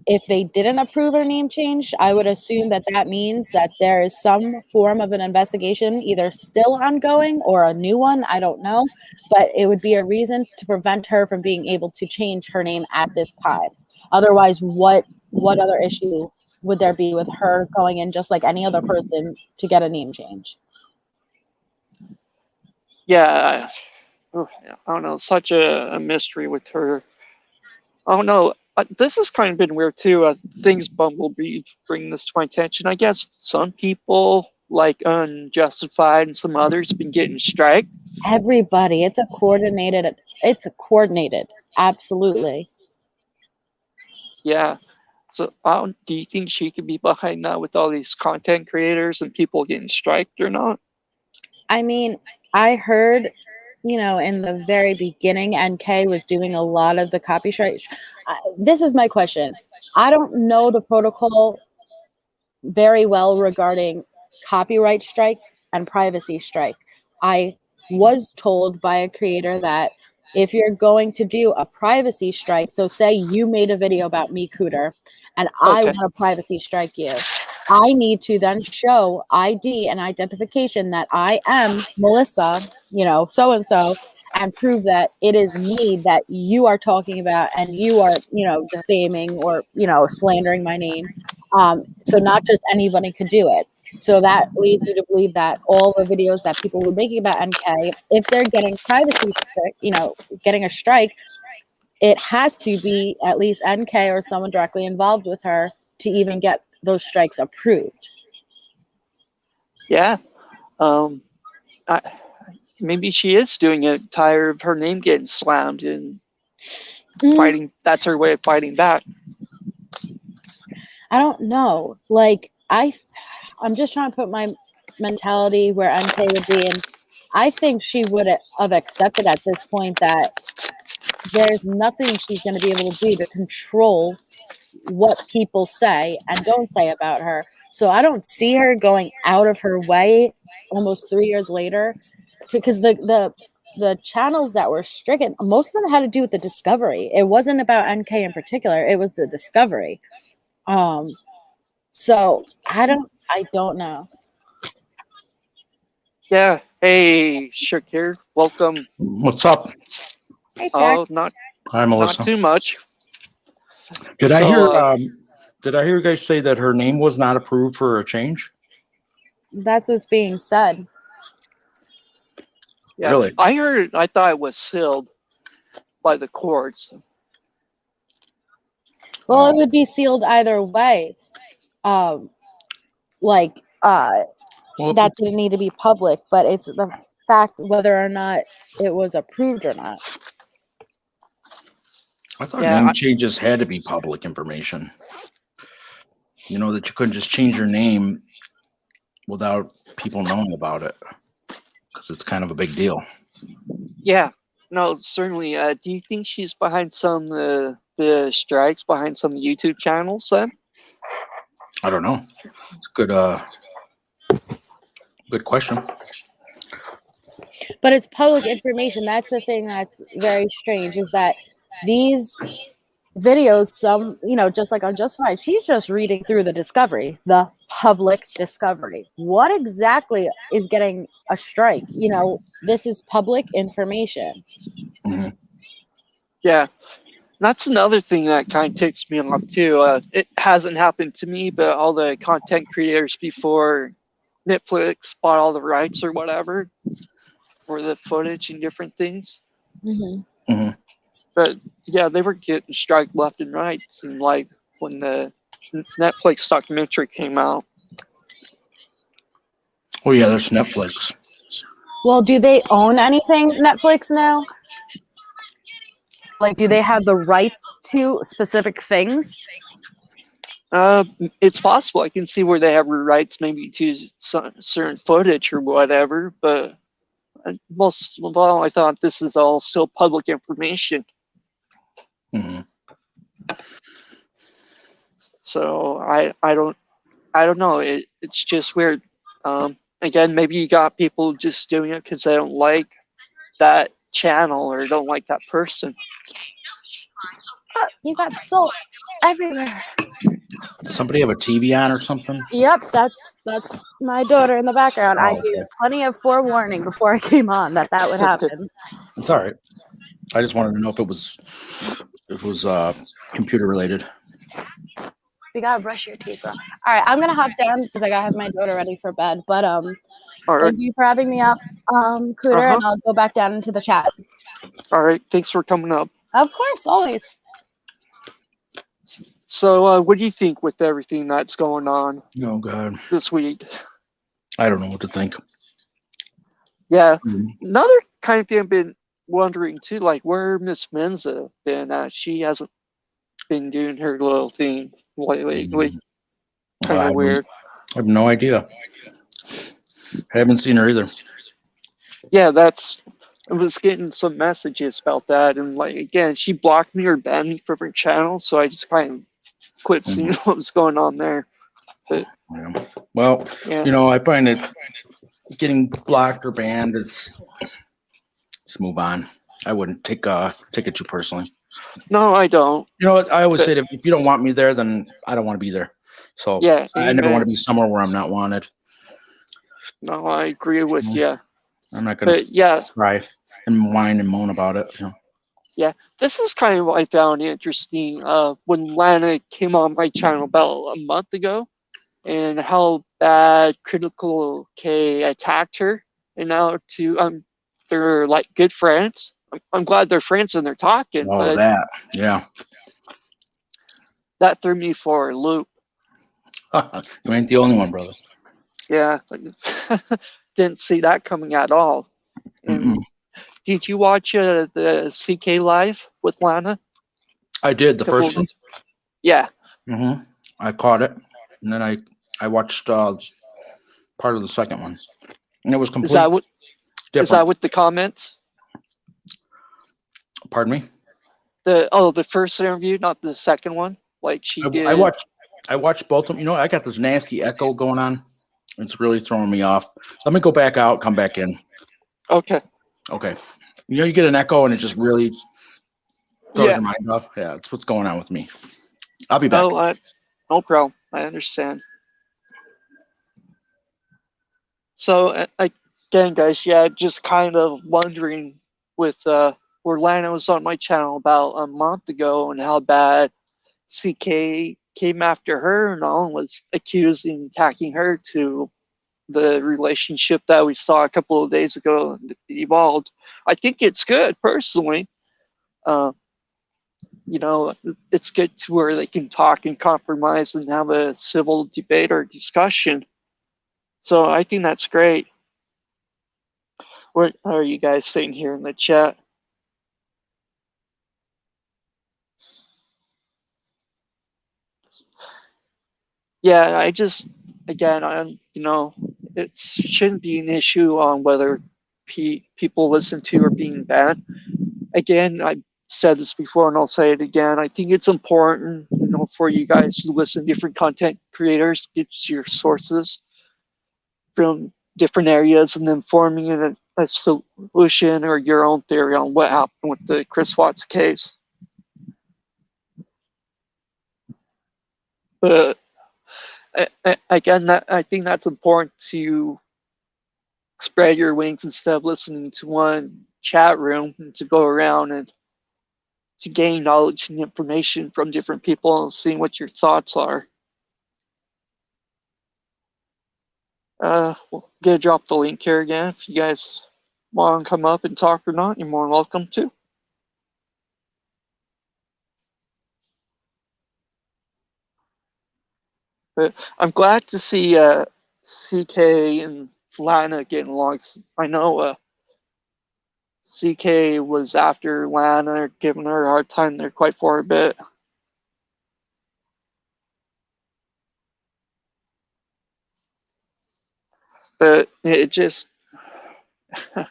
if they didn't approve her name change, I would assume that means that there is some form of an investigation either still ongoing or a new one. I don't know, but it would be a reason to prevent her from being able to change her name at this time. Otherwise, what other issue would there be with her going in just like any other person to get a name change? Yeah, I don't know. It's such a mystery with her. I don't know. This has kind of been weird too. Things Bumblebee bring this to my attention. I guess some people like Unjustified and some others been getting strike. Everybody, it's coordinated. Absolutely. Yeah. So do you think she could be behind that with all these content creators and people getting striked or not? I mean, I heard, in the very beginning, NK was doing a lot of the copy strike. This is my question. I don't know the protocol very well regarding copyright strike and privacy strike. I was told by a creator that if you're going to do a privacy strike, so say you made a video about me, Cooter, and I want to privacy strike you, I need to then show ID and identification that I am Melissa, so-and-so, and prove that it is me that you are talking about and you are, defaming or, slandering my name. So not just anybody could do it. So that leads you to believe that all the videos that people were making about NK, if they're getting privacy, getting a strike, it has to be at least NK or someone directly involved with her to even get those strikes approved. Yeah. Maybe she is doing it, tired of her name getting slammed and fighting. That's her way of fighting back. I don't know. Like, I'm just trying to put my mentality where NK would be, and I think she would have accepted at this point that there's nothing she's going to be able to do to control what people say and don't say about her. So I don't see her going out of her way almost 3 years later, because the channels that were stricken, most of them had to do with the discovery. It wasn't about NK in particular. It was the discovery. So I don't know. Yeah. Hey, Shakir, welcome. What's up? Hey, Shaq. Hi, Melissa. Not too much. Did I hear you guys say that her name was not approved for a change? That's what's being said. Yeah, Really? I thought it was sealed by the courts. Well, it would be sealed either way. That didn't need to be public, but it's the fact whether or not it was approved or not. I thought name changes had to be public information. That you couldn't just change your name without people knowing about it, because it's kind of a big deal. Yeah, no, certainly. Do you think she's behind some of the strikes, behind some YouTube channels then? I don't know. It's good question. But it's public information. That's the thing that's very strange, is that these videos, just like Unjustified, she's just reading through the public discovery. What exactly is getting a strike? This is public information. Mhm. Yeah. That's another thing that kind of ticks me off too. It hasn't happened to me, but all the content creators before Netflix bought all the rights or whatever for the footage and different things. Mhm. But yeah, they were getting striked left and right. It seemed like when the Netflix documentary came out. Oh yeah, there's Netflix. Well, do they own anything Netflix now? Like, do they have the rights to specific things? It's possible. I can see where they have rights maybe to some certain footage or whatever, but most of all, I thought this is all still public information. Mhm. So I don't know. It's just weird. Again, maybe you got people just doing it because they don't like that channel or don't like that person. You got salt everywhere. Does somebody have a TV on or something? Yep, that's my daughter in the background. I Oh, gave okay. plenty of forewarning before I came on that would happen. It's all right. I just wanted to know if it was computer related. You gotta brush your teeth, bro. All right, I'm gonna hop down because I gotta have my daughter ready for bed. But All right. thank you for having me up, Cooter, and I'll go back down into the chat. All right. Thanks for coming up. Of course, always. So, what do you think with everything that's going on Oh God, this week? I don't know what to think. Yeah. Mhm. Another kind of thing I've been wondering too, like where Miss Menza been at. She hasn't been doing her little thing lately. Kind of weird. I have no idea. I haven't seen her either. Yeah, I was getting some messages about that, and like again, she blocked me or banned me from her channel, so I just kind of quit seeing what was going on there. But Yeah. Well, yeah. I find it getting blocked or banned is just move on. I wouldn't take it too personally. No, I don't. You know what? I always say that if you don't want me there, then I don't want to be there. So Yeah, I never want to amen. be somewhere where I'm not wanted. No, I agree with you. I'm not going to cry and whine and moan about it. Yeah, this is kind of what I found interesting. When Lana came on my channel about a month ago, and how bad Critical K attacked her, and now they're like good friends. I'm glad they're friends and they're talking, Oh, but yeah. that threw me for a loop. You ain't the only one, brother. Yeah, didn't see that coming at all. And did you watch the CK live with Lana? I did the first one. Yeah. I caught it, and then I watched part of the second one, and it was completely different. Is that with the comments? Pardon me? The first interview, not the second one. Like she did. I watched both of them. I got this nasty echo going on. It's really throwing me off. Let me go back out, come back in. Okay. Okay. You get an echo and it just really throws your mind off. Yeah, that's what's going on with me. I'll be back. Oh, no problem. I understand. So again, guys, just kind of wondering with where Lana was on my channel about a month ago and how bad CK came after her and all and was accusing, attacking her to the relationship that we saw a couple of days ago evolved. I think it's good personally. It's good to where they can talk and compromise and have a civil debate or discussion. So I think that's great. What are you guys saying here in the chat? Yeah, it shouldn't be an issue on whether people listen to or being banned. Again, I said this before and I'll say it again. I think it's important, for you guys to listen to different content creators, get your sources from different areas, and then forming a solution or your own theory on what happened with the Chris Watts case. But again, I think that's important to spread your wings instead of listening to one chat room and to go around and to gain knowledge and information from different people and seeing what your thoughts are. We'll gonna drop the link here again. If you guys want to come up and talk or not, you're more than welcome to. But I'm glad to see CK and Lana getting along. I know CK was after Lana, giving her a hard time there quite for a bit. But it just, I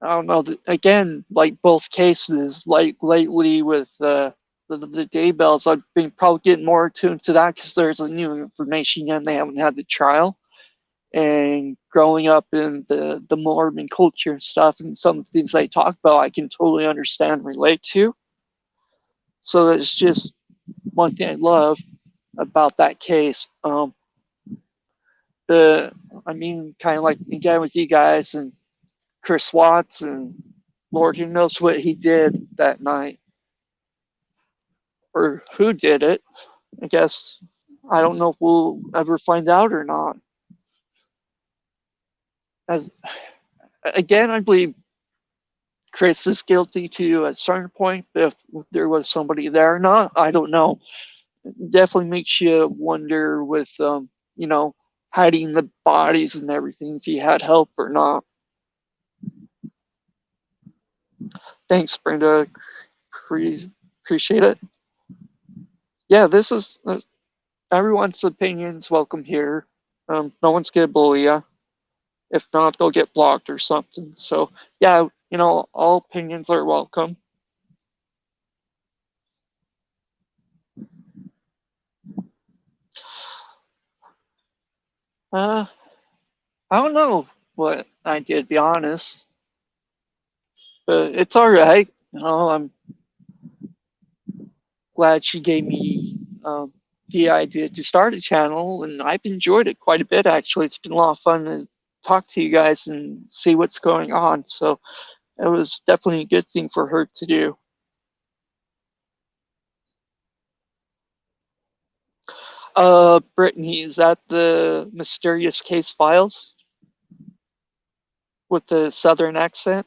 don't know. Again, like both cases, like lately with the Daybells, I've been probably getting more attuned to that because there's a new information and they haven't had the trial. And growing up in the Mormon culture and stuff, and some of the things they talk about, I can totally understand and relate to. So that's just one thing I love about that case. Kind of like again with you guys and Chris Watts, and Lord, who knows what he did that night or who did it. I guess I don't know if we'll ever find out or not. As again, I believe Chris is guilty to a certain point, but if there was somebody there or not, I don't know. It definitely makes you wonder with hiding the bodies and everything, if he had help or not. Thanks, Brenda. Appreciate it. Yeah, this is everyone's opinions welcome here. No one's gonna bully you. If not, they'll get blocked or something. So yeah, all opinions are welcome. I don't know what I did, to be honest, but it's all right. I'm glad she gave me the idea to start a channel, and I've enjoyed it quite a bit. Actually, it's been a lot of fun to talk to you guys and see what's going on. So it was definitely a good thing for her to do. Brittany, is that the Mysterious Case Files with the Southern accent?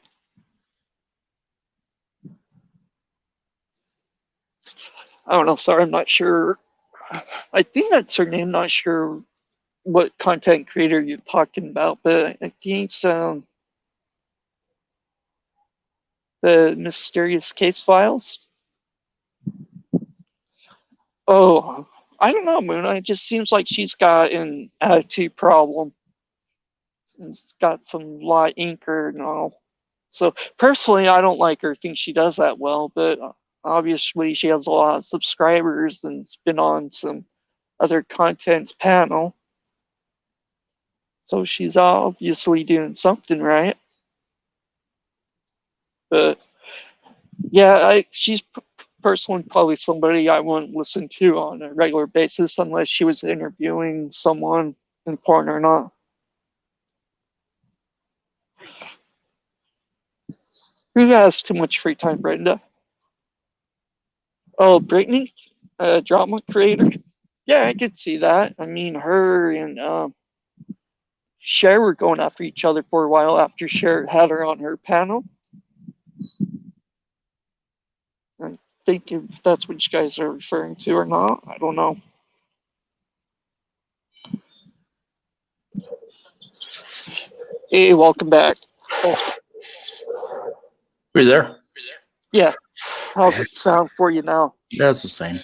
I don't know. Sorry, I'm not sure. I think that's her name. Not sure what content creator you're talking about, but I think it's the Mysterious Case Files. Oh, I don't know, Moon. It just seems like she's got an attitude problem. It's got some light inker and all. So personally, I don't like her. I think she does that well, but obviously she has a lot of subscribers and it's been on some other content's panel. So she's obviously doing something right. But yeah, she's personally probably somebody I wouldn't listen to on a regular basis unless she was interviewing someone important or not. Who has too much free time, Brenda? Oh, Brittany, drama creator. Yeah, I could see that. I mean, her and Cher were going after each other for a while after Cher had her on her panel. I think if that's what you guys are referring to or not, I don't know. Hey, welcome back. Oh. Are you there? Yeah. How's it sound for you now? Yeah, it's the same.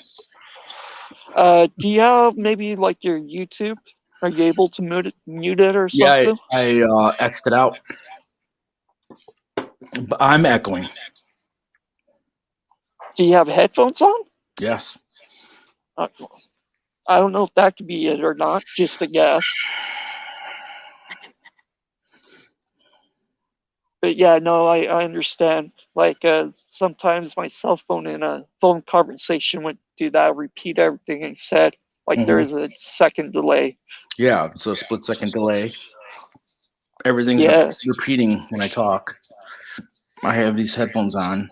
Do you have maybe like your YouTube? Are you able to mute it or something? Yeah, I X'd it out. But I'm echoing. Do you have headphones on? Yes. I don't know if that could be it or not. Just a guess. But yeah, no, I understand. Like sometimes my cell phone in a phone conversation would do that, repeat everything I said. Like there is a second delay. Yeah, it's a split second delay. Everything's repeating when I talk. I have these headphones on.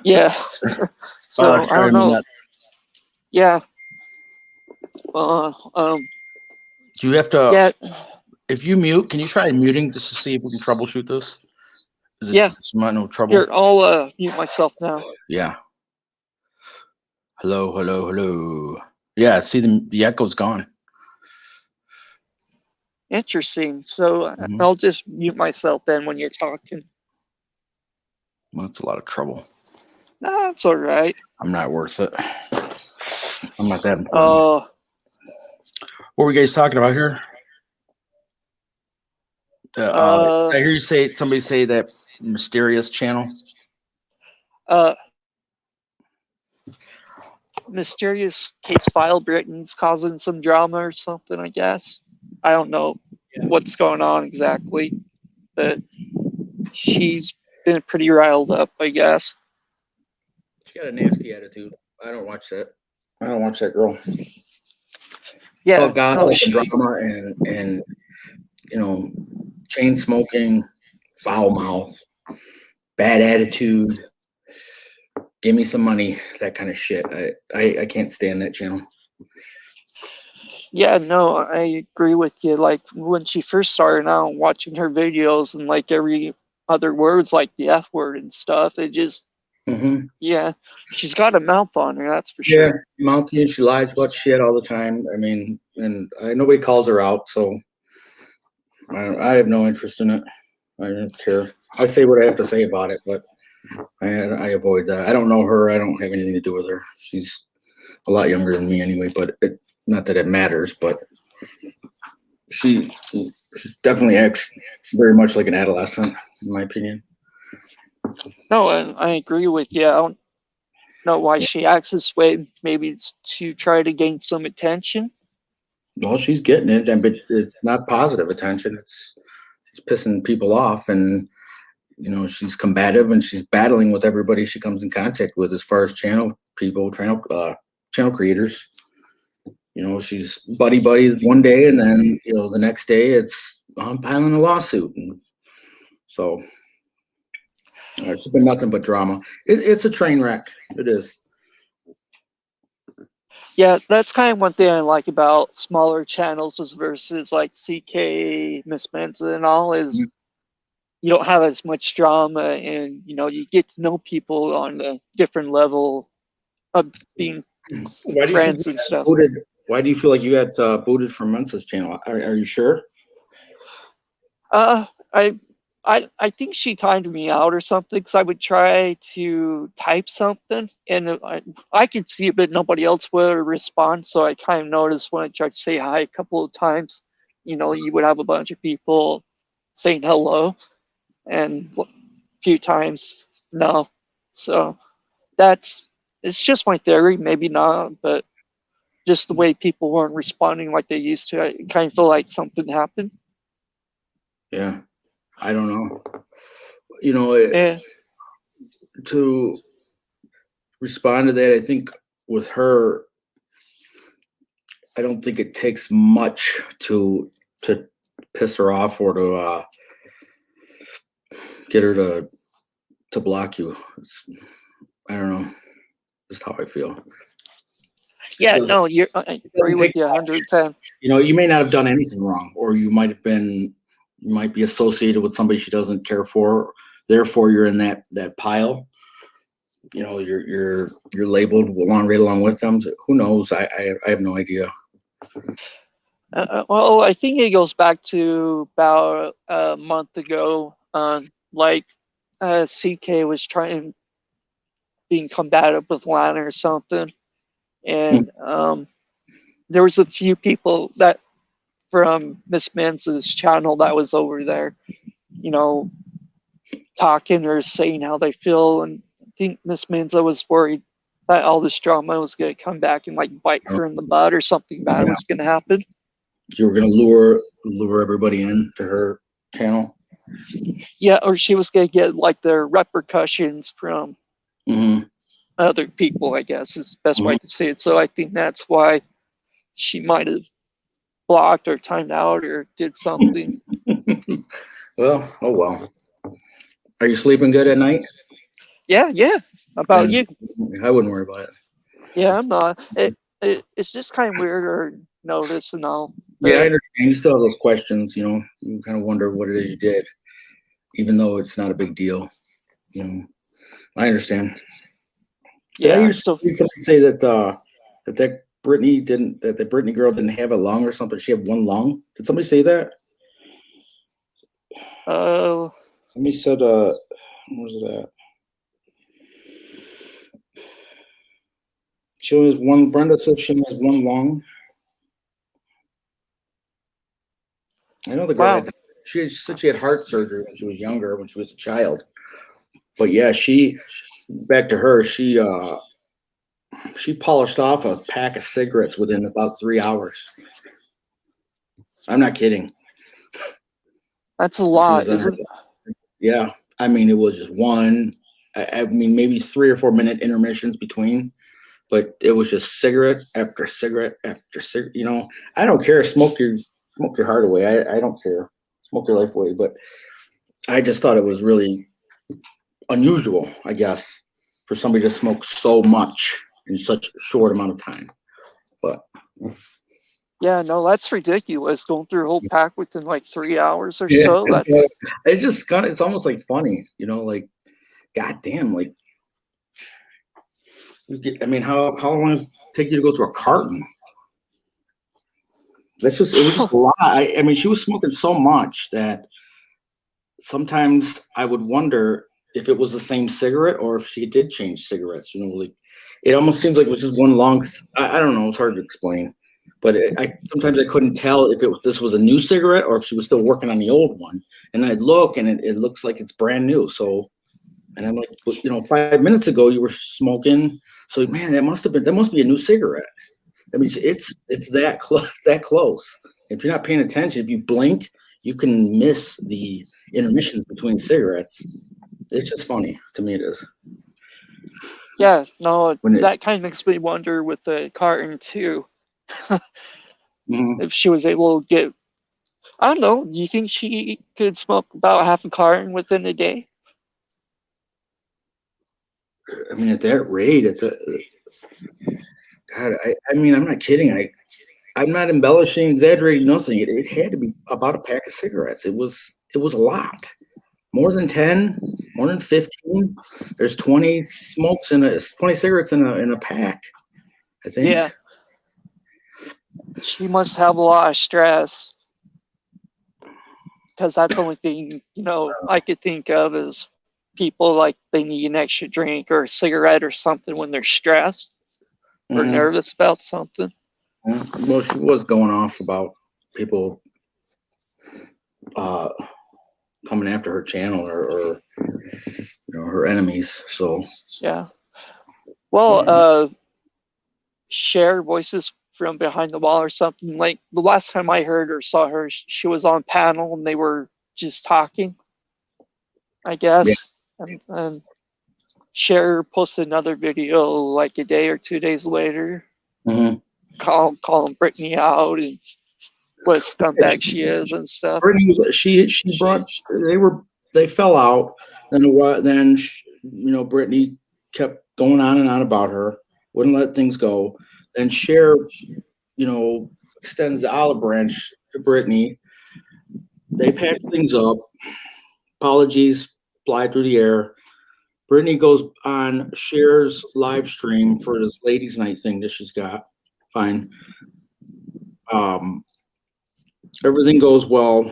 Yeah. So I Driving don't me know. nuts. Yeah. Do you have to? Yeah. If you mute, can you try muting just to see if we can troubleshoot this? Is it Yeah. just no trouble? Here, I'll mute myself now. Yeah. Hello, hello, hello. Yeah, see the echo's gone. Interesting. So I'll just mute myself then when you're talking. Well, that's a lot of trouble. No, it's all right. I'm not worth it. I'm not that important. Oh. What were you guys talking about here? I hear you say somebody say that mysterious channel. Mysterious case file Britain's causing some drama or something, I guess. I don't know what's going on exactly, but she's been pretty riled up, I guess. She got a nasty attitude. I don't watch that. I don't watch that girl. Yeah, it's all gossip and drama and chain smoking, foul mouth, bad attitude. Give me some money, that kind of shit. I can't stand that channel. Yeah, no, I agree with you. Like when she first started out watching her videos and like every other words like the F word and stuff, it just yeah, she's got a mouth on her, that's for Yeah, sure. mouthy, and she lies about shit all the time. I mean, and nobody calls her out, so I have no interest in it. I don't care. I say what I have to say about it, but I avoid that. I don't know her. I don't have anything to do with her. She's a lot younger than me anyway, but not that it matters, but she definitely acts very much like an adolescent, in my opinion. No, I agree with you. I don't know why she acts this way. Maybe it's to try to gain some attention. Well, she's getting it, but it's not positive attention. It's pissing people off, and she's combative, and she's battling with everybody she comes in contact with, as far as channel people, channel creators. She's buddy one day, and then the next day it's I'm filing a lawsuit, and so it's been nothing but drama. It's a train wreck. It is. Yeah, that's kind of one thing I like about smaller channels versus like CK, Miss Mensa and all is you don't have as much drama and you get to know people on a different level of being friends and stuff. Why do you feel like you got booted from Mensa's channel? Are you sure? I think she timed me out or something because I would try to type something and I could see it, but nobody else would respond. So I kind of noticed when I tried to say hi a couple of times, you would have a bunch of people saying hello, and a few times no. So it's just my theory, maybe not, but just the way people weren't responding like they used to, I kind of feel like something happened. Yeah, I don't know. To respond to that, I think with her, I don't think it takes much to piss her off or to get her to block you. I don't know. Just how I feel. Yeah, no, I agree with you 110. You may not have done anything wrong, or you might be associated with somebody she doesn't care for. Therefore, you're in that pile. You're labeled right along with them. Who knows? I have no idea. Well, I think it goes back to about a month ago. CK was being combative with Lana or something, and there was a few people that from Miss Mensa's channel that was over there, talking or saying how they feel, and I think Miss Mensa was worried that all this drama was going to come back and like bite her in the butt or something bad was going to happen. You were going to lure everybody in to her channel. Yeah, or she was going to get like the repercussions from other people, I guess is the best way to say it. So I think that's why she might have blocked or timed out or did something. Well, oh well. Are you sleeping good at night? Yeah, yeah. About Yeah, you? I wouldn't worry about it. Yeah, I'm not. It's just kind of weird or notice and all. Yeah, I But understand. You still have those questions, you know. You kind of wonder what it is you did, even though it's not a big deal. You know, I understand. Did I yeah, hear so somebody say that Brittany didn't that the Brittany girl didn't have a lung or something? She had one lung. Did somebody say that? Somebody said where was it at? She only has one. Brenda said she only has one lung. I know the girl wow. had. She said she had heart surgery when she was younger, when she was a child. But yeah, back to her. She polished off a pack of cigarettes within about 3 hours. I'm not kidding. That's a She lot, was on her. isn't it? Yeah, I mean it was just one. I mean maybe 3 or 4 minute intermissions between, but it was just cigarette after cigarette after cigarette. You know, I don't care. Smoke your heart away. I don't care. Smoke your life away. But I just thought it was really unusual, I guess, for somebody to smoke so much in such a short amount of time. But Yeah, no, that's ridiculous. Going through a whole pack within like 3 hours or yeah, so. That's it's just kind of, it's almost like funny, you know, like, goddamn, like, I mean, how long does it take you to go through a carton? It was just a lot. I mean, she was smoking so much that sometimes I would wonder if it was the same cigarette or if she did change cigarettes, you know, like, it almost seems like it was just one long, I don't know, it's hard to explain. But sometimes I couldn't tell if this was a new cigarette or if she was still working on the old one. And I'd look and it looks like it's brand new. So, and I'm like, well, you know, 5 minutes ago you were smoking. So man, that must be a new cigarette. I mean, it's that close, that close. If you're not paying attention, if you blink, you can miss the intermissions between cigarettes. It's just funny to me. It is. yeah, no, When it, that kind of makes me wonder with the carton too. Mhm. If she was able to get, I don't know, do you think she could smoke about half a carton within a day? I mean, at that rate, God, I mean, I'm not kidding. I'm not embellishing, exaggerating, nothing. It had to be about a pack of cigarettes. It was a lot. More than 10, more than 15. There's 20 20 cigarettes in a pack, I think. Yeah. She must have a lot of stress. Because that's the only thing, I could think of is people like they need an extra drink or a cigarette or something when they're stressed or Mhm. nervous about something. Yeah. Well, she was going off about people coming after her channel or her enemies. So Yeah. Well, share voices from behind the wall or something. Like the last time I heard or saw her, she was on panel and they were just talking, I yeah. guess. And Cher posted another video like a day or 2 days later, Mhm. calling Brittany out and what a scumbag she is and stuff. Brittany was they fell out. Then Brittany kept going on and on about her, wouldn't let things go. Then Cher, extends the olive branch to Brittany. They patch things up. Apologies fly through the air. Brittany goes on Cher's live stream for this ladies' night thing that she's got. Fine. Everything goes well.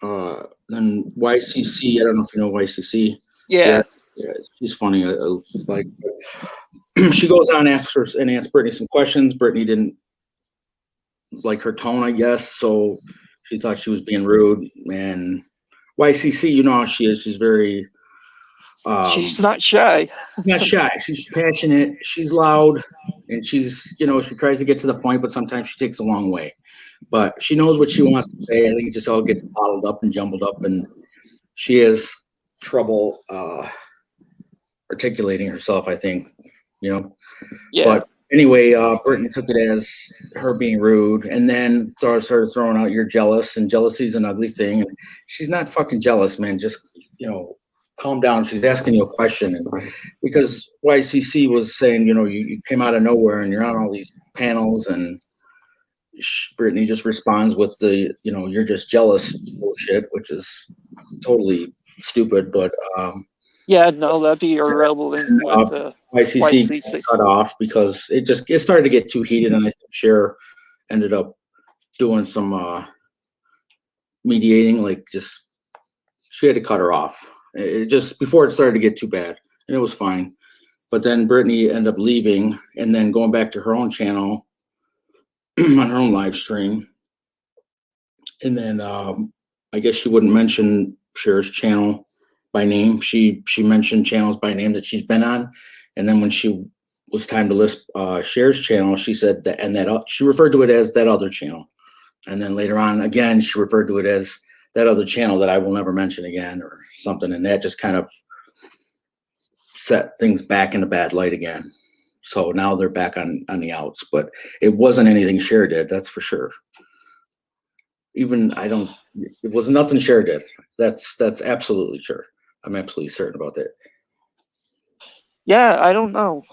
Then YCC, I don't know if you know YCC. Yeah. Yeah, she's funny. Like she goes on, asks Brittany some questions. Brittany didn't like her tone, I guess, so she thought she was being rude. And YCC, you know how she is. She's very she's not shy. not shy. She's passionate. She's loud, and she tries to get to the point, but sometimes she takes a long way. But she knows what she wants to say. I think it just all gets bottled up and jumbled up, and she has trouble articulating herself, I think, Yeah. But Anyway, Brittany took it as her being rude, and then started throwing out, "You're jealous," and jealousy is an ugly thing. And she's not fucking jealous, man. Just, calm down. She's asking you a question, and because YCC was saying, you came out of nowhere and you're on all these panels, and Brittany just responds with the, "You're just jealous" bullshit, which is totally stupid. But Yeah, no, that'd be irrelevant with YCC YCC. cut off because it started to get too heated, and I think Cher ended up doing some mediating, she had to cut her off. It just before it started to get too bad, and it was fine. But then Brittany ended up leaving and then going back to her own channel on her own live stream. And then I guess she wouldn't mention Cher's channel by name. She mentioned channels by name that she's been on. And then when she was time to list Cher's channel, she said that, and that she referred to it as that other channel. And then later on, again, she referred to it as that other channel that I will never mention again or something. And that just kind of set things back in a bad light again. So now they're back on the outs, but it wasn't anything Cher did, that's for sure. It was nothing Cher did. That's absolutely sure. I'm absolutely certain about that. Yeah, I don't know.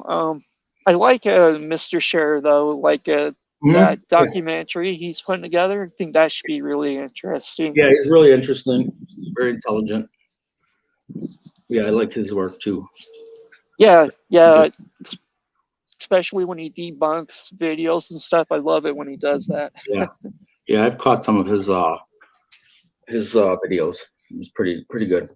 I like Mr. Cher though, like that documentary he's putting together. I think that should be really interesting. Yeah, he's really interesting, very intelligent. Yeah, I like his work too. Yeah, especially when he debunks videos and stuff. I love it when he does that. Yeah, I've caught some of his videos. It was pretty good.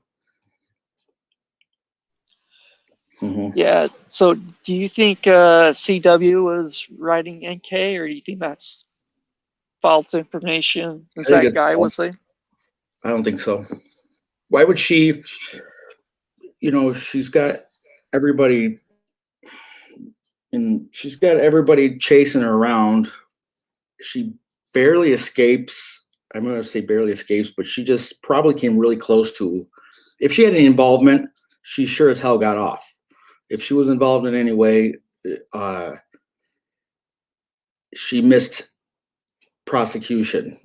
Mm-hmm. Yeah. So, do you think CW was writing NK, or do you think that's false information? As that guy was saying. I don't think so. Why would she? She's got everybody, and she's got everybody chasing her around. She barely escapes. I'm going to say barely escapes, but she just probably came really close to. If she had any involvement, she sure as hell got off. If she was involved in any way, she missed prosecution.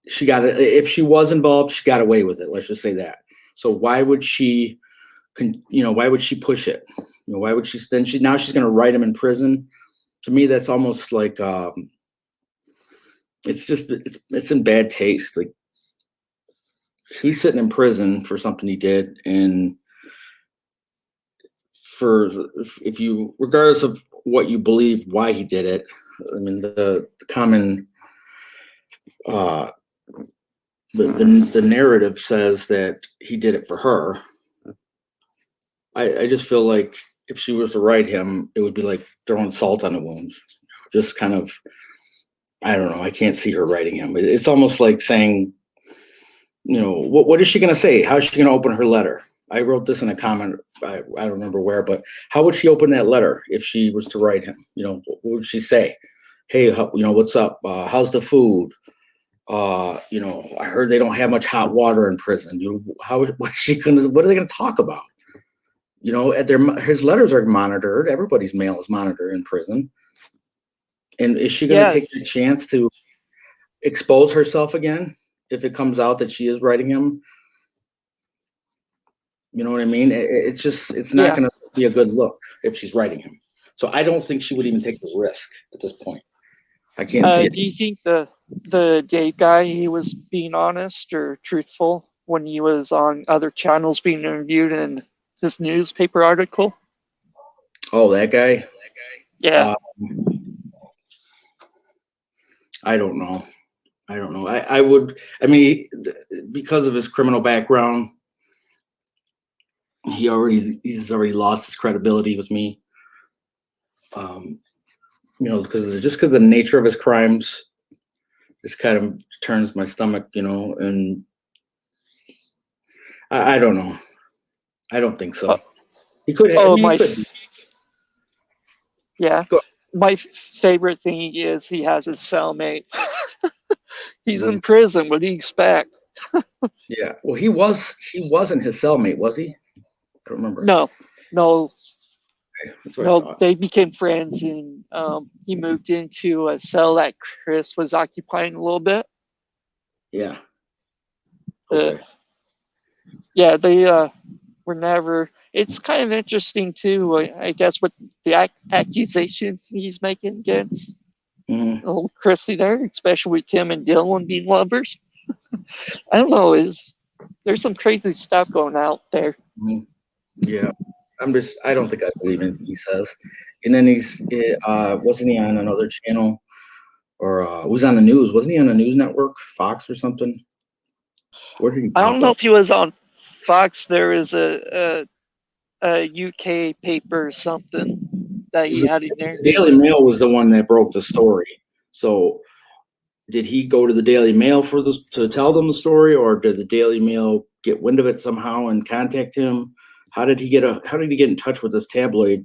She got it. If she was involved, she got away with it. Let's just say that. So why would she? Why would she push it? Why would she? Then now she's going to write him in prison. To me, that's almost like. It's in bad taste. Like he's sitting in prison for something he did, and regardless of what you believe, why he did it. I mean, the common the narrative says that he did it for her. I just feel like if she was to write him, it would be like throwing salt on the wounds. Just kind of. I don't know. I can't see her writing him. It's almost like saying, what is she going to say? How is she going to open her letter? I wrote this in a comment. I don't remember where, but how would she open that letter if she was to write him? What would she say? Hey, what's up? How's the food? I heard they don't have much hot water in prison. What are they going to talk about? His letters are monitored. Everybody's mail is monitored in prison. And is she going to take the chance to expose herself again if it comes out that she is writing him? You know what I mean? It's not going to be a good look if she's writing him. So I don't think she would even take the risk at this point. I can't see it. Do you think the Dave guy, he was being honest or truthful when he was on other channels being interviewed in his newspaper article? Oh, that guy? Yeah. I don't know. Because of his criminal background, he's already lost his credibility with me. Because of the nature of his crimes, this kind of turns my stomach, and I don't know. I don't think so. He could have. He could. Yeah. My favorite thing is he has his cellmate. He's in prison. What do you expect? Yeah. Well, he wasn't his cellmate, was he? I don't remember. No. That's what I No, thought. they became friends, and he moved into a cell that Chris was occupying a little bit. Yeah. Okay. Yeah, they were never. It's kind of interesting too, I guess, with the accusations he's making against old Chrissy there, especially with Tim and Dylan being lovers. I don't know. There's some crazy stuff going out there. Yeah. I don't think I believe anything he says. And then wasn't he on another channel or was on the news? Wasn't he on a news network, Fox or something? Where did he I pop don't know up? if he was on Fox. There is a UK paper or something that he had in there. The Daily Mail was the one that broke the story. So did he go to the Daily Mail to tell them the story, or did the Daily Mail get wind of it somehow and contact him? How did he get in touch with this tabloid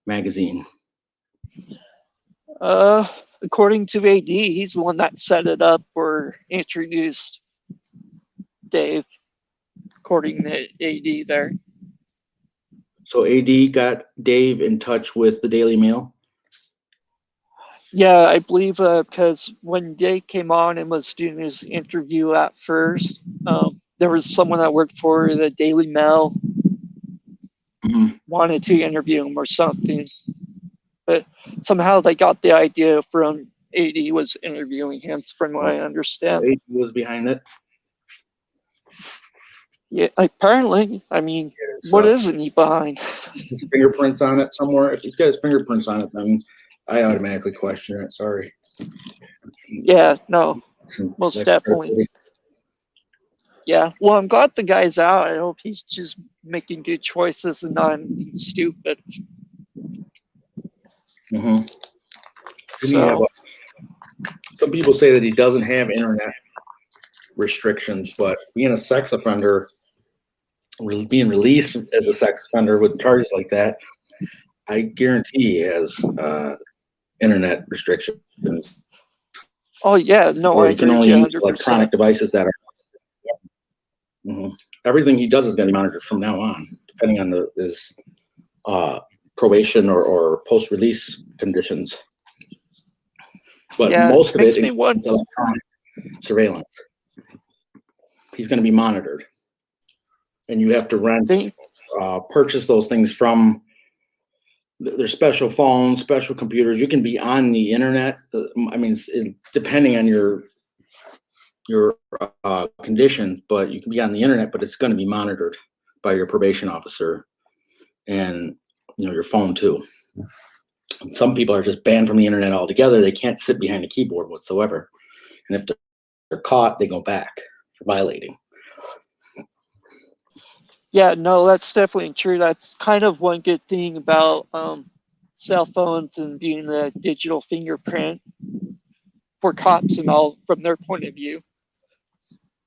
magazine? According to AD, he's the one that set it up or introduced Dave, according to AD there. So AD got Dave in touch with the Daily Mail? Yeah, I believe because when Dave came on and was doing his interview at first, there was someone that worked for the Daily Mail wanted to interview him or something. But somehow they got the idea from AD was interviewing him, from what I understand. AD was behind it? Yeah, apparently. I mean, what isn't he behind? His fingerprints on it somewhere? If he's got his fingerprints on it, then I automatically question it. Sorry. Yeah, no, most definitely. Yeah, well, I'm glad the guy's out. I hope he's just making good choices and not stupid. So, some people say that he doesn't have internet restrictions, but being a sex offender, being released as a sex offender with charges like that, I guarantee he has internet restrictions. Oh yeah, no, Or I you can agree only with you use 100%. electronic devices that are. Everything he does is going to be monitored from now on, depending on his probation or post-release conditions. But Yeah, most of it makes me is wonder. electronic surveillance. He's going to be monitored, and you have to purchase those things from. There's special phones, special computers. You can be on the internet. I mean, depending on your conditions, but you can be on the internet, but it's going to be monitored by your probation officer and your phone too. And some people are just banned from the internet altogether. They can't sit behind a keyboard whatsoever. And if they're caught, they go back for violating. Yeah, no, that's definitely true. That's kind of one good thing about cell phones and being a digital fingerprint for cops and all from their point of view.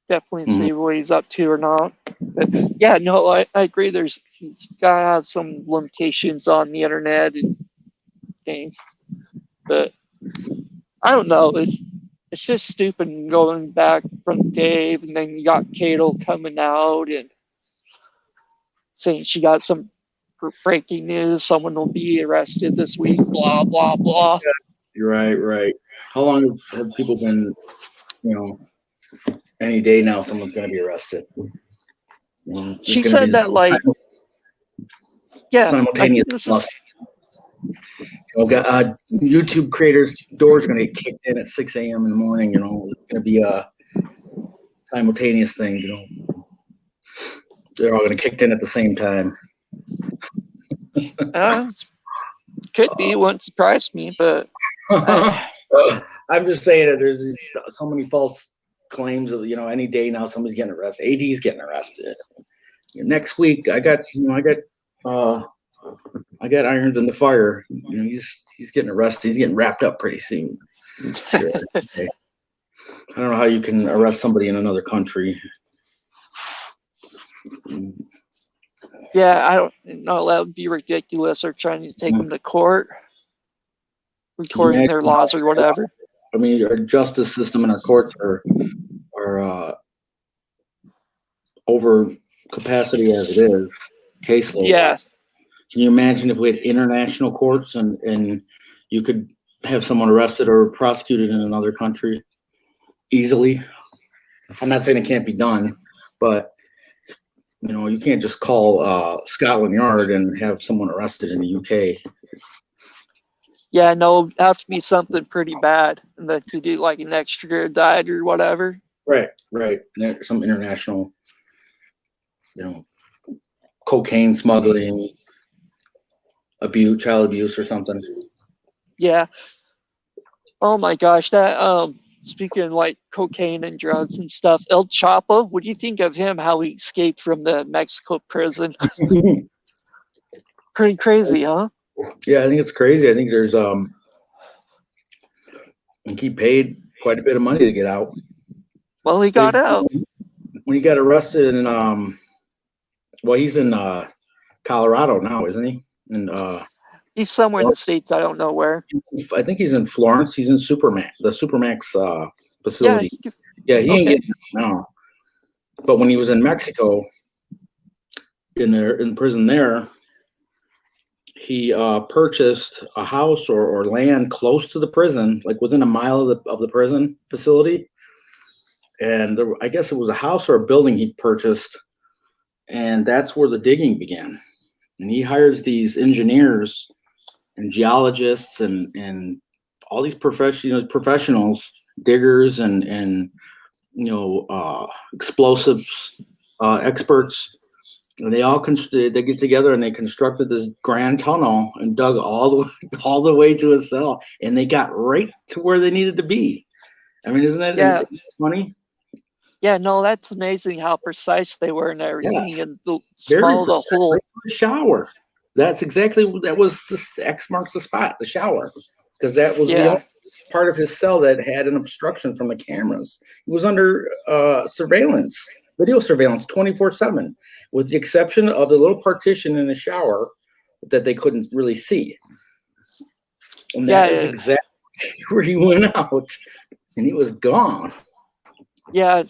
Definitely see what he's up to or not. But yeah, no, I agree. He's got to have some limitations on the internet and things. But I don't know. It's just stupid going back from Dave, and then you got Cato coming out and saying she got some breaking news. Someone will be arrested this week. Blah blah blah. Right. How long have people been? Any day now, someone's going to be arrested. She said that simultaneous plus. YouTube creators' doors going to get kicked in at 6 a.m. in the morning. It's going to be a simultaneous thing. They're all going to kicked in at the same time. Could be. Wouldn't surprise me, but I'm just saying that there's so many false claims of any day now somebody's getting arrested. AD's getting arrested. Next week I got irons in the fire. He's getting arrested. He's getting wrapped up pretty soon. Sure. Okay. I don't know how you can arrest somebody in another country. Yeah, I don't know. That would be ridiculous. Or trying to take them to court, recording their laws or whatever. I mean, our justice system and our courts are over capacity as it is. Caseload. Yeah. Can you imagine if we had international courts and you could have someone arrested or prosecuted in another country easily? I'm not saying it can't be done, but you can't just call Scotland Yard and have someone arrested in the UK. Yeah, no, it'd have to be something pretty bad, and then to do like an extradited or whatever. Right. Some international, cocaine smuggling, child abuse or something. Yeah. Oh my gosh, that speaking of like cocaine and drugs and stuff, El Chapo, what do you think of him? How he escaped from the Mexico prison? Pretty crazy, huh? Yeah, I think it's crazy. I think there's I think he paid quite a bit of money to get out. Well, he got out. When he got arrested in well, he's in Colorado now, isn't he? And he's somewhere in the States, I don't know where. I think he's in Florence. He's in the Supermax facility. Yeah, he ain't getting out now. But when he was in Mexico, in prison there, he purchased a house or land close to the prison, like within a mile of the prison facility. And I guess it was a house or a building he purchased, and that's where the digging began. And he hires these engineers and geologists and all these professionals, diggers and explosives experts. And they all they get together and they constructed this grand tunnel and dug all the way to his cell, and they got right to where they needed to be. I mean, isn't that funny? Yeah, no, that's amazing how precise they were and everything, Yes. and the small of the hole. Right to the shower. That was the X marks the spot, the shower, because that was the only part of his cell that had an obstruction from the cameras. He was under surveillance, video surveillance, 24/7, with the exception of the little partition in the shower that they couldn't really see. And that is exactly where he went out, and he was gone. Yeah,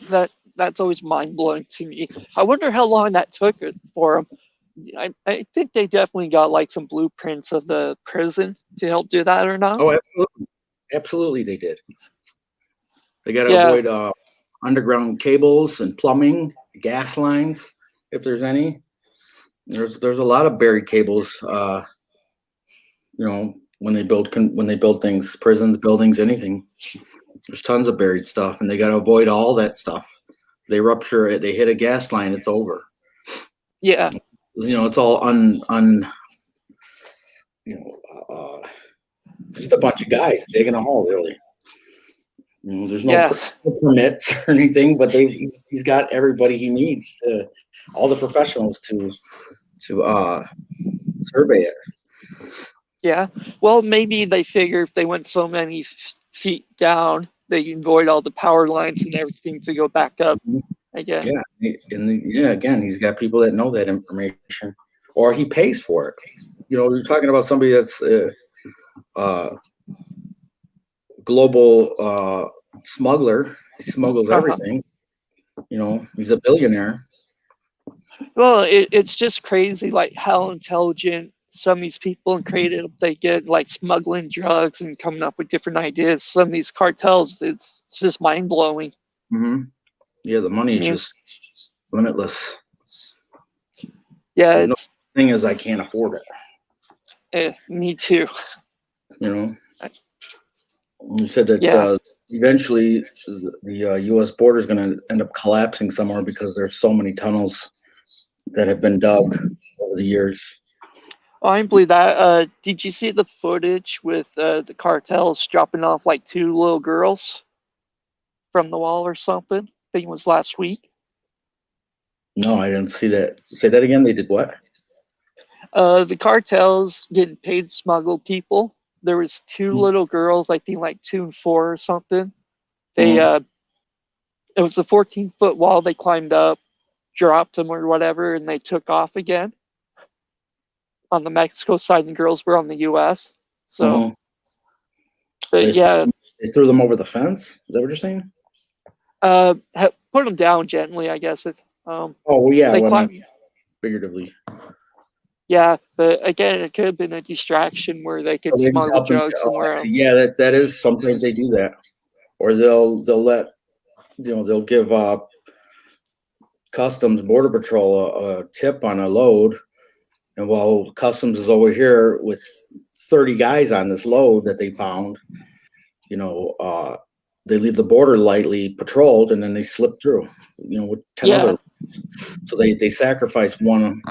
that's always mind blowing to me. I wonder how long that took for him. I think they definitely got like some blueprints of the prison to help do that or not. Oh, absolutely, they did. They got to avoid underground cables and plumbing, gas lines, if there's any. There's a lot of buried cables. When they build things, prisons, buildings, anything. There's tons of buried stuff, and they got to avoid all that stuff. They rupture it, they hit a gas line, it's over. Yeah. It's all just a bunch of guys digging a hole, really. There's no permits or anything, but he's got everybody he needs all the professionals to survey it. Yeah. Well, maybe they figure if they went so many feet down, they can avoid all the power lines and everything to go back up again. Yeah. Again, he's got people that know that information, or he pays for it. You're talking about somebody that's global smuggler. He smuggles everything. He's a billionaire. Well, it's just crazy, like how intelligent some of these people and creative they get, like smuggling drugs and coming up with different ideas. Some of these cartels, it's just mind blowing. Mm-hmm. Yeah, the money is just limitless. Yeah, the thing is, I can't afford it. Me too. You said that eventually the U.S. border is going to end up collapsing somewhere because there's so many tunnels that have been dug over the years. Oh, I believe that. Did you see the footage with the cartels dropping off like 2 little girls from the wall or something? I think it was last week. No, I didn't see that. Say that again. They did what? The cartels getting paid to smuggle people. There was 2 little girls, I think like 2 and 4 or something. They it was a 14-foot wall they climbed up, dropped them or whatever, and they took off again. On the Mexico side, and the girls were on the U.S. So, but they threw them over the fence. Is that what you're saying? Put them down gently, I guess. Figuratively. Yeah, but again, it could have been a distraction where they could So they just smuggle help them. drugs Oh, somewhere I see. else. Yeah, that is sometimes they do that, or they'll let they'll give Customs Border Patrol a tip on a load, and while Customs is over here with 30 guys on this load that they found, they leave the border lightly patrolled, and then they slip through, with 10 Yeah. other. So they sacrifice one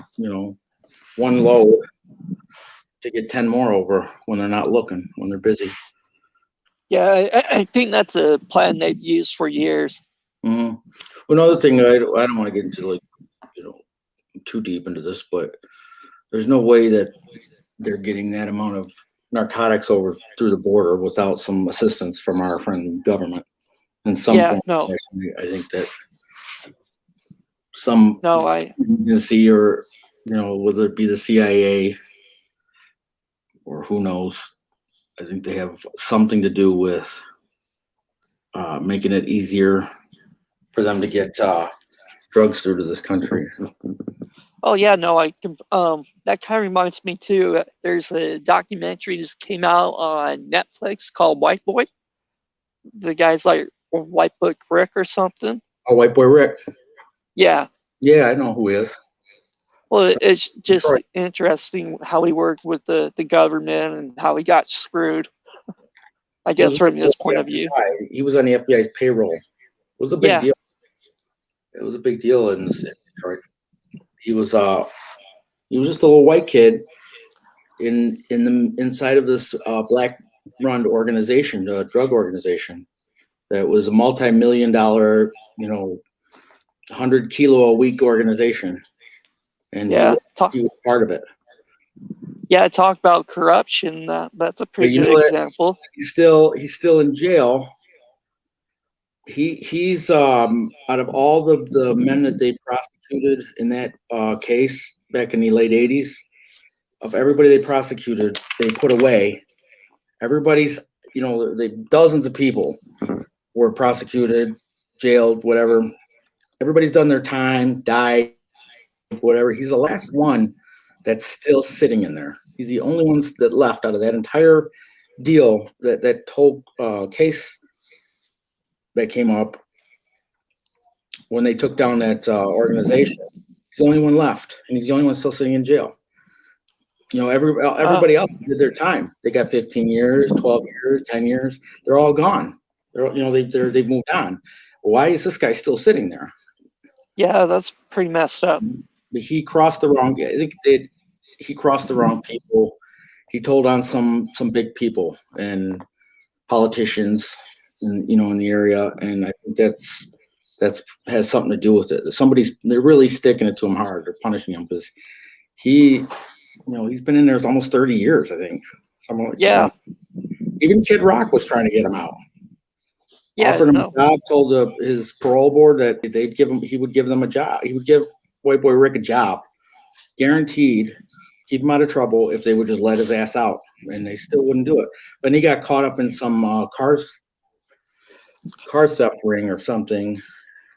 load to get 10 more over when they're not looking, when they're busy. Yeah, I think that's a plan they've used for years. Mm-hmm. Another thing, I don't want to get into too deep into this, but there's no way that they're getting that amount of narcotics over through the border without some assistance from our friend government in some Yeah, form. no. I think that some agency, or whether it be the CIA or who knows, I think they have something to do with making it easier for them to get drugs through to this country. Oh yeah, no, I can. That kind of reminds me too. There's a documentary that came out on Netflix called White Boy. The guy's like White Boy Rick or something. Oh, White Boy Rick. Yeah. Yeah, I know who he is. Well, it's just Detroit. interesting how he worked with the government and how he got screwed. I guess from his point of view. He was on the FBI's payroll. It was a big deal. It was a big deal in Detroit. He was just a little white kid in the inside of this black-run organization, drug organization, that was a multi-million-dollar, 100-kilo a week organization, and he was part of it. Yeah, talk about corruption. That's a pretty good example. He's still in jail. He's out of all the men that they prosecuted in that case back in the late 80s, of everybody they prosecuted, they put away. Everybody's, dozens of people were prosecuted, jailed, whatever. Everybody's done their time, died, whatever. He's the last one that's still sitting in there. He's the only one that left out of that entire deal, that whole case that came up when they took down that organization. He's the only one left, and he's the only one still sitting in jail. Everybody else did their time. They got 15 years, 12 years, 10 years. They're all gone. They've moved on. Why is this guy still sitting there? Yeah, that's pretty messed up. But he crossed the wrong. I think he crossed the wrong people. He told on some big people and politicians, in the area, and I think that's has something to do with it. They're really sticking it to him hard. They're punishing him because he's been in there almost 30 years, I think. Even Kid Rock was trying to get him out. Offered him a job, told his parole board that he would give them a job. He would give White Boy Rick a job, guaranteed, keep him out of trouble if they would just let his ass out, and they still wouldn't do it. But he got caught up in some car theft ring or something.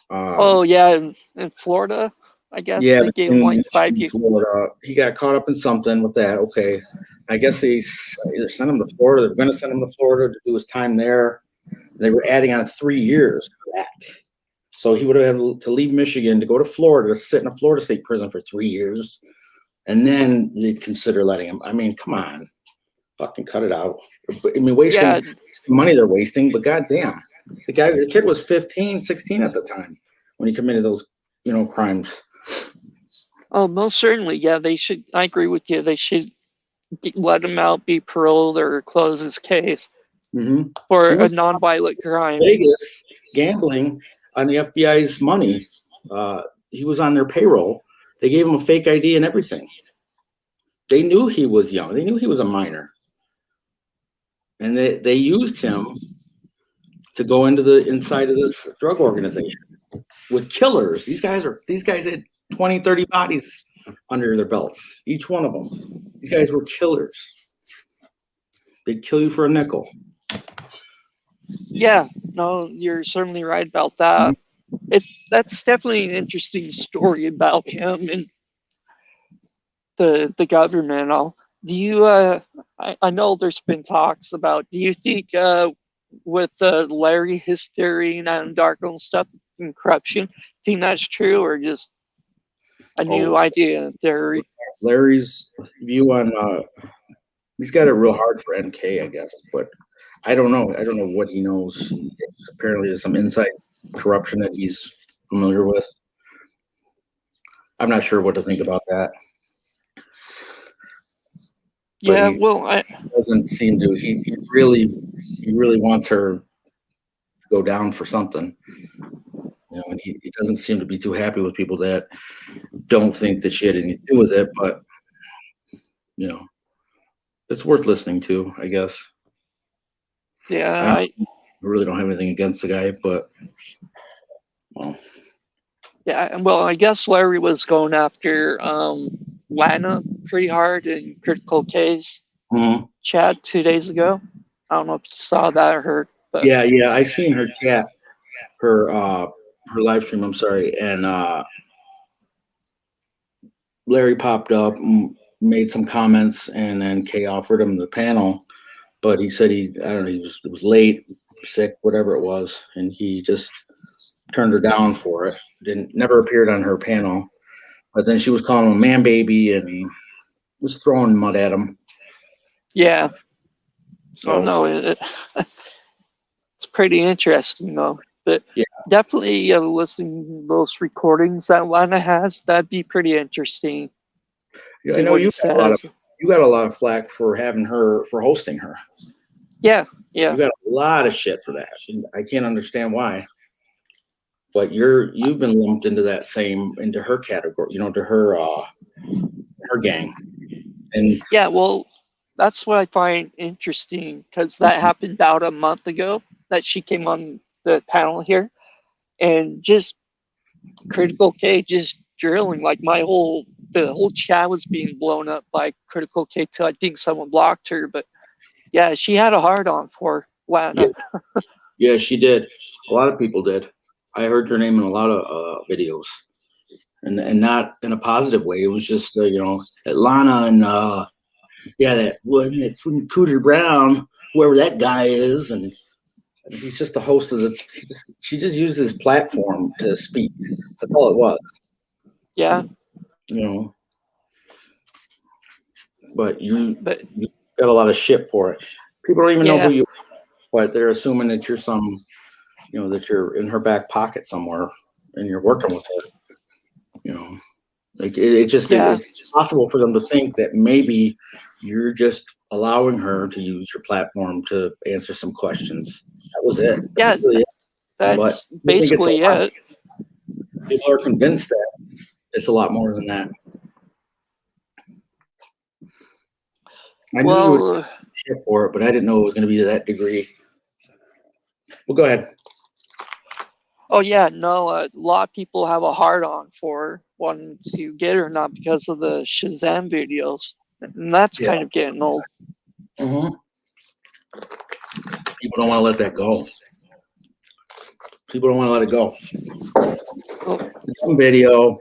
In Florida, I guess they gave him like 5 years. Florida. He got caught up in something with that. Okay, I guess they either sent him to Florida. They're going to send him to Florida to do his time there. They were adding on 3 years for that. So he would have had to leave Michigan to go to Florida, to sit in a Florida state prison for 3 years, and then they'd consider letting him. I mean, come on, fucking cut it out. I mean, wasting money they're wasting, but goddamn, the kid was 15, 16 at the time when he committed those, crimes. Oh, most certainly, yeah. They should. I agree with you. They should let him out, be paroled, or close his case for a nonviolent crime. Vegas gambling on the FBI's money. He was on their payroll. They gave him a fake ID and everything. They knew he was young. They knew he was a minor, and they used him to go into the inside of this drug organization with killers. These guys had 20, 30 bodies under their belts, each one of them. These guys were killers. They'd kill you for a nickel. Yeah, no, you're certainly right about that. That's definitely an interesting story about him, and the government. Do you I know there's been talks about. Do you think with Larry hysteria and Darko stuff and corruption, think that's true or just a new idea theory? Larry's view on he's got it real hard for NK, I guess, but I don't know. I don't know what he knows. Apparently, there's some inside corruption that he's familiar with. I'm not sure what to think about that. Yeah, he well, doesn't seem to. He really wants her to go down for something. You know, and he doesn't seem to be too happy with people that don't think that she had anything to do with it. But you know, it's worth listening to, I guess. Yeah, I really don't have anything against the guy, but well. Yeah, well, I guess Larry was going after Lana pretty hard in Critical K's chat 2 days ago. I don't know if you saw that or heard, but Yeah, I seen her chat, her live stream. I'm sorry, and Larry popped up, made some comments, and then Kay offered him the panel, but he said I don't know, it was late, sick, whatever it was, and he just turned her down for it. Never appeared on her panel, but then she was calling him a man baby and was throwing mud at him. Yeah. So oh no, it's pretty interesting though. But yeah, definitely listening to those recordings that Lana has. That'd be pretty interesting. Yeah, I know you got a lot of flack for having her for hosting her. Yeah. You got a lot of shit for that. And I can't understand why. But you've been lumped into her category, you know, to her gang. And yeah, well, that's what I find interesting because that happened about a month ago that she came on the panel here, and just Critical K just drilling like the whole chat was being blown up by Critical K till I think someone blocked her, but yeah, she had a hard on for Lana. Yeah, she did. A lot of people did. I heard her name in a lot of videos, and not in a positive way. It was just you know, Lana and that from Cooter Brown, whoever that guy is, and he's just the host of she just used his platform to speak. That's all it was. Yeah. You know, but you got a lot of shit for it. People don't even know who you are, but they're assuming that you're that you're in her back pocket somewhere and you're working with her. You know, like it's possible for them to think that maybe you're just allowing her to use your platform to answer some questions. That was it. Yeah, that was really that's basically it. People are convinced that it's a lot more than that. I knew you would shit for it, but I didn't know it was going to be to that degree. Well, go ahead. Oh yeah, no, a lot of people have a hard on for wanting to get her not because of the Shazam videos, and that's kind of getting old. Mm-hmm. People don't want to let that go. People don't want to let it go. One video,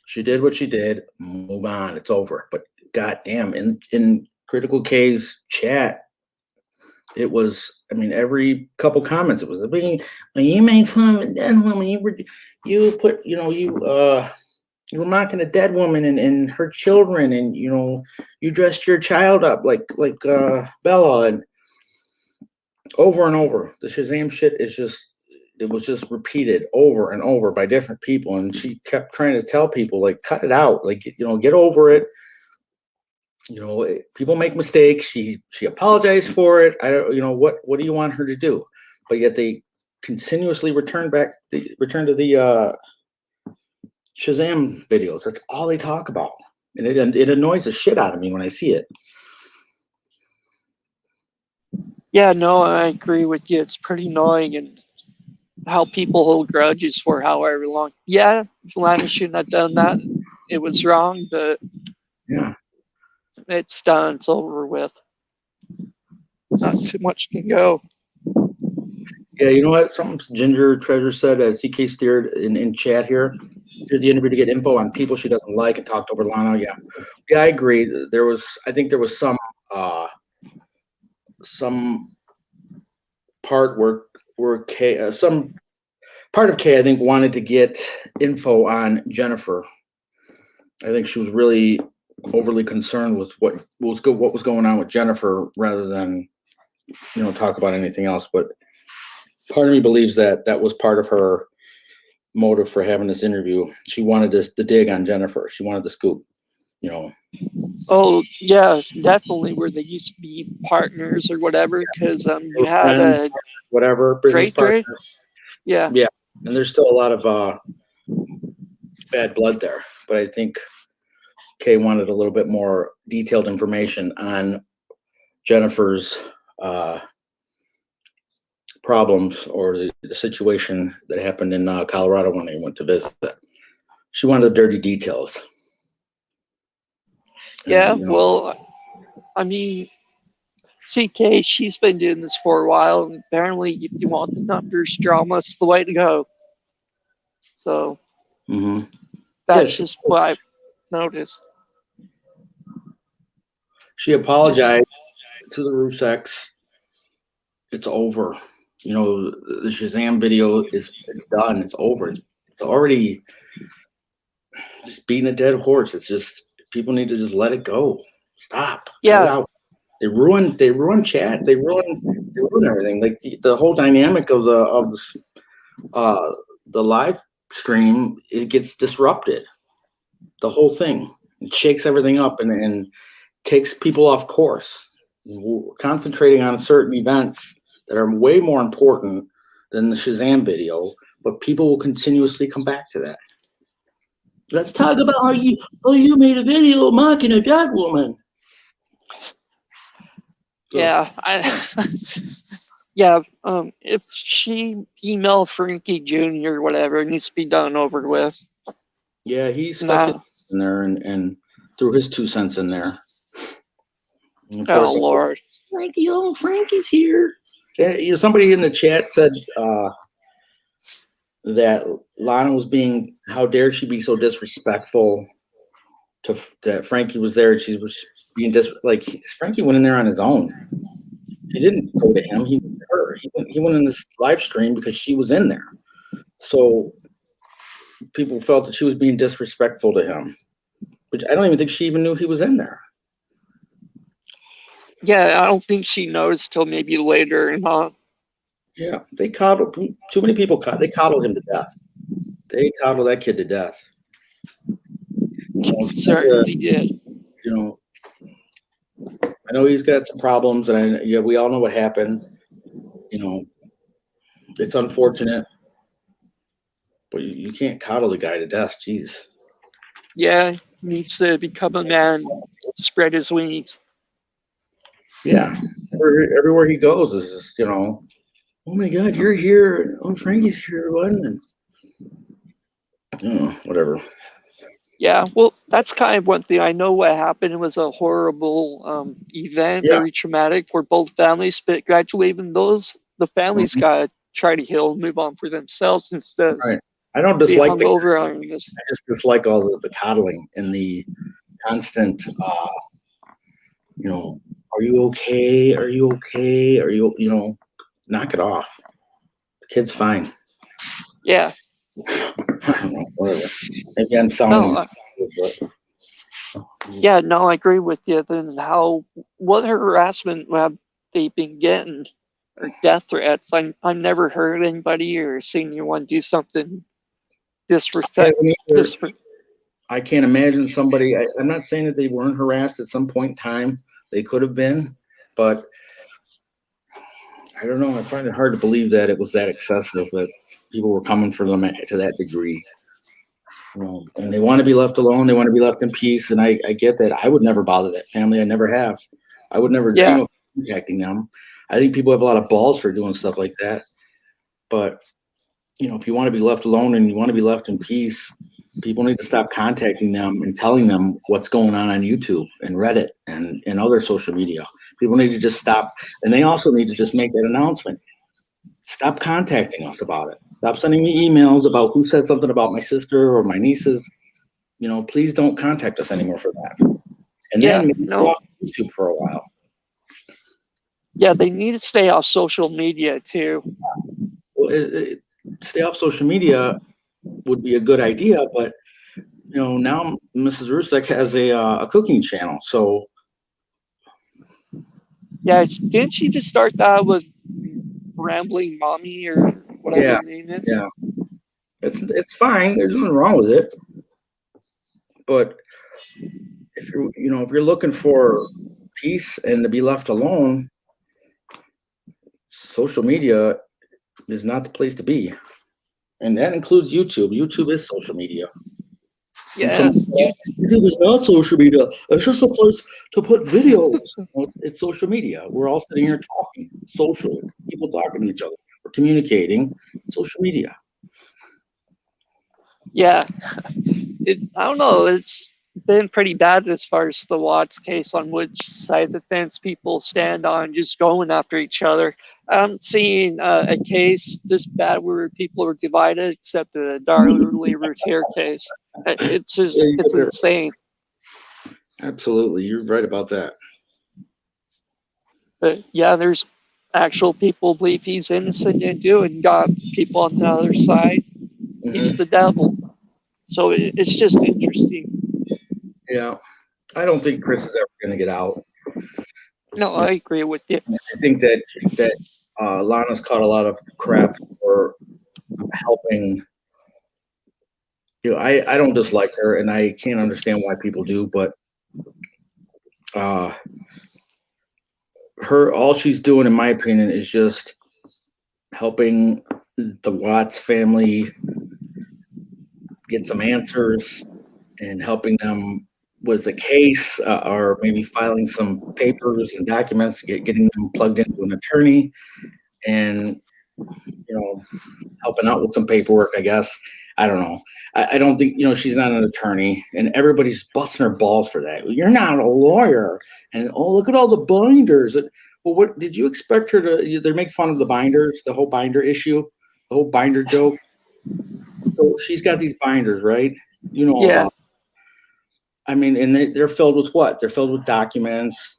she did what she did. Move on. It's over. But goddamn, in Critical K's chat, it was. I mean, every couple comments, it was. You made fun of a dead woman. You were mocking a dead woman and her children, and you dressed your child up like Bella, and over and over. The Shazam shit it was just repeated over and over by different people, and she kept trying to tell people, like, cut it out, like, get over it. People make mistakes. She apologized for it. I don't, what do you want her to do? But yet they continuously return to the Shazam videos. That's all they talk about, and it annoys the shit out of me when I see it. Yeah, no, I agree with you. It's pretty annoying, and how people hold grudges for however long. Yeah, Lana shouldn't have done that. It was wrong, but yeah, it's done. It's over with. Not too much can go. Yeah, you know what? Something Ginger Treasure said, CK steered in chat here. did the interview to get info on people she doesn't like and talked over Lana. Yeah, I agree. I think there was some part where Kay, some part of Kay, I think, wanted to get info on Jennifer. I think she was really overly concerned with what was going on with Jennifer rather than, talk about anything else. But part of me believes that was part of her motive for having this interview. She wanted the dig on Jennifer. She wanted the scoop, Oh yeah, definitely. Where they used to be partners or whatever, because you had a whatever business Drake. partners. Yeah. Yeah, and there's still a lot of bad blood there, but I think Kay wanted a little bit more detailed information on Jennifer's problems or the situation that happened in Colorado when they went to visit. She wanted the dirty details. Yeah, well, I mean, CK, she's been doing this for a while, and apparently, if you want the numbers, drama's the way to go. So that's just what I've noticed. She apologized to the Ruseks. It's over. The Shazam video it's done. It's over. It's already just beating a dead horse. It's just people need to just let it go. Stop. Yeah. Cut it out. They ruin chat. They ruin everything. Like the whole dynamic of the live stream, it gets disrupted. The whole thing. It shakes everything up and takes people off course. We're concentrating on certain events that are way more important than the Shazam video, but people will continuously come back to that. Let's talk about how you made a video mocking a dead woman. Yeah, if she emailed Frankie Jr. or whatever, it needs to be done over with. Yeah, he stuck it in there and threw his 2 cents in there. And of course, Lord. Frankie's here. Yeah, somebody in the chat said that Lana was being, how dare she be so disrespectful that Frankie was there. She was being Frankie went in there on his own. He didn't go to him. He went to her. He went in this live stream because she was in there. So people felt that she was being disrespectful to him. But I don't even think she even knew he was in there. Yeah, I don't think she noticed till maybe later. Yeah, they coddled. Too many people they coddled him to death. They coddled that kid to death. Certainly did. I know he's got some problems, and we all know what happened. It's unfortunate, but you can't coddle the guy to death. Jeez. Yeah, he needs to become a man, spread his wings. Yeah, everywhere he goes is just, oh my God, you're here. Oh, Frankie's here, and whatever. Yeah, well, that's kind of one thing. I know what happened. It was a horrible event, very traumatic for both families. But gradually, even the families gotta try to heal and move on for themselves instead. Right. I don't dislike on this. I just dislike all the coddling and the constant. Are you okay? Are you okay? Are you? Knock it off. The kid's fine. Yeah. I don't know, whatever. Maybe I'm sounding. Yeah, no, I agree with you. Then what harassment have they been getting? Or death threats? I've never heard anybody or seen anyone do something disrespectful. I can't imagine somebody. I'm not saying that they weren't harassed at some point in time. They could have been, but I don't know. I find it hard to believe that it was that excessive, that people were coming for them to that degree. And they want to be left alone. They want to be left in peace. And I get that. I would never bother that family. I never have. I would never dream of contacting them. I think people have a lot of balls for doing stuff like that. But, if you want to be left alone and you want to be left in peace, people need to stop contacting them and telling them what's going on YouTube and Reddit and other social media. People need to just stop. And they also need to just make that announcement. Stop contacting us about it. Stop sending me emails about who said something about my sister or my nieces. Please don't contact us anymore for that. And Yeah, then maybe no. go off YouTube for a while. Yeah, they need to stay off social media too. Well, stay off social media would be a good idea, but now Mrs. Rusek has a cooking channel, so Yeah, didn't she just start that with Rambling Mommy or whatever yeah, her name is? yeah, it's fine. There's nothing wrong with it, but if you're looking for peace and to be left alone, social media is not the place to be, and that includes YouTube. YouTube is social media. Yeah, YouTube is not social media. It's just a place to put videos. It's social media. We're all sitting here talking. It's social. People talking to each other. We're communicating. Social media. yeah. I don't know. It's been pretty bad as far as the Watts case on which side of the fence people stand on, just going after each other. I haven't seen a case this bad where people are divided, except the Darley Routier case. It's just, it's insane. Absolutely, you're right about that. But yeah, there's actual people believe he's innocent and do, and got people on the other side. He's the devil. So it's just interesting. Yeah, I don't think Chris is ever going to get out. No, I agree with you. I think that Lana's caught a lot of crap for helping. I don't dislike her, and I can't understand why people do, but all she's doing, in my opinion, is just helping the Watts family get some answers and helping them with a case, or maybe filing some papers and documents, getting them plugged into an attorney, and helping out with some paperwork, I guess. I don't know. I don't think, she's not an attorney, and everybody's busting her balls for that. You're not a lawyer, and look at all the binders. Well, what did you expect her to? They make fun of the binders, the whole binder issue, the whole binder joke. So she's got these binders, right? Yeah. About. I mean, and they're filled with what? They're filled with documents,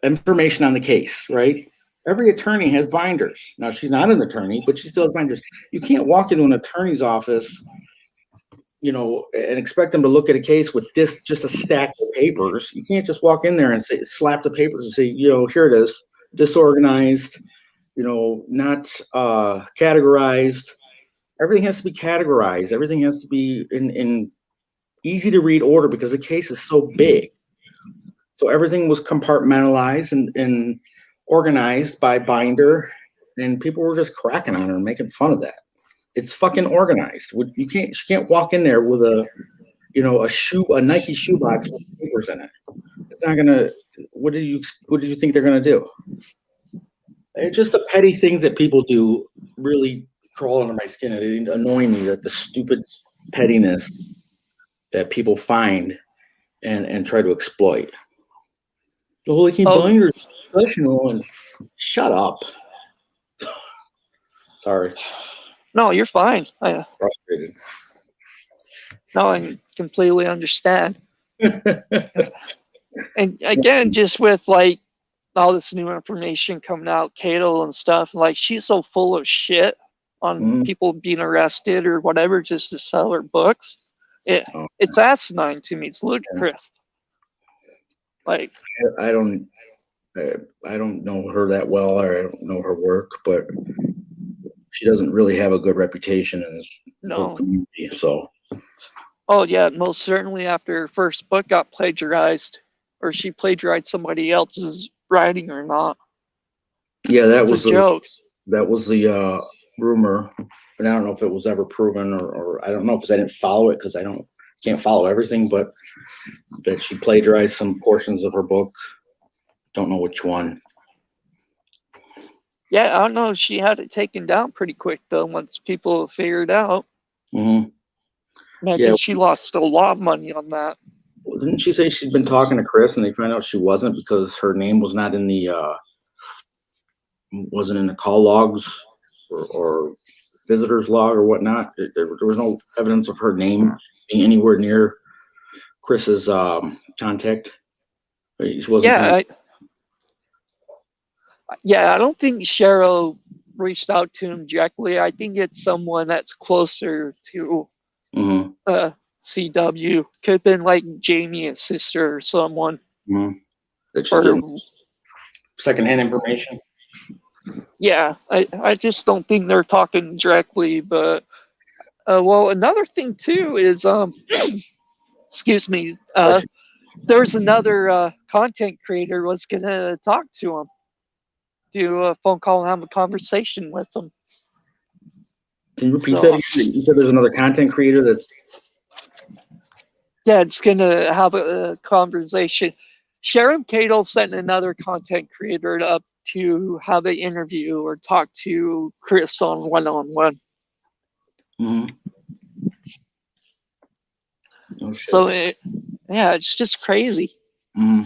information on the case, right? Every attorney has binders. Now, she's not an attorney, but she still has binders. You can't walk into an attorney's office, and expect them to look at a case with just a stack of papers. You can't just walk in there and slap the papers and say, here it is, disorganized, not categorized. Everything has to be categorized. Everything has to be in easy to read order because the case is so big. So everything was compartmentalized and organized by binder, and people were just cracking on her and making fun of that. It's fucking organized. She can't walk in there with a Nike shoebox with papers in it. It's not gonna. What did you think they're gonna do? It's just the petty things that people do really crawl under my skin. It annoys me that the stupid pettiness that people find and try to exploit. The whole binders professional, and shut up. Sorry. No, you're fine. Frustrated. No, I completely understand. And again, just with like all this new information coming out, Cato and stuff, like she's so full of shit on people being arrested or whatever just to sell her books. It's asinine to me. It's ludicrous. Like I don't know her that well, or I don't know her work, but she doesn't really have a good reputation in this whole community. So. Oh yeah, most certainly after her first book got plagiarized, or she plagiarized somebody else's writing or not. Yeah, that It's was a joke. That was the rumor, but I don't know if it was ever proven, or I don't know because I didn't follow it because I can't follow everything, but that she plagiarized some portions of her book. Don't know which one. Yeah, I don't know. She had it taken down pretty quick though once people figured out. Mm-hmm. Imagine she lost a lot of money on that. Well, didn't she say she'd been talking to Chris and they found out she wasn't because her name was not in the wasn't in the call logs or visitors log or whatnot. There was no evidence of her name being anywhere near Chris's contact. She wasn't. I don't think Cheryl reached out to him directly. I think it's someone that's closer to CW. Could have been like Jamie, his sister, or someone. That she's getting secondhand information. Yeah, I just don't think they're talking directly. But well, another thing too is excuse me. There's another content creator was gonna talk to him, do a phone call and have a conversation with him. Can you repeat that again? You said there's another content creator that's. Yeah, it's gonna have a conversation. Sharon Cato sent another content creator up to have an interview or talk to Chris on one-on-one. Oh, shit. So it's just crazy. Yeah,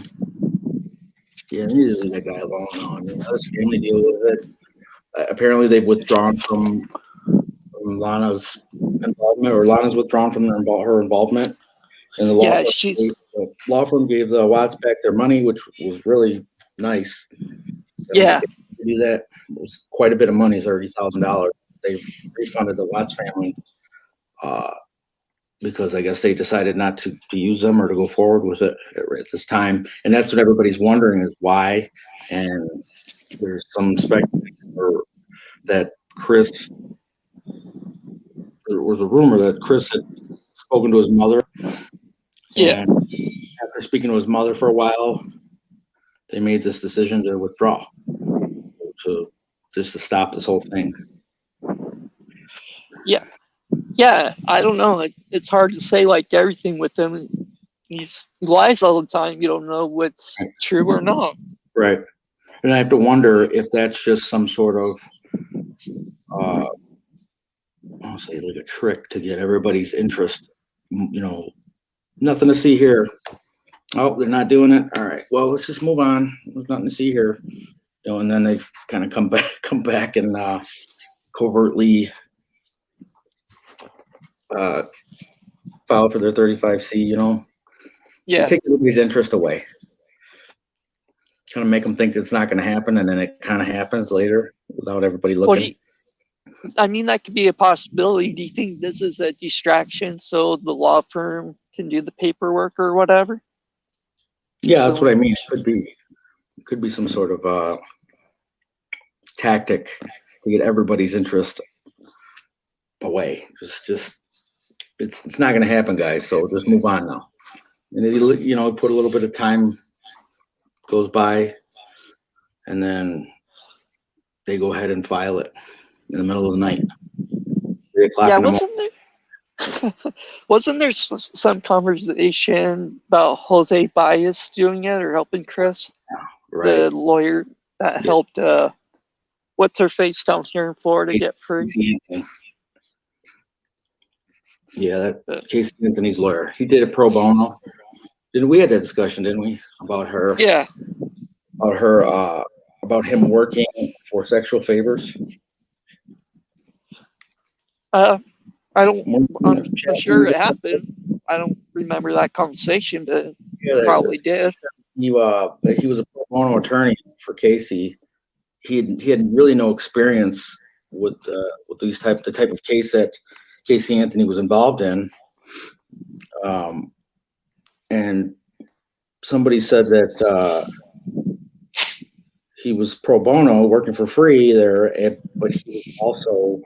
they need to leave that guy alone now. I mean, let his family deal with it. Apparently, they've withdrawn from Lana's involvement, or Lana's withdrawn from her involvement in the law firm. The law firm gave the Watts back their money, which was really nice. Yeah. To do that, it was quite a bit of money, $30,000. They refunded the Watts family because I guess they decided not to use them or to go forward with it at this time. And that's what everybody's wondering is why. And there's some speculation that Chris, there was a rumor that Chris had spoken to his mother. Yeah. And after speaking to his mother for a while, they made this decision to withdraw, to stop this whole thing. Yeah, I don't know. It's hard to say, like, everything with him. He lies all the time. You don't know what's true or not. Right. And I have to wonder if that's just some sort of, I'll say like a trick to get everybody's interest. You know, nothing to see here. Oh, they're not doing it. All right. Well, let's just move on. There's nothing to see here. You know, and then they kind of come back and covertly file for their 35C, you know. Yeah. Take everybody's interest away. Kind of make them think it's not going to happen, and then it kind of happens later without everybody looking. I mean, that could be a possibility. Do you think this is a distraction so the law firm can do the paperwork or whatever? Yeah, that's what I mean. It could be some sort of tactic to get everybody's interest away. It's not going to happen, guys. So just move on now. And you know, put a little bit of time goes by, and then they go ahead and file it in the middle of the night. 3 o'clock in the morning. Wasn't there some conversation about Jose Baez doing it or helping Chris, the lawyer that helped what's her face down here in Florida get free? Yeah, that Casey Anthony's lawyer. He did it pro bono. We had that discussion, didn't we, about her? Yeah. About him working for sexual favors. I'm sure it happened. I don't remember that conversation, but probably did. He was a pro bono attorney for Casey. He had really no experience with the type of case that Casey Anthony was involved in. And somebody said that he was pro bono, working for free there, but he was also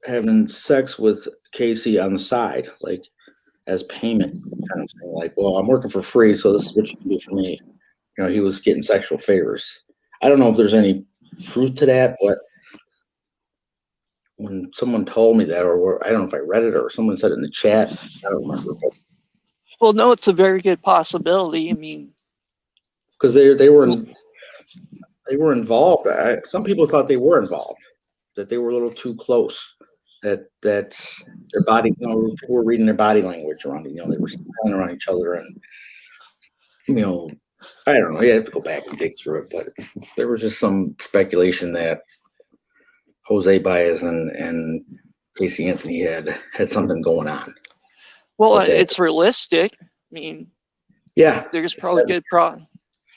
having sex with Casey on the side, like as payment kind of thing. Like, well, I'm working for free, so this is what you can do for me. You know, he was getting sexual favors. I don't know if there's any truth to that, but when someone told me that, or I don't know if I read it or someone said it in the chat, I don't remember. But well, no, it's a very good possibility. I mean, because they were involved. Some people thought they were involved, that they were a little too close. That their body, you know, people were reading their body language around. You know, they were smiling around each other, and you know, I don't know. You have to go back and dig through it, but there was just some speculation that Jose Baez and Casey Anthony had something going on. Well, But it's realistic. I mean, yeah, there's probably good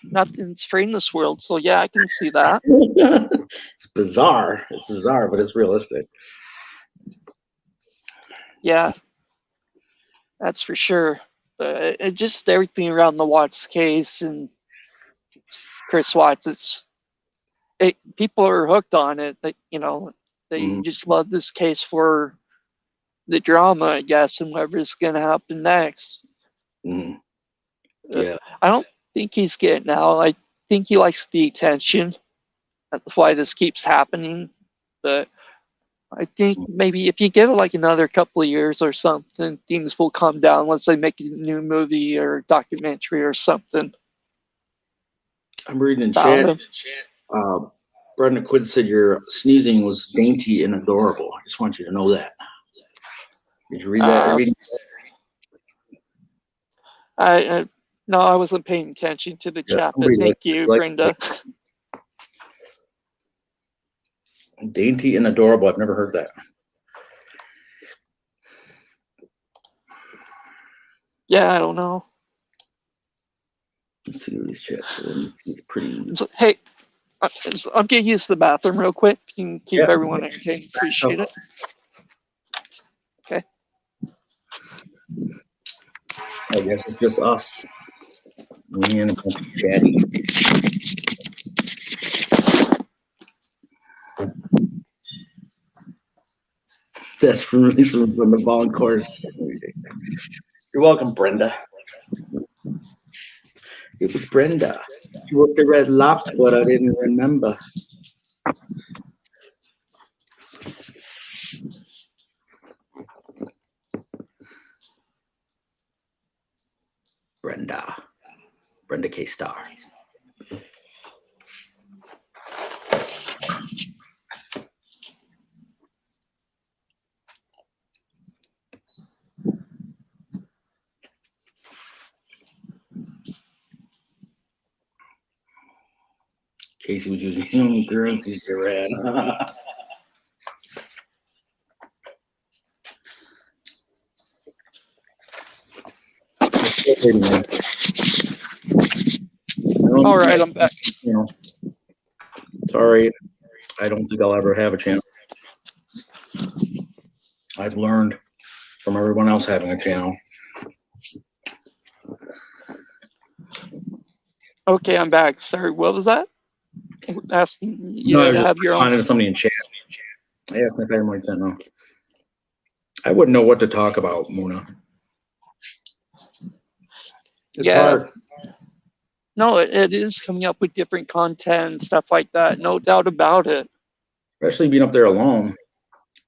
nothing's free in this world, so yeah, I can see that. It's bizarre. It's bizarre, but it's realistic. Yeah, that's for sure. Just everything around the Watts case and Chris Watts, people are hooked on it. They just love this case for the drama, I guess, and whatever's going to happen next. Yeah. I don't think he's getting out. I think he likes the attention. That's why this keeps happening. But I think maybe if you give it like another couple of years or something, things will calm down once they make a new movie or documentary or something. I'm reading in chat. Brenda Quinn said your sneezing was dainty and adorable. I just want you to know that. Did you read that? No, I wasn't paying attention to the chat, but thank you, Brenda. Dainty and adorable. I've never heard that. Yeah, I don't know. Let's see what these chats are. It's pretty. Hey, I'm going to use the bathroom real quick. You can keep everyone entertained. Appreciate it. Okay. So I guess it's just us. Me and a bunch of chatties. That's from the volunteers. You're welcome, Brenda. It was Brenda. She worked the Red Lobster, but I didn't remember. Brenda K. Star. Casey was using human currencies to ran. All right, I'm back. Sorry, I don't think I'll ever have a channel. I've learned from everyone else having a channel. Okay, I'm back. Sorry, what was that? Asking you No, I to was just have your own. responding to somebody in chat. I asked if everyone sent no. I wouldn't know what to talk about, Muna. It's hard. No, it is coming up with different content and stuff like that. No doubt about it. Especially being up there alone.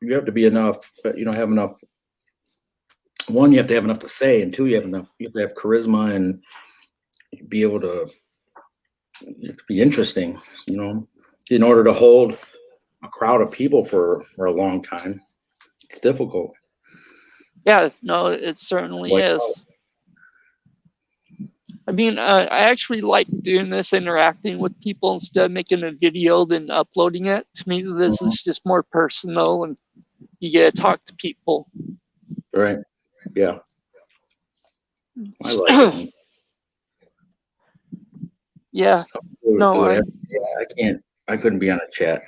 You have to be enough, have enough. One, you have to have enough to say, and two, you have to have charisma and be able to be interesting, in order to hold a crowd of people for a long time. It's difficult. Yeah, no, it certainly is. I mean, I actually like doing this, interacting with people instead of making a video then uploading it. To me, this is just more personal, and you get to talk to people. Right. Yeah. I like it. Yeah. No, I couldn't be on a chat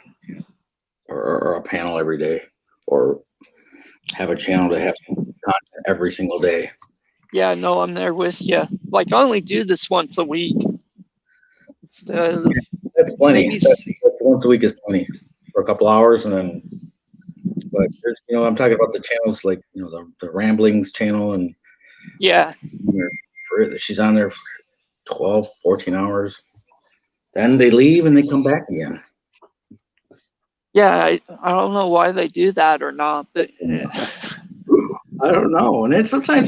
or a panel every day, or have a channel to have some content every single day. Yeah, no, I'm there with you. Like, I only do this once a week. That's plenty. That's once a week is plenty for a couple hours, and then. But there's, I'm talking about the channels like the Ramblings channel, and she's on there for 12, 14 hours. Then they leave and they come back again. Yeah, I don't know why they do that or not, but I don't know. And then sometimes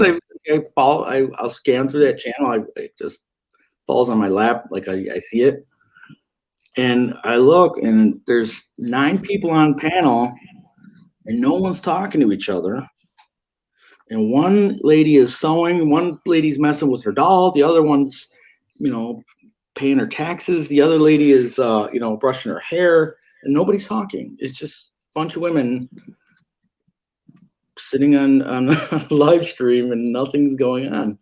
I'll scan through that channel. It just falls on my lap, like I see it, and I look, and there's 9 people on panel, and no one's talking to each other. And one lady is sewing, one lady's messing with her doll, the other one's paying her taxes. The other lady is, brushing her hair, and nobody's talking. It's just a bunch of women sitting on a live stream and nothing's going on.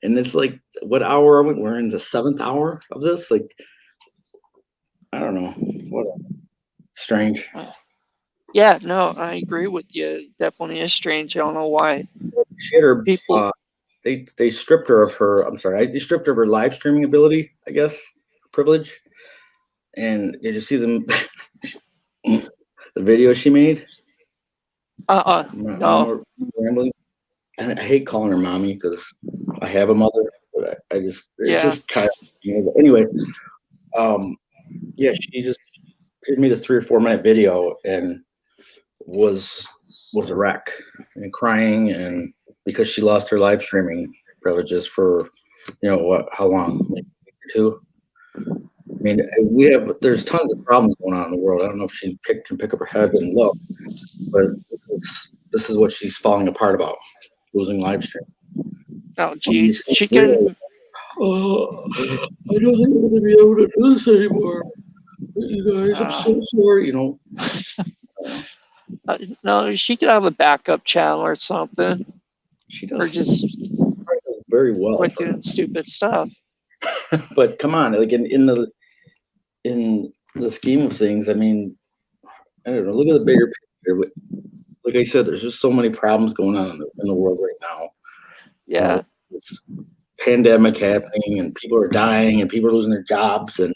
And it's like, what hour are we? We're in the 7th hour of this. Like, I don't know. What strange. Yeah, no, I agree with you. It definitely is strange. I don't know why. She had her people. They stripped her of her. I'm sorry. They stripped her of her live streaming ability. I guess privilege. And did you see them? The video she made. No. And I hate calling her mommy because I have a mother, but it's Yeah. just child. Anyway, yeah, she made a 3 or 4 minute video and was a wreck and crying, and because she lost her live streaming privileges for how long, like 2. I mean, there's tons of problems going on in the world. I don't know if she can pick up her head and look, but this is what she's falling apart about, losing live stream. Oh, geez, she can. Oh, I don't think I'm going to be able to do this anymore. You guys, I'm so sorry. No, she could have a backup channel or something. She Or does. just very well. quit doing stupid stuff. But come on, like in the scheme of things, I mean, I don't know. Look at the bigger picture. Like I said, there's just so many problems going on in the world right now. Yeah. It's pandemic happening, and people are dying, and people are losing their jobs, and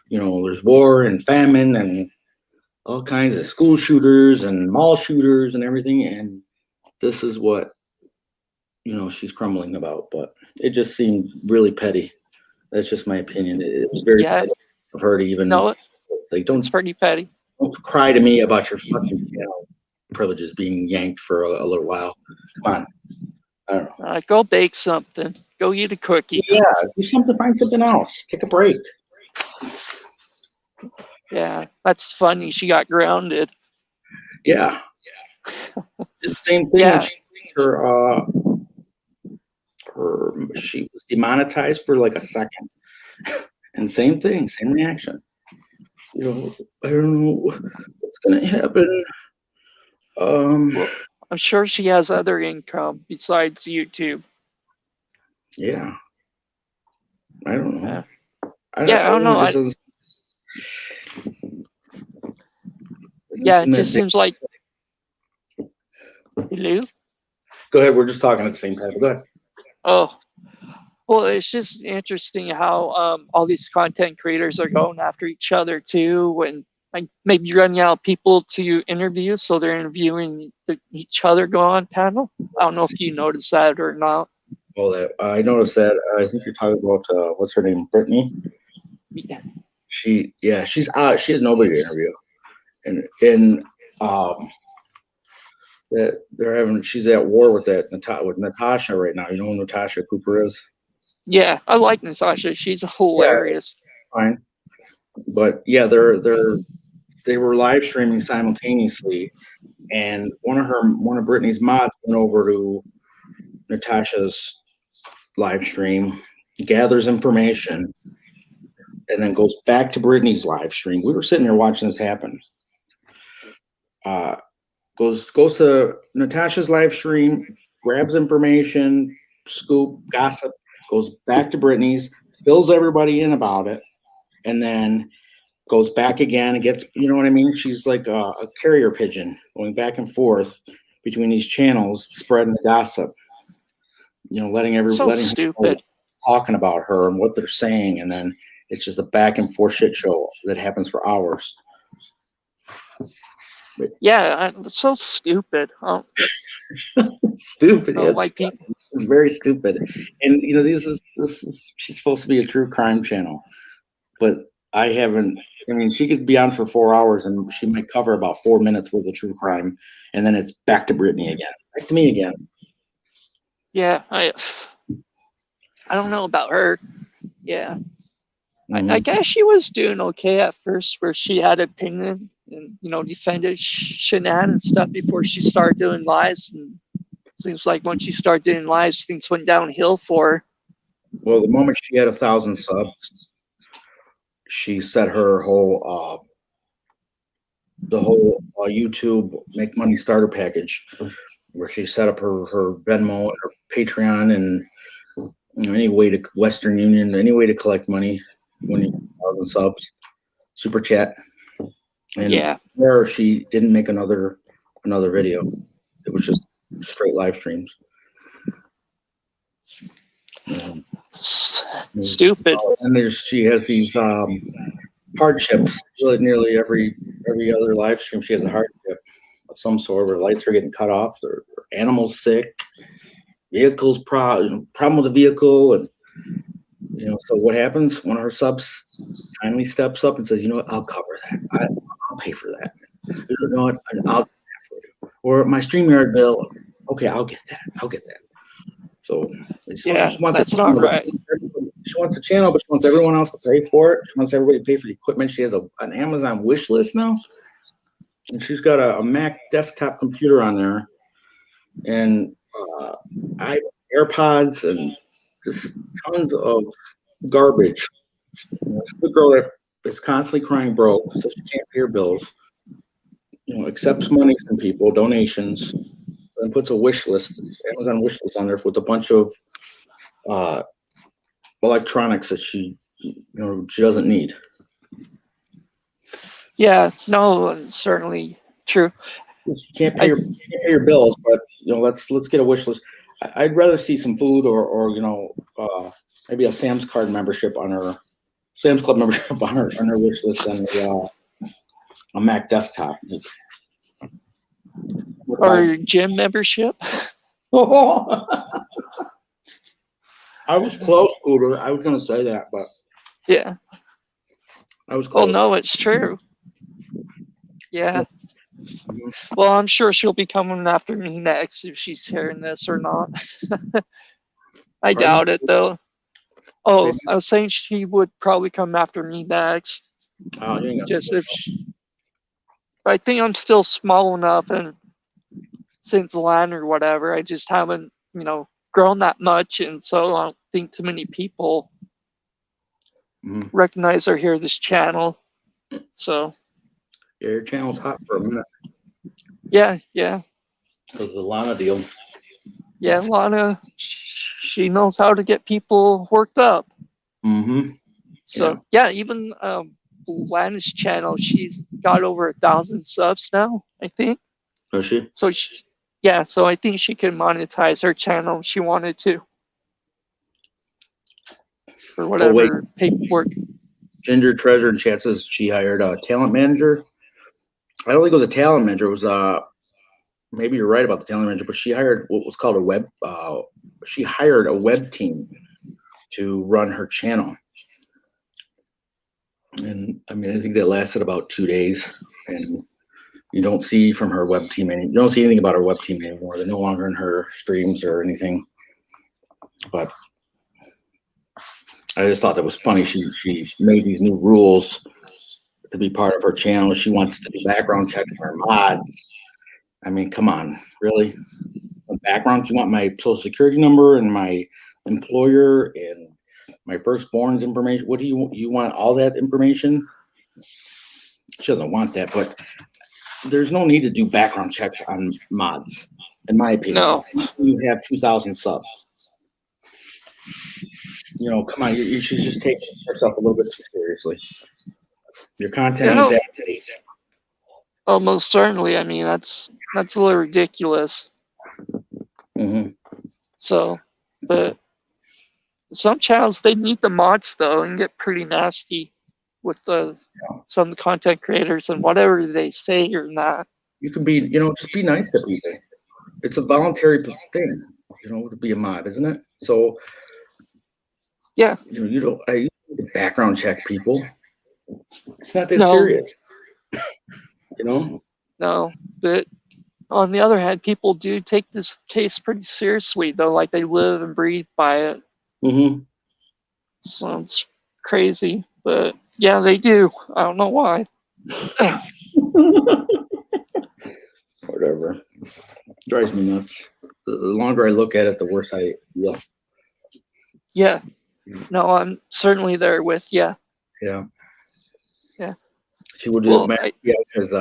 there's war and famine and all kinds of school shooters and mall shooters and everything. And this is what she's crumbling about. But it just seemed really petty. That's just my opinion. It was very petty of her to even. No, like, it's pretty petty. Don't cry to me about your fucking privileges being yanked for a little while. Come on. I don't know. Go bake something. Go eat a cookie. Yeah, do something. Find something else. Take a break. Yeah, that's funny. She got grounded. Yeah. It's the same thing. Yeah. She was demonetized for like a second, and same thing, same reaction. I don't know what's gonna happen. Well, I'm sure she has other income besides YouTube. Yeah. I don't know. I don't know. It just seems like. Hello? Go ahead. We're just talking at the same time. Go ahead. Oh, well, it's just interesting how all these content creators are going after each other too, and like maybe running out of people to interview, so they're interviewing each other go on panel. I don't know if you noticed that or not. Well, that I noticed that. I think you're talking about what's her name, Brittany. Yeah. She's out. She has nobody to interview, and that they're having. She's at war with Natasha right now. You know who Natasha Cooper is? Yeah, I like Natasha. She's hilarious. Yeah, fine, but yeah, they were live streaming simultaneously, and one of Brittany's mods went over to Natasha's live stream, gathers information, and then goes back to Brittany's live stream. We were sitting there watching this happen. Goes to Natasha's live stream, grabs information, scoop, gossip, goes back to Brittany's, fills everybody in about it, and then goes back again and gets, you know what I mean? She's like a carrier pigeon going back and forth between these channels, spreading the gossip. Letting everybody stupid. Talking about her and what they're saying, and then it's just a back and forth shit show that happens for hours. Yeah, it's so stupid. Stupid. Yeah, it's very stupid. And this is she's supposed to be a true crime channel, but I haven't. I mean, she could be on for 4 hours and she might cover about 4 minutes worth of true crime, and then it's back to Brittany again, back to me again. Yeah, I don't know about her. Yeah. I guess she was doing okay at first, where she had opinion and defended Shanann and stuff before she started doing lives. And seems like when she started doing lives, things went downhill for her. Well, the moment she had 1,000 subs, she set her whole YouTube make money starter package, where she set up her Venmo and her Patreon and any way to Western Union, any way to collect money when you have 1,000 subs, super chat. And Yeah. there she didn't make another video. It was just straight live streams. Stupid. And she has these hardships. Nearly every other live stream, she has a hardship of some sort, where lights are getting cut off, or animals sick, vehicles problem with the vehicle, and so what happens? One of her subs kindly steps up and says, "You know what? I'll cover that. I'll pay for that. You know what? I'll get that for you. Or my StreamYard bill. Okay, I'll get that. So Yeah, she wants that's a not channel, right. She wants a channel, but she wants everyone else to pay for it. She wants everybody to pay for the equipment. She has an Amazon wish list now, and she's got a Mac desktop computer on there, and AirPods, and just tons of garbage. She's a girl that is constantly crying broke, so she can't pay her bills. Accepts money from people, donations, and puts a wish list, Amazon wish list on there with a bunch of electronics that she doesn't need. Yeah, no, certainly true. You can't pay your bills, but let's get a wish list. I'd rather see some food, or maybe a Sam's Club membership on her wish list than a Mac desktop. Or your gym membership. I was close, Cooter. I was going to say that, but yeah, I was close. Oh no, it's true. Yeah. Well, I'm sure she'll be coming after me next if she's hearing this or not. I doubt it though. Oh, I was saying she would probably come after me next. Oh, you ain't got Just if I think I'm still small enough, and since land or whatever, I just haven't, grown that much, and so I don't think too many people recognize or hear this channel. So yeah, your channel's hot for a minute. Yeah. Because the Lana deal. Yeah, Lana, she knows how to get people worked up. Mm-hmm. So yeah, even Lana's channel, she's got over 1,000 subs now, I think. Does she? So so I think she can monetize her channel if she wanted to. For whatever paperwork. Ginger Treasure in chat says she hired a talent manager. I don't think it was a talent manager. It was maybe you're right about the talent manager, but she hired what was called a web. She hired a web team to run her channel, and I think that lasted about 2 days. And you don't see from her web team you don't see anything about her web team anymore. They're no longer in her streams or anything. But I just thought that was funny. She made these new rules to be part of her channel. She wants to do background checks on her mods. Come on, really? Background? You want my social security number and my employer and my firstborn's information? What do you want? All that information? She doesn't want that, but there's no need to do background checks on mods, in my opinion. No. You have 2,000 subs. Come on, you should just take yourself a little bit too seriously. Your content ain't that great. Almost certainly. That's a little ridiculous. Mm-hmm. So, but some channels, they need the mods though, and get pretty nasty with some content creators and whatever they say or not. You can be, just be nice to people. It's a voluntary thing, to be a mod, isn't it? So, yeah, you don't background check people. It's not that serious. No, but on the other hand, people do take this case pretty seriously, though. Like they live and breathe by it. Mm-hmm. So it's crazy, but yeah, they do. I don't know why. Whatever. Drives me nuts. The longer I look at it, the worse I feel. Yeah, No, I'm certainly there with you. Yeah. Yeah. She will do Well, yeah, says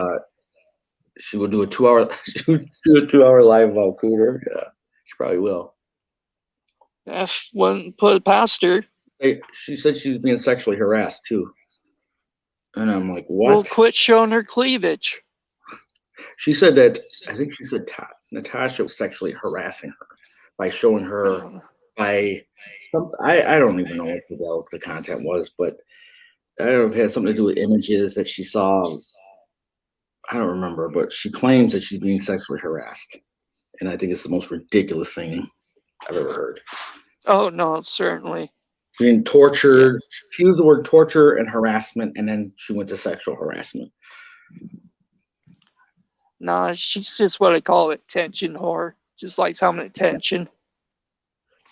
she will do a 2-hour she would do a 2-hour live about Cooter. Yeah. She probably will. F wouldn't put it past her. Hey, she said she was being sexually harassed too. And I'm like, Well, what? quit showing her cleavage. She said that I think she said Natasha was sexually harassing her by showing her by some I don't even know what the content was, but I don't know if it had something to do with images that she saw. I don't remember, but she claims that she's being sexually harassed. And I think it's the most ridiculous thing I've ever heard. Oh no, certainly. Being tortured. Yeah. She used the word torture and harassment, and then she went to sexual harassment. Nah, she's just what I call attention whore. Just likes having attention.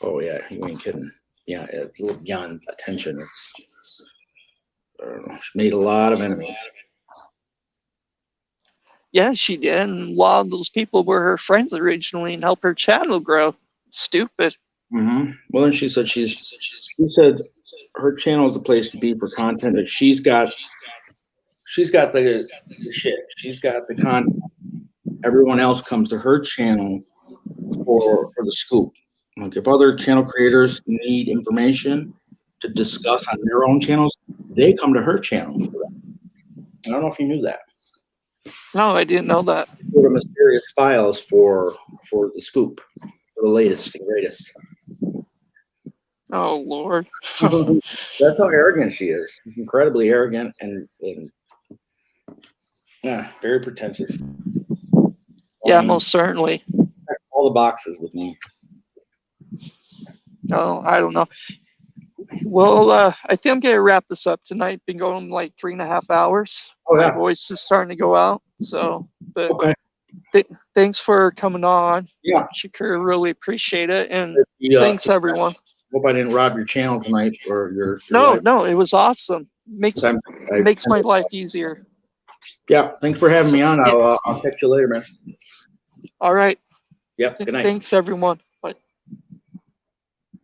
Oh yeah, you ain't kidding. Yeah, it's a little beyond attention. It's I don't know. She made a lot of enemies. Yeah, she did. And a lot of those people were her friends originally and helped her channel grow. Stupid. Mm-hmm. Well, then she said she said her channel is the place to be for content that she's got the shit. She's got the content. Everyone else comes to her channel for the scoop. Like if other channel creators need information to discuss on their own channels, they come to her channel for that. I don't know if you knew that. No, I didn't know that. For the mysterious files for the scoop, for the latest and greatest. Oh Lord. That's how arrogant she is. Incredibly arrogant and yeah, very pretentious. Yeah, most certainly. All the boxes with me. No, I don't know. Well, I think I'm gonna wrap this up tonight. Been going like 3.5 hours. Oh, yeah. My voice is starting to go out. So, but okay. Thanks for coming on. Yeah, Shakur, really appreciate it, and yeah. thanks everyone. Hope I didn't rob your channel tonight or your No, life. no, it was awesome. Makes my life easier. Yeah, thanks for having me on. I'll catch you later, man. All right. Yep. Good night. Thanks everyone.